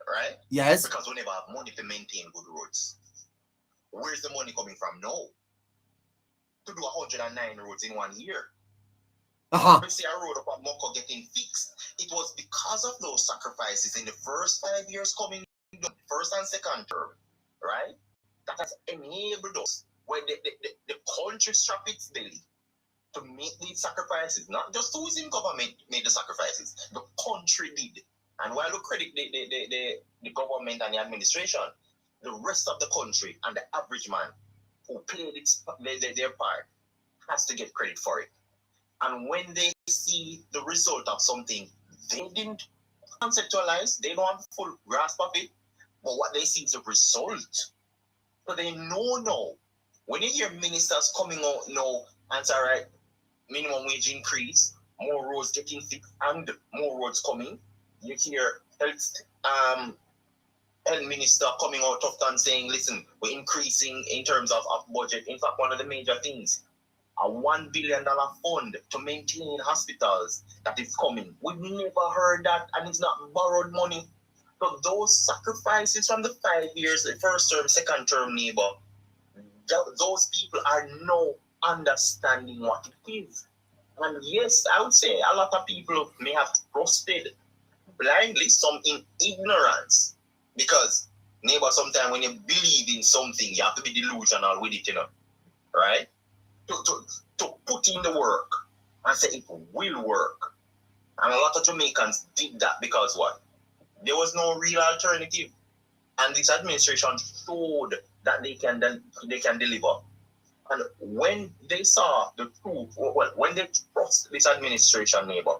right? Yes. Because we never have money to maintain good roads. Where's the money coming from now? To do 109 roads in 1 year. We see a road up at Moko getting fixed. It was because of those sacrifices in the first 5 years coming, first and second term, right? That has enabled us, when the country strapped its belly to make these sacrifices. Not just who is in government made the sacrifices, the country did. And while we credit the government and the administration, the rest of the country and the average man who played their part has to get credit for it. And when they see the result of something they didn't conceptualize, they don't have full grasp of it, but what they see is the result. So they know now. When you hear ministers coming out now and say, all right, minimum wage increase, more roads getting fixed, and more roads coming, you hear health minister coming out often saying, listen, we're increasing in terms of budget. In fact, one of the major things, a $1 billion fund to maintain hospitals that is coming. We've never heard that, and it's not borrowed money. So those sacrifices from the 5 years, the first term, second term, neighbor, those people are now understanding what it is. And yes, I would say a lot of people may have trusted blindly, some in ignorance. Because, neighbor, sometimes when you believe in something, you have to be delusional with it, right? To put in the work and say it will work. And a lot of Jamaicans did that because what? There was no real alternative. And this administration showed that they can deliver. And when they saw the truth, when they trust this administration, neighbor,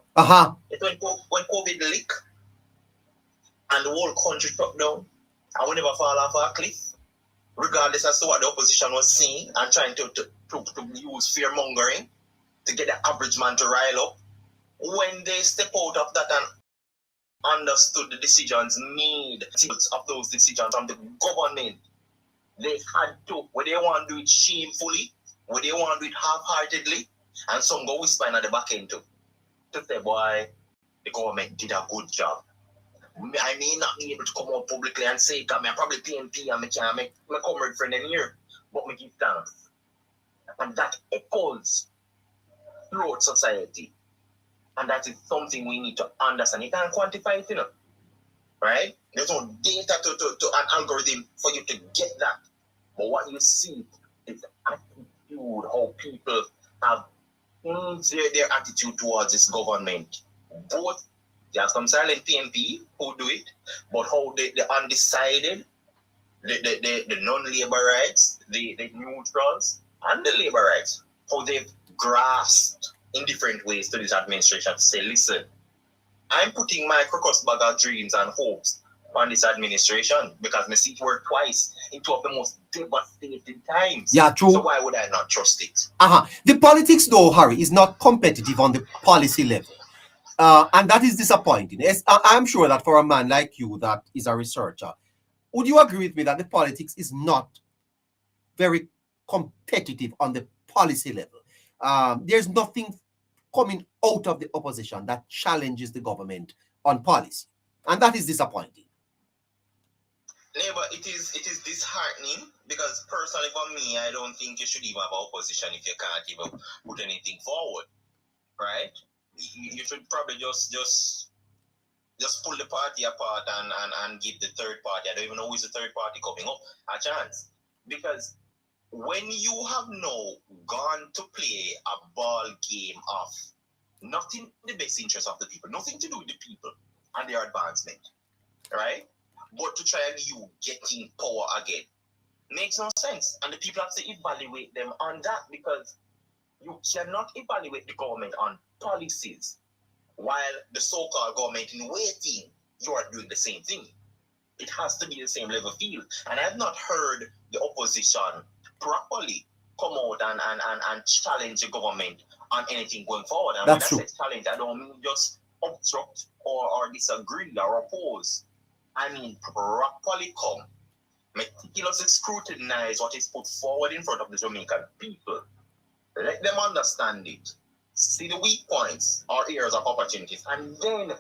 it's when COVID leaked and the whole country shut down, and we never fall off a cliff, regardless as to what the opposition was saying and trying to use fear-mongering to get the average man to rile up. When they step out of that and understood the decisions made of those decisions from the government, they had to, whether they want to do it shamefully, whether they want to do it half-heartedly, and some go whispering at the back end to say, boy, the government did a good job. I may not be able to come out publicly and say, because I'm probably PNP and I can't make my comrade friend in here, but I give thanks. And that echoes throughout society. And that is something we need to understand. You can't quantify it, right? There's no data to an algorithm for you to get that. But what you see is the attitude, how people have changed their attitude towards this government. Both, there are some silent PNP who do it, but how the undecided, the non-labor rights, the neutrals, and the labor rights, how they've grasped in different ways to this administration to say, listen, I'm putting my crocus bag of dreams and hopes on this administration because I see it work twice in two of the most devastating times. Yeah, true. So why would I not trust it? The politics, though, Harry, is not competitive on the policy level. And that is disappointing. I'm sure that for a man like you that is a researcher, would you agree with me that the politics is not very competitive on the policy level? There's nothing coming out of the opposition that challenges the government on policy. And that is disappointing. Neighbor, it is disheartening because personally for me, I don't think you should even have opposition if you can't even put anything forward, right? You should probably just pull the party apart and give the third party, I don't even know who is the third party coming up, a chance. Because when you have now gone to play a ball game of not in the best interest of the people, nothing to do with the people and their advancement, right? But to try and you getting power again, makes no sense. And the people have to evaluate them on that, because you cannot evaluate the government on policies while the so-called government in waiting, you are doing the same thing. It has to be the same level field. And I've not heard the opposition properly come out and challenge the government on anything going forward. And That's when true. I say challenge, I don't mean just obstruct or disagree or oppose. I mean properly come, meticulously scrutinize what is put forward in front of the Jamaican people. Let them understand it. See the weak points or areas of opportunities, and then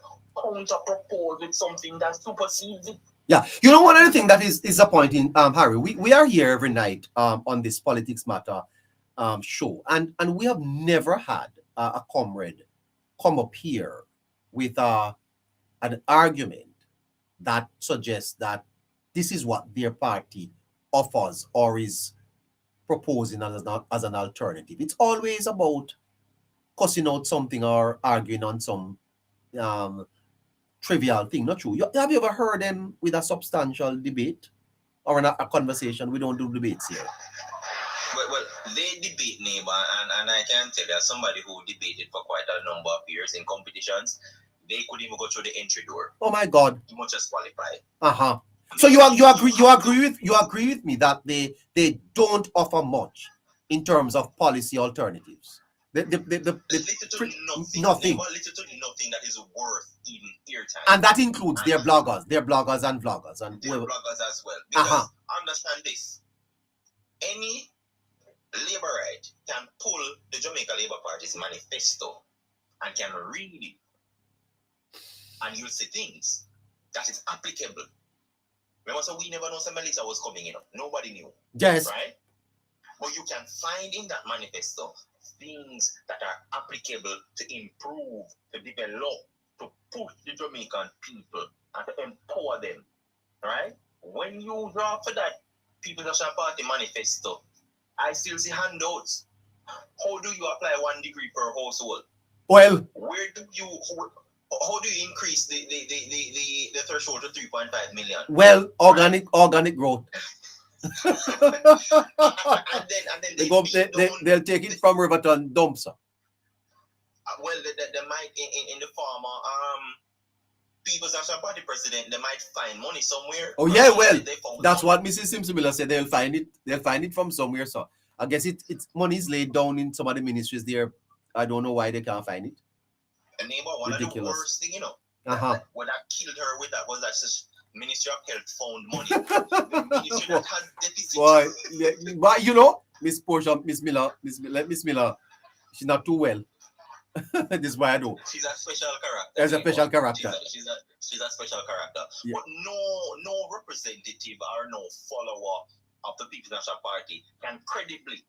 counter propose with something that supersedes it. Yeah, you know, one other thing that is a point in Harry, we are here every night on this Politics Matter show, and we have never had a comrade come up here with an argument that suggests that this is what their party offers or is proposing as an alternative. It's always about cussing out something or arguing on some trivial thing. Not true. Have you ever heard them with a substantial debate or a conversation? We don't do debates here. Well, they debate, neighbor, and I can tell you, as somebody who debated for quite a number of years in competitions, they could even go through the entry door. Oh my God! You must just qualify. So you agree with me that they don't offer much in terms of policy alternatives. Nothing. Literally nothing that is worth even airtime. And that includes their bloggers and their bloggers as well. Because understand this: any Labourite can pull the Jamaica Labour Party's manifesto and can read it, and you'll see things that is applicable. Remember, so we never know some Melissa was coming in. Nobody knew. Yes. Right? But you can find in that manifesto things that are applicable to improve, to develop, to push the Jamaican people and to empower them. Right? When you draw for that People's National Party manifesto, I still see handouts. How do you apply 1 degree per household? Well, how do you increase the threshold to 3.5 million? Well, organic growth. And then they'll take it from Riverton Dumpster. Well, they might in the form of People's National Party president, they might find money somewhere. Oh yeah, well, that's what Mrs. Simpson Miller said. They'll find it from somewhere. So I guess it's money is laid down in some of the ministries there. I don't know why they can't find it. And neighbor, one ridiculous. Of the worst thing, what that killed her with that was that Ministry of Health found money. The ministry that has deficit. Why? But you know, Miss Portia, Miss Miller, she's not too well. This is why I know. She's a special character. She's a special character. She's a special character. Yeah. But no representative or no follower of the People's National Party can credibly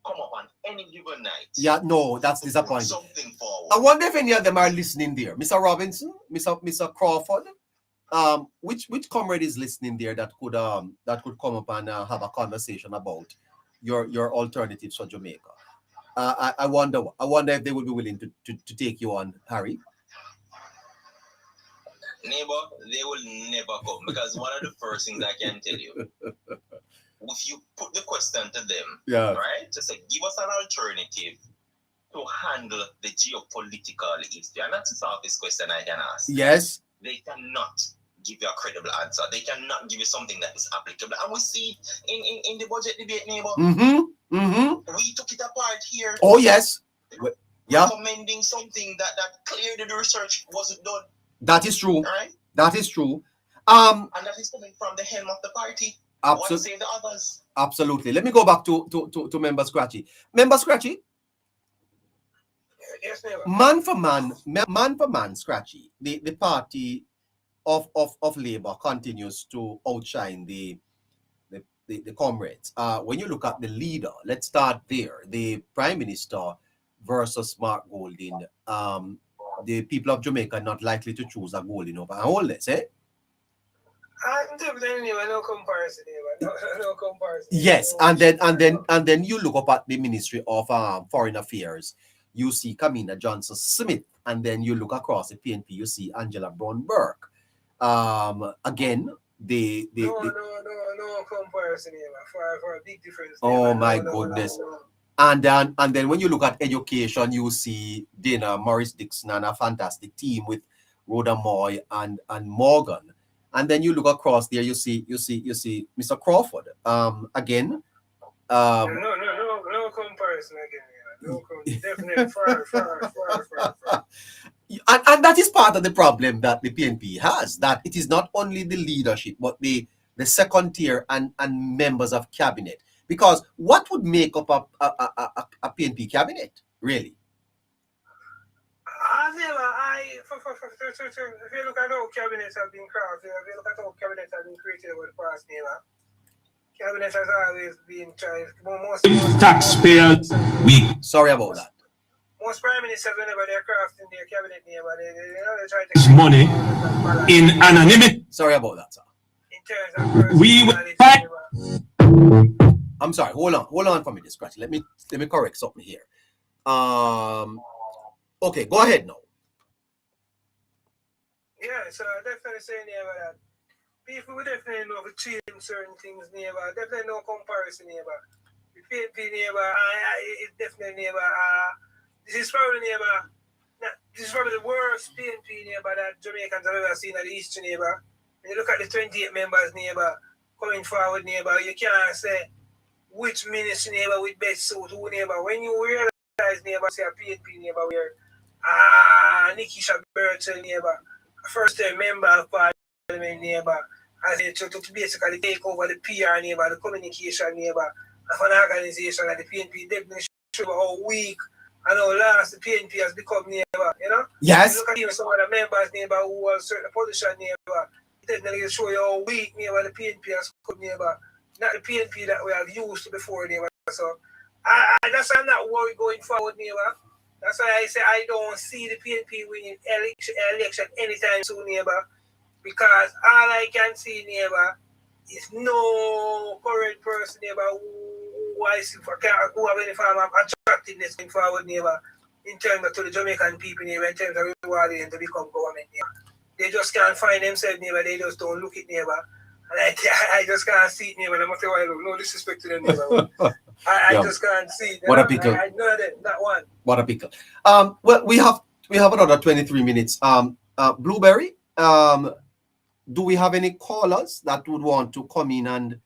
come up on any given night. Yeah, no, that's disappointing. Something forward. I wonder if any of them are listening there. Mr. Robinson, Mr. Crawford. Which comrade is listening there that could come up and have a conversation about your alternatives for Jamaica? I wonder if they would be willing to take you on, Harry. Neighbor, they will never come, because one of the first things I can tell you, if you put the question to them, right, to say, give us an alternative to handle the geopolitical issue, and that's the toughest question I can ask. Yes. They cannot give you a credible answer. They cannot give you something that is applicable. And we see in the budget debate, neighbor. We took it apart here. Oh, yes. Recommending something that clearly the research wasn't done. That is true. Right? That is true. And that is coming from the helm of the party. What say the others? Absolutely. Let me go back to Member Scratchy. Member Scratchy? Yes, neighbor. Man for man, Scratchy. The party of Labour continues to outshine the comrades. When you look at the leader, let's start there. The Prime Minister versus Mark Golding. The people of Jamaica are not likely to choose a Golding over a Holness, eh? I'm Definitely, no comparison, no comparison. Yes, and then you look up at the Ministry of Foreign Affairs, you see Kamina Johnson Smith, and then you look across the PNP, you see Angela Brown Burke. Again, no comparison, for a big difference. Oh my goodness. And then when you look at education, you see Dana Morris Dixon and a fantastic team with Rhoda Moy and Morgan. And then you look across there, you see Mr. Crawford. Again. No comparison again. Definitely far. And that is part of the problem that the PNP has, that it is not only the leadership, but the second tier and members of cabinet. Because what would make up a PNP cabinet, really? If you look at how cabinets have been crafted, if you look at how cabinets have been created over the past year, cabinets has always been tried. Most taxpayers, sorry about that. Most prime ministers, whenever they're crafting their cabinet, they try to money in anonymity. Sorry about that, sir. In terms of We I'm sorry. Hold on for me, Scratch. Let me correct something here. Okay, go ahead now. Yeah, so I definitely say never that. People will definitely know to change certain things never. Definitely no comparison never. The PNP never. It's definitely never. This is probably the worst PNP neighbor that Jamaicans have ever seen at the history neighbor. When you look at the 28 members neighbor coming forward neighbor, you can't say which ministry neighbor with best suit who neighbor. When you realize neighbor, say a PNP neighbor where Nikki Shabertel neighbor, first time member of parliament neighbor, as to basically take over the PR neighbor, the communication neighbor of an organization like the PNP. Definitely show how weak and how last the PNP has become neighbor, you know? Yes. You look at even some of the members neighbor who was certain position neighbor, it definitely show you how weak neighbor the PNP has come neighbor. Not the PNP that we have used to before neighbor. So that's why I'm not worried going forward neighbor. That's why I say I don't see the PNP winning election anytime soon neighbor. Because all I can see neighbor is no current person neighbor who I see who have any form of attractiveness going forward neighbor in terms of to the Jamaican people neighbor, in terms of rewarding them to become government neighbor. They just can't find themselves neighbor, they just don't look it neighbor. And I just can't see it neighbor. I'm say why no disrespect to them neighbor. I just can't see it. What a pickle. I know that one. What a pickle. Well, we have another 23 minutes. Blueberry, do we have any callers that would want to come in and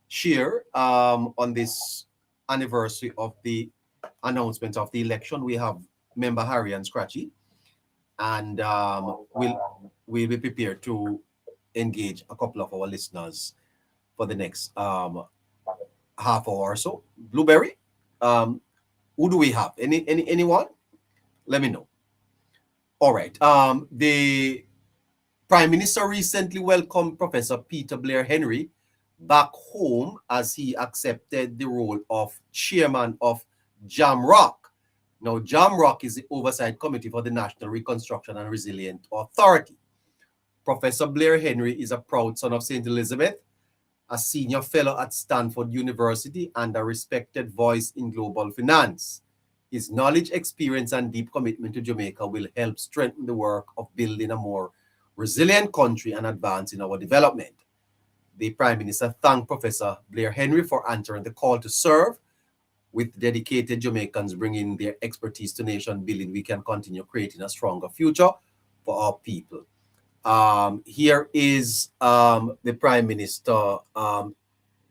share on this anniversary of the announcement of the election? We have member Harry and Scratchy, and we'll be prepared to engage a couple of our listeners for the next half hour or so. Blueberry, who do we have? Anyone? Let me know. All right. The Prime Minister recently welcomed Professor Peter Blair Henry back home as he accepted the role of chairman of JAMROC. Now, JAMROC is the Oversight Committee for the National Reconstruction and Resilience Authority. Professor Blair Henry is a proud son of St. Elizabeth, a senior fellow at Stanford University, and a respected voice in global finance. His knowledge, experience, and deep commitment to Jamaica will help strengthen the work of building a more resilient country and advancing our development. The Prime Minister thanked Professor Blair Henry for answering the call to serve. With dedicated Jamaicans bringing their expertise to nation building, we can continue creating a stronger future for our people. Here is the Prime Minister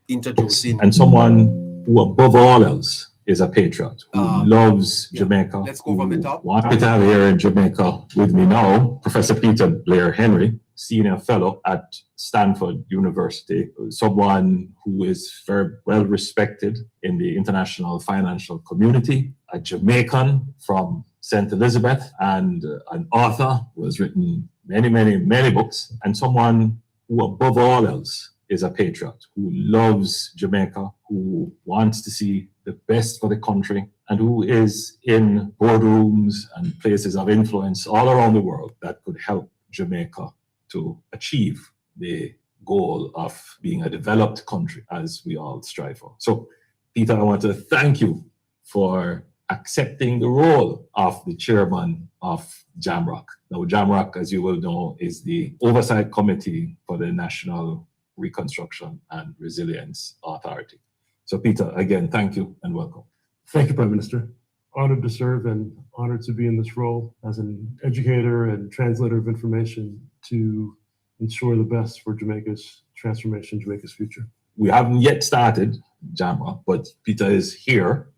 introducing. And someone who, above all else, is a patriot, who loves Jamaica. Let's go from the top. Happy to have here in Jamaica with me now, Professor Peter Blair Henry, senior fellow at Stanford University, someone who is very well respected in the international financial community, a Jamaican from St. Elizabeth, and an author who has written many books, and someone who, above all else, is a patriot, who loves Jamaica, who wants to see the best for the country, and who is in boardrooms and places of influence all around the world that could help Jamaica to achieve the goal of being a developed country, as we all strive for. So, Peter, I want to thank you for accepting the role of the chairman of JAMROC. Now, JAMROC, as you will know, is the oversight committee for the National Reconstruction and Resilience Authority. So, Peter, again, thank you and welcome. Thank you, Prime Minister. Honored to serve and honored to be in this role as an educator and translator of information to ensure the best for Jamaica's transformation, Jamaica's future. We haven't yet started JAMROC, but Peter is here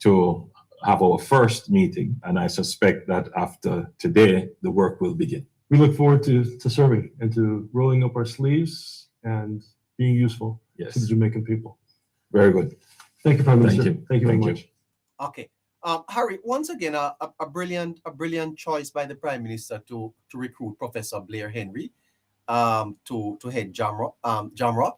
to have our first meeting, and I suspect that after today, the work will begin. We look forward to serving and to rolling up our sleeves and being useful to the Jamaican people. Very good. Thank you, Prime Minister. Thank you. Thank you very much. Okay. Harry, once again, a brilliant choice by the Prime Minister to recruit Professor Blair Henry to head JAMROC.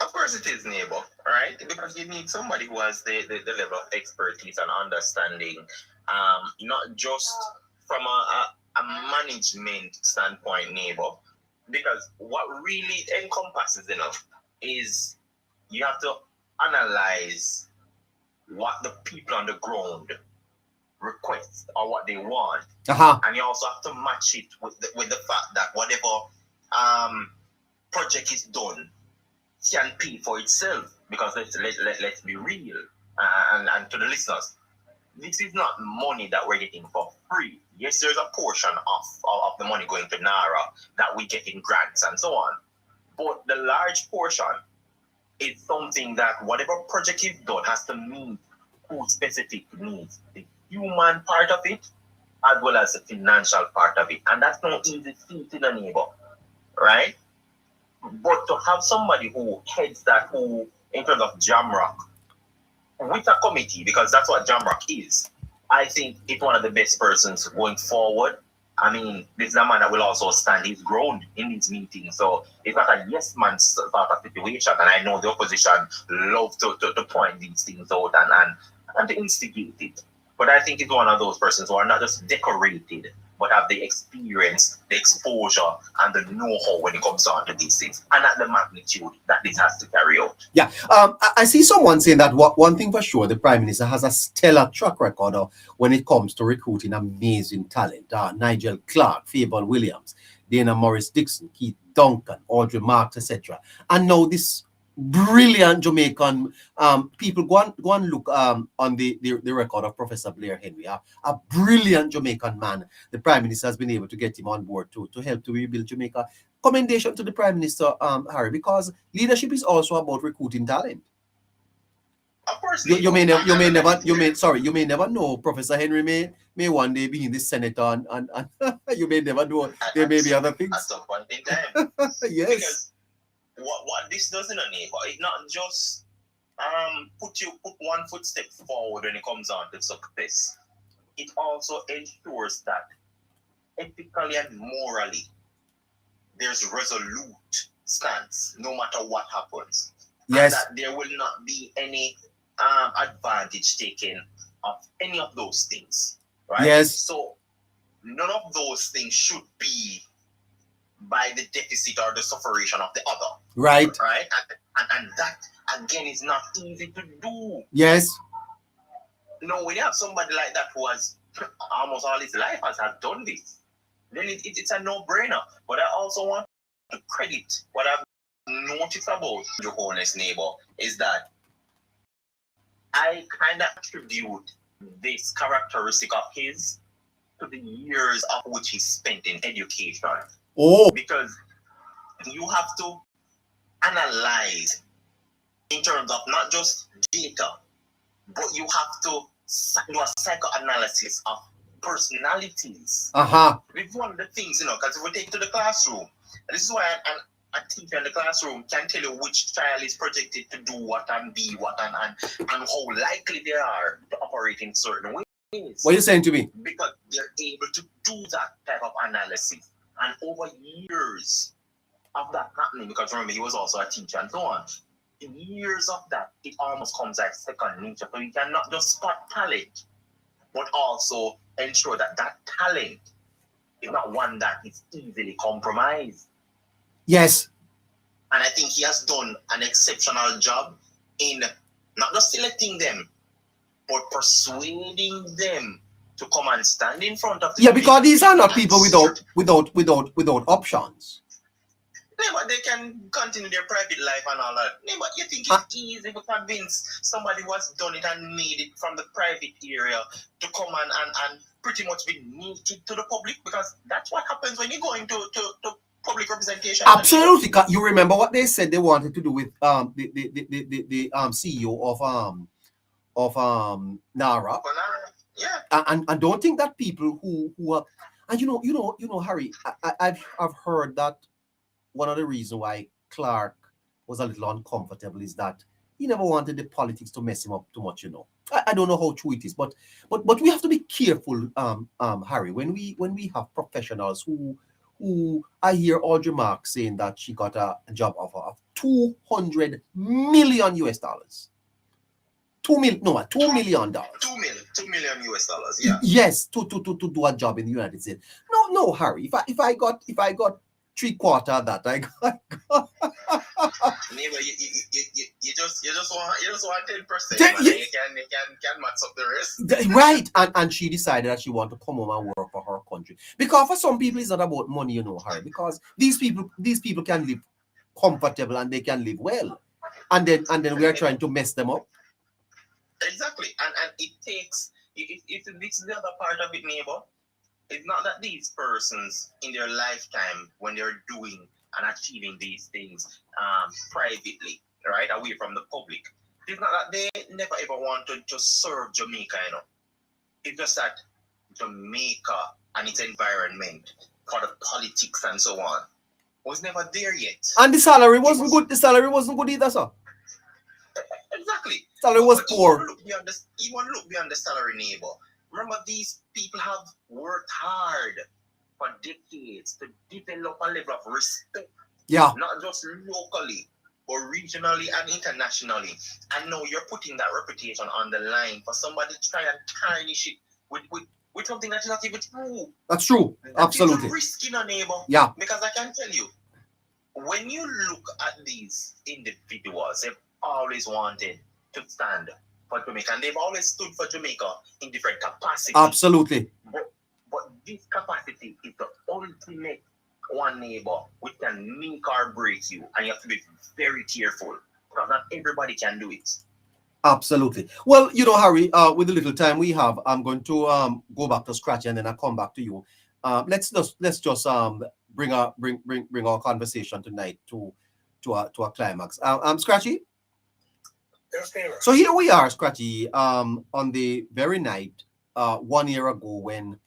Of course it is, neighbor, right? Because you need somebody who has the level of expertise and understanding, not just from a management standpoint, neighbor. Because what really encompasses enough is you have to analyze what the people on the ground request or what they want, and you also have to match it with the fact that whatever project is done can pay for itself. Because let's be real, and to the listeners, this is not money that we're getting for free. Yes, there's a portion of the money going to NARA that we get in grants and so on, but the large portion is something that whatever project is done has to meet whose specific needs, the human part of it as well as the financial part of it, and that's no easy feat in a neighbor, right? But to have somebody who heads that, who in terms of JAMROC with a committee, because that's what JAMROC is, I think it's one of the best persons going forward. I mean, this is a man that will also stand his ground in these meetings. So it's not a yes man sort of situation. And I know the opposition love to point these things out and to instigate it. But I think it's one of those persons who are not just decorated, but have the experience, the exposure, and the know-how when it comes down to these things, and at the magnitude that this has to carry out. Yeah, I see someone saying that one thing for sure, the Prime Minister has a stellar track record when it comes to recruiting amazing talent. Nigel Clark, Fable Williams, Dana Morris Dixon, Keith Duncan, Audrey Marks, etc. And now this brilliant Jamaican people, go and look on the record of Professor Blair Henry, a brilliant Jamaican man. The Prime Minister has been able to get him on board to help to rebuild Jamaica. Commendation to the Prime Minister, Harry, because leadership is also about recruiting talent. Of course, you may never know. Professor Henry may one day be in the Senate, and you may never know. There may be other things. At some point in time. Yes. Because what this does in a neighbor, it not just put one footstep forward when it comes on to success. It also ensures that ethically and morally there's resolute stance no matter what happens. Yes. And that there will not be any advantage taken of any of those things. Right? Yes. So none of those things should be by the deficit or the sufferation of the other. Right. Right? And that, again, is not easy to do. Yes. No, when you have somebody like that who has almost all his life has done this, then it's a no-brainer. But I also want to credit what I've noticed about the Holness neighbor is that I kind of attribute this characteristic of his to the years of which he spent in education. Oh. Because you have to analyze in terms of not just data, but you have to do a psychoanalysis of personalities. It's one of the things, because if we take it to the classroom, this is why a teacher in the classroom can tell you which child is projected to do what and be what and how likely they are to operate in certain ways. What are you saying to me? Because they're able to do that type of analysis. And over years of that happening, because remember, he was also a teacher and so on, in years of that, it almost comes like second nature. So you cannot just spot talent, but also ensure that talent is not one that is easily compromised. Yes. And I think he has done an exceptional job in not just selecting them, but persuading them to come and stand in front of the because these are not people without options. Yeah, but they can continue their private life and all that. Yeah, but you think it's easy to convince somebody who has done it and made it from the private area to come and pretty much be new to the public? Because that's what happens when you go into to public representation. Absolutely. You remember what they said they wanted to do with the CEO of NARA? Yeah. And don't think that people who are, and you know Harry, I've heard that one of the reasons why Clark was a little uncomfortable is that he never wanted the politics to mess him up too much. I don't know how true it is, but we have to be careful, Harry, when we have professionals who I hear Audrey Marks saying that she got a job offer of $200 million. $2 million. $2 million US dollars. Yeah. Yes, to do a job in the United States. No, Harry. If I got 3/4 of that, I got. Neighbor, you just want 10%. You can match up the rest. Right, and she decided that she wanted to come home and work for her country, because for some people it's not about money, Harry. Because these people can live comfortable and they can live well, and then we are trying to mess them up. Exactly, and it takes. If this is the other part of it, neighbor. It's not that these persons in their lifetime, when they're doing and achieving these things privately, right, away from the public, it's not that they never ever wanted to serve Jamaica, It's just that Jamaica and its environment, for the politics and so on, was never there yet. And the salary wasn't good. The salary wasn't good either, sir. Exactly. Salary was poor. Even look beyond the salary, neighbor. Remember, these people have worked hard for decades to develop a level of respect. Yeah. Not just locally, but regionally and internationally. And now you're putting that reputation on the line for somebody to try and tarnish it with something that's not even true. That's true. Absolutely. It's risky, neighbor. Yeah. Because I can tell you, when you look at these individuals, they've always wanted to stand for Jamaica, and they've always stood for Jamaica in different capacities. Absolutely. But this capacity is the ultimate one, neighbor, which can make or break you, and you have to be very careful because not everybody can do it. Absolutely. Well, Harry, with the little time we have, I'm going to go back to Scratchy and then I'll come back to you. Let's just bring our conversation tonight to a climax. Scratchy. So here we are, Scratchy, on the very night 1 year ago when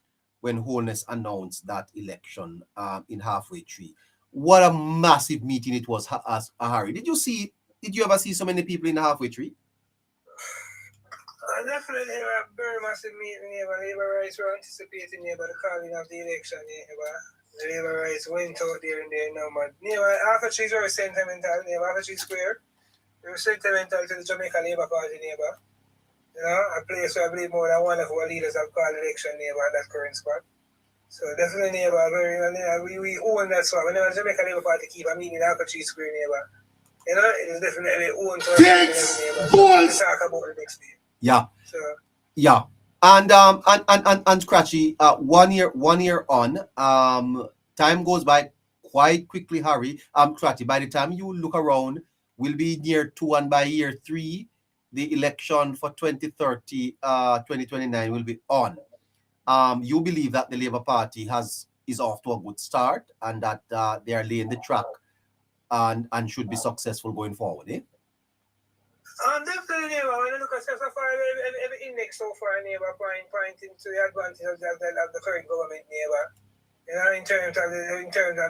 Holness announced that election in Halfway Tree. What a massive meeting it was, Harry. Did you ever see so many people in the Halfway Tree? Definitely a very massive meeting. Labour rights were anticipating the calling of the election. The Labour rights went out there and there now, but Halfway Tree is very sentimental. Halfway Tree Square. Very sentimental to the Jamaica Labour Party, neighbor. A place where I believe more than one of our leaders have called election, neighbor, at that current spot. So definitely, neighbor, we own that spot. Whenever the Jamaica Labour Party keep a meeting in Halfway Tree Square, neighbor, it is definitely owned to us, neighbor. So talk about the next day. Yeah. So. Yeah. And Scratchy, 1 year on, time goes by quite quickly, Harry. Scratchy, by the time you look around, we'll be near 2, and by year 3, the election for 2030, 2029 will be on. You believe that the Labour Party is off to a good start and that they are laying the track and should be successful going forward, eh? Definitely, when you look at so far, every index so far, neighbor, pointing to the advantage of the current government, neighbor. In terms of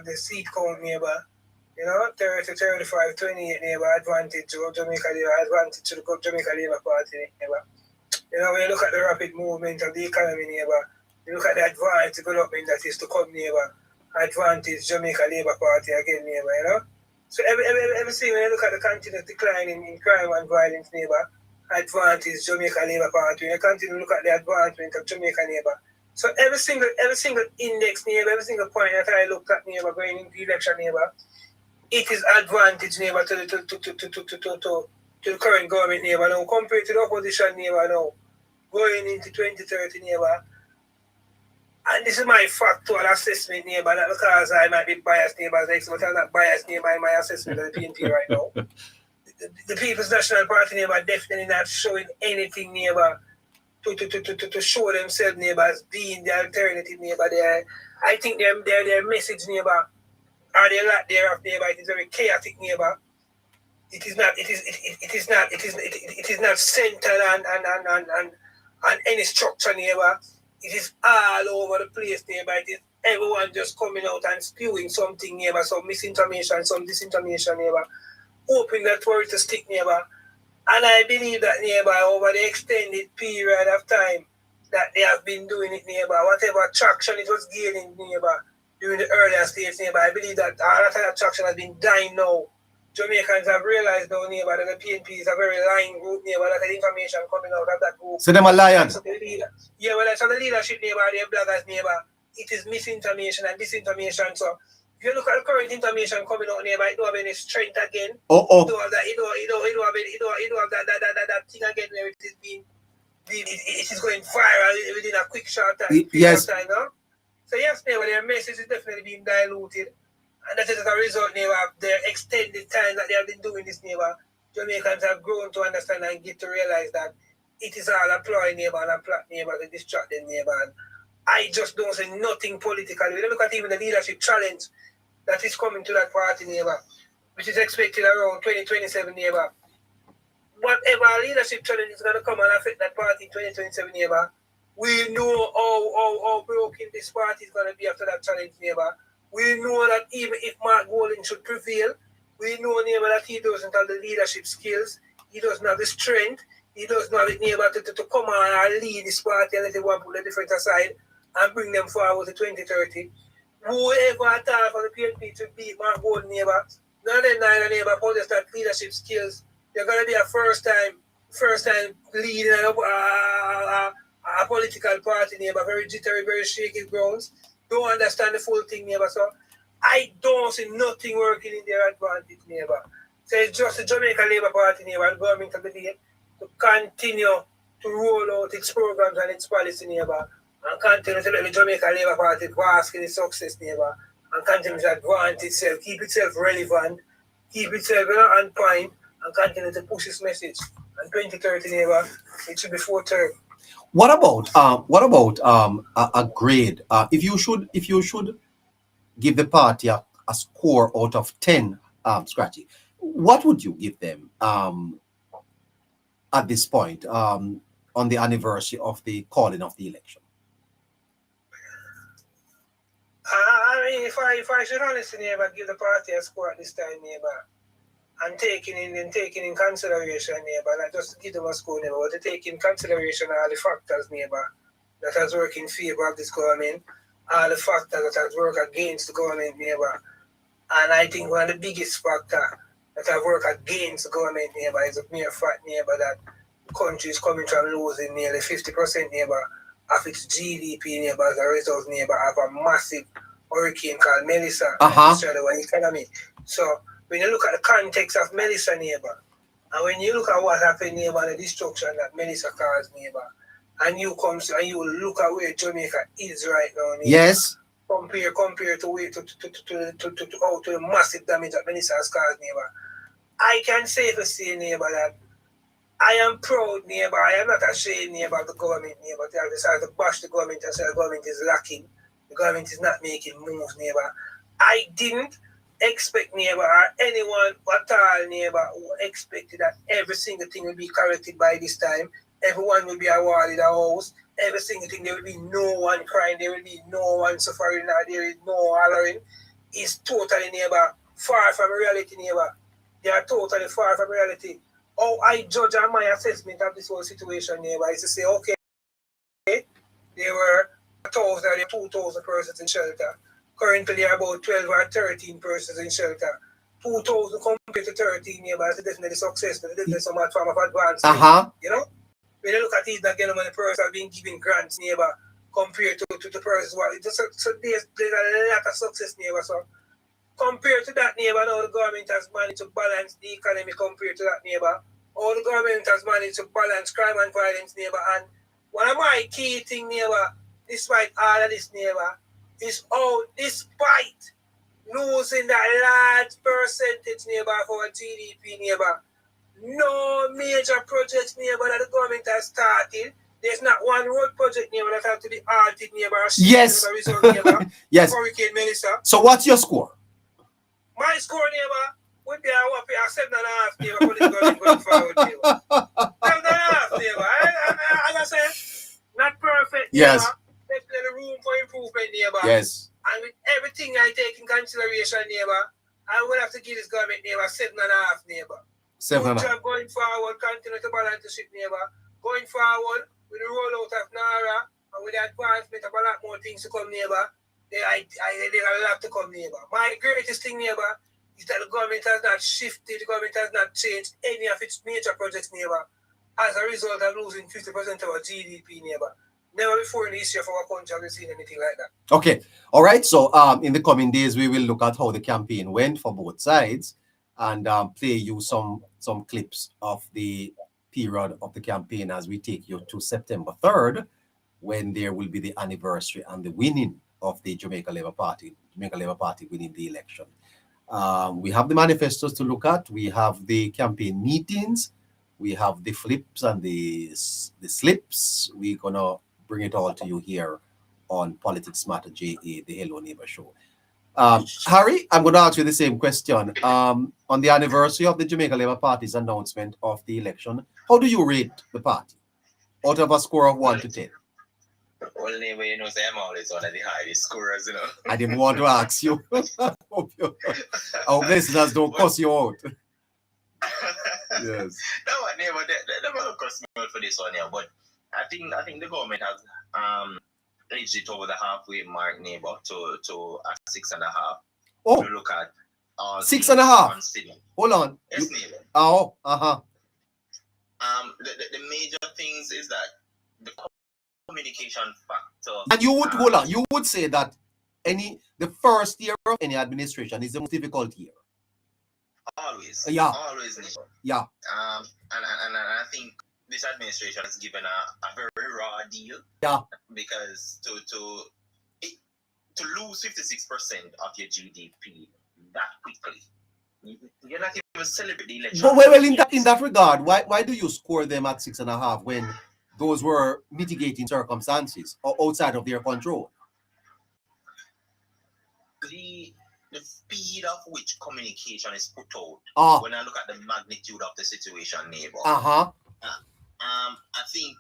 the seat count, neighbor. 30, 35, 28, neighbor, advantage to Jamaica Labour, advantage to the Jamaica Labour Party, neighbor. When you look at the rapid movement of the economy, neighbor, you look at the advanced development that is to come, neighbor, advantage Jamaica Labour Party again, neighbor, So everything, when you look at the continuous decline in crime and violence, neighbor, advantage Jamaica Labour Party. When you continue to look at the advancement of Jamaica, neighbor, So every single index neighbor, every single point that I looked at neighbor going into the election neighbor, it is advantage neighbor to the current government neighbor now compared to the opposition neighbor now going into 2030 neighbor. And this is my factual assessment neighbor, not because I might be biased neighbor, but I'm not biased neighbor in my assessment of the PNP right now. The People's National Party neighbor definitely not showing anything neighbor to show themselves neighbor as being the alternative neighbor there. I think their message neighbor or their lack thereof neighbor, it is very chaotic neighbor. It is not centered on any structure neighbor. It is all over the place neighbor. It is everyone just coming out and spewing something neighbor, some misinformation, some disinformation neighbor, hoping that for it to stick neighbor. And I believe that neighbor over the extended period of time that they have been doing it neighbor, whatever traction it was gaining neighbor during the earlier stages neighbor, I believe that all that traction has been dying now. Jamaicans have realized now neighbor that the PNP is a very lying group neighbor, that the information coming out of that group. So them a lion. So the leadership neighbor, the bloggers neighbor, it is misinformation and disinformation. So if you look at the current information coming out neighbor, it don't have any strength again. It don't have that thing again where it is going viral within a quick short time. Yes. Time, no? So yes, neighbor, their message is definitely being diluted. And that is as a result, neighbor, of their extended time that they have been doing this, neighbor. Jamaicans have grown to understand and get to realize that it is all a ploy, neighbor, and a plot, neighbor, to distract them, neighbor. And I just don't say nothing political. We look at even the leadership challenge that is coming to that party, neighbor, which is expected around 2027, neighbor. Whatever leadership challenge is going to come and affect that party in 2027, neighbor, we know how broken this party is going to be after that challenge, neighbor. We know that even if Mark Golding should prevail, we know, neighbor, that he doesn't have the leadership skills, he doesn't have the strength, he doesn't have it, neighbor, to come on and lead this party and let everyone put the difference aside and bring them forward to 2030. Whoever at all for the PNP to beat Mark Golding, neighbor, none of them neighbor, possess that leadership skills. They're going to be a first time leading a political party, neighbor, very jittery, very shaky grounds. Don't understand the full thing, neighbor. So I don't see nothing working in their advantage, neighbor. So it's just the Jamaica Labour Party, neighbor, and government of the day to continue to roll out its programs and its policy, neighbor, and continue to let the Jamaica Labour Party bask in its success, neighbor, and continue to advance itself, keep itself relevant, keep itself on point, and continue to push its message. And 2030, neighbor, it should be 4-term. What about a grade? If you should give the party a score out of 10, Scratchy, what would you give them at this point on the anniversary of the calling of the election? I mean, if I should honestly neighbor give the party a score at this time, neighbor, and taking in consideration, neighbor, not just to give them a score, neighbor, but to take in consideration all the factors, neighbor, that has worked in favor of this government, all the factors that has worked against the government, neighbor. And I think one of the biggest factors that have worked against the government, neighbor, is the mere fact, neighbor, that the country is coming from losing nearly 50%, neighbor, of its GDP, neighbor, as a result, neighbor, of a massive hurricane called Melissa, destroyed our economy. So when you look at the context of Melissa, neighbor, and when you look at what happened, neighbor, the destruction that Melissa caused, neighbor, and you come and you look at where Jamaica is right now, neighbor, yes, compare to the massive damage that Melissa has caused, neighbor, I can safely say, neighbor, that I am proud, neighbor, I am not ashamed, neighbor, of the government, neighbor, to have decided to bash the government and say the government is lacking, the government is not making moves, neighbor. I didn't expect, neighbor, or anyone at all, neighbor, who expected that every single thing will be corrected by this time. Everyone will be awarded a house. Every single thing, there will be no one crying, there will be no one suffering, or there is no hollering. It's totally, neighbor, far from reality, neighbor. They are totally far from reality. How I judge on my assessment of this whole situation, neighbor, is to say, okay, there were 1,000 or 2,000 persons in shelter. Currently, there are about 12 or 13 persons in shelter. 2,000 compared to 13, neighbor, is definitely successful. There's definitely some form of advance. You know? When you look at it again, when the person have been given grants, neighbor, compared to the person. So there's a lot of success, neighbor. So compared to that, neighbor, now the government has managed to balance the economy compared to that, neighbor. All the government has managed to balance crime and violence, neighbor. And one of my key things, neighbor, despite all of this, neighbor, is how, despite losing that large percentage, neighbor, of our GDP, neighbor, no major projects, neighbor, that the government has started. There's not one road project, neighbor, that has to be halted, neighbor. Yes. Result, neighbor, Yes. Hurricane Melissa. So what's your score? My score, neighbor, would be a 7.5, neighbor, for this government going forward, neighbor. 7.5, neighbor. As I said, not perfect, Yes. neighbor. There's plenty room for improvement, neighbor. Yes. And with everything I take in consideration, neighbor, I will have to give this government, neighbor, 7.5, neighbor. 7.5. Good job going forward, continue to balance the ship, neighbor. Going forward, with the rollout of NARA and with the advancement of a lot more things to come, neighbor, there are a lot to come, neighbor. My greatest thing, neighbor, is that the government has not shifted, the government has not changed any of its major projects, neighbor, as a result of losing 50% of our GDP, neighbor. Never before in the history of our country have we seen anything like that. Okay. All right. So in the coming days, we will look at how the campaign went for both sides and play you some clips of the period of the campaign as we take you to September 3rd, when there will be the anniversary and the winning of the Jamaica Labour Party winning the election. We have the manifestos to look at. We have the campaign meetings. We have the flips and the slips. We're going to bring it all to you here on Politics Matter JA, the Hello Neighbor Show. Harry, I'm going to ask you the same question. On the anniversary of the Jamaica Labour Party's announcement of the election, how do you rate the party out of a score of 1 to 10? Well, neighbor, you know, say I'm always one of the highest scorers, you know. I didn't want to ask you. Our listeners don't cuss you out. Yes. No, neighbor, they will cuss me out for this one, yeah. But I think the government has reached it over the halfway mark, neighbor, to a 6.5. Oh. To look at 6.5. Hold on. Yes, neighbor. Oh, The major things is that the communication factor. And you would hold on. You would say that the first year of any administration is the most difficult year. Always. Yeah. Always, neighbor. Yeah. And I think this administration has given a very raw deal. Yeah. Because to lose 56% of your GDP that quickly, you're not even celebrating the election. But well, in that regard, why do you score them at 6.5 when those were mitigating circumstances or outside of their control? The speed of which communication is put out when I look at the magnitude of the situation, neighbor. I think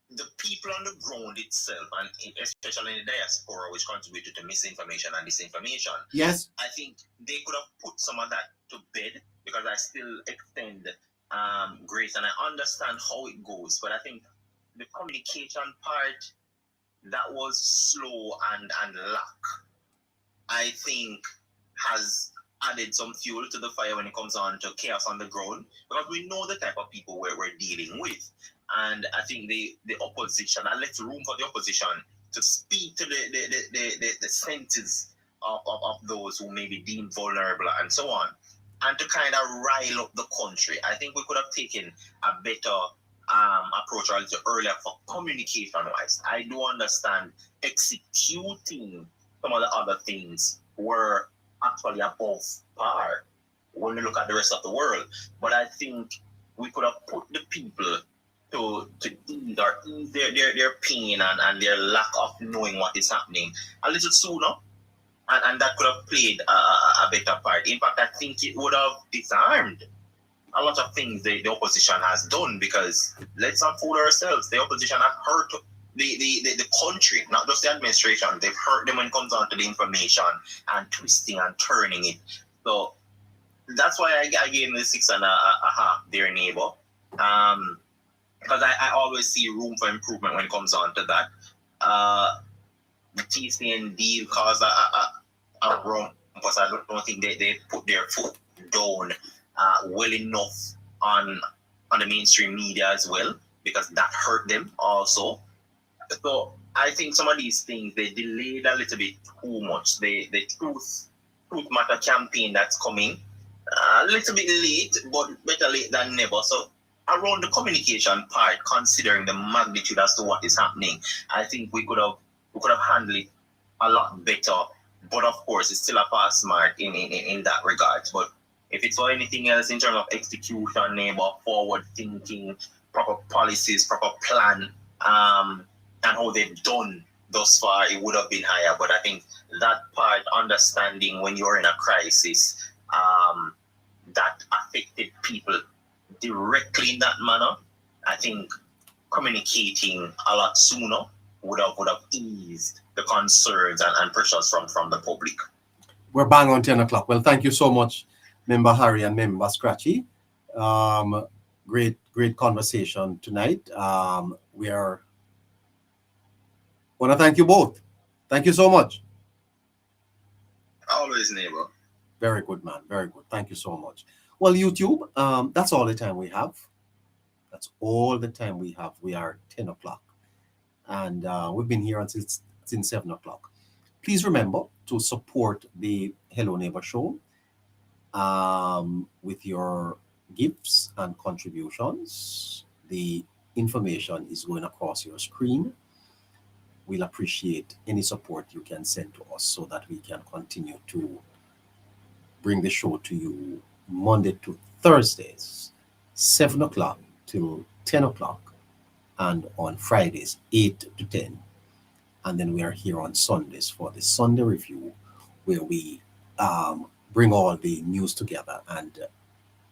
the people on the ground itself, and especially in the diaspora, which contributed to misinformation and disinformation. Yes. I think they could have put some of that to bed, because I still extend grace and I understand how it goes. But I think the communication part that was slow and lack, I think, has added some fuel to the fire when it comes on to chaos on the ground, because we know the type of people we're dealing with. And I think the opposition, I left room for the opposition to speak to the senses of those who may be deemed vulnerable and so on, and to kind of rile up the country. I think we could have taken a better approach a little earlier for communication-wise. I do understand executing some of the other things were actually above par when we look at the rest of the world. But I think we could have put the people to ease their pain and their lack of knowing what is happening a little sooner. And that could have played a better part. In fact, I think it would have disarmed a lot of things the opposition has done, because let's not fool ourselves. The opposition have hurt the country, not just the administration. They've hurt them when it comes down to the information and twisting and turning it. So that's why I gave them the 6.5 their neighbor. Because I always see room for improvement when it comes on to that. The TCN deal caused a rumpus. I don't think they put their foot down well enough on the mainstream media as well, because that hurt them also. So I think some of these things they delayed a little bit too much. The truth matter campaign that's coming a little bit late, but better late than never. So around the communication part, considering the magnitude as to what is happening, I think we could have handled it a lot better. But of course, it's still a pass mark in that regard. But if it's for anything else in terms of execution, neighbor, forward thinking, proper policies, proper plan, and how they've done thus far, it would have been higher. But I think that part, understanding when you're in a crisis, that affected people directly in that manner, I think communicating a lot sooner would have eased the concerns and pressures from the public. We're bang on 10 o'clock. Well, thank you so much, Member Harry and Member Scratchy. Great conversation tonight. We are want to thank you both. Thank you so much. Always, neighbor. Very good, man. Very good. Thank you so much. Well, YouTube, that's all the time we have. That's all the time we have. We are 10 o'clock. And we've been here since 7 o'clock. Please remember to support the Hello Neighbor Show with your gifts and contributions. The information is going across your screen. We'll appreciate any support you can send to us so that we can continue to bring the show to you Monday to Thursdays, 7 o'clock till 10 o'clock, and on Fridays, 8 to 10. And then we are here on Sundays for the Sunday Review, where we bring all the news together and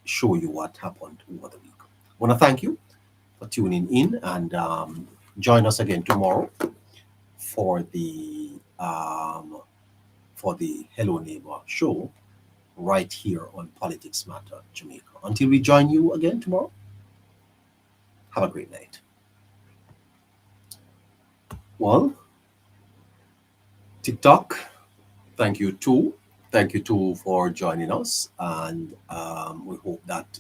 show you what happened over the week. I want to thank you for tuning in, and join us again tomorrow for the Hello Neighbor Show right here on Politics Matter Jamaica. Until we join you again tomorrow, have a great night. Well, TikTok, thank you too. Thank you too for joining us, and we hope that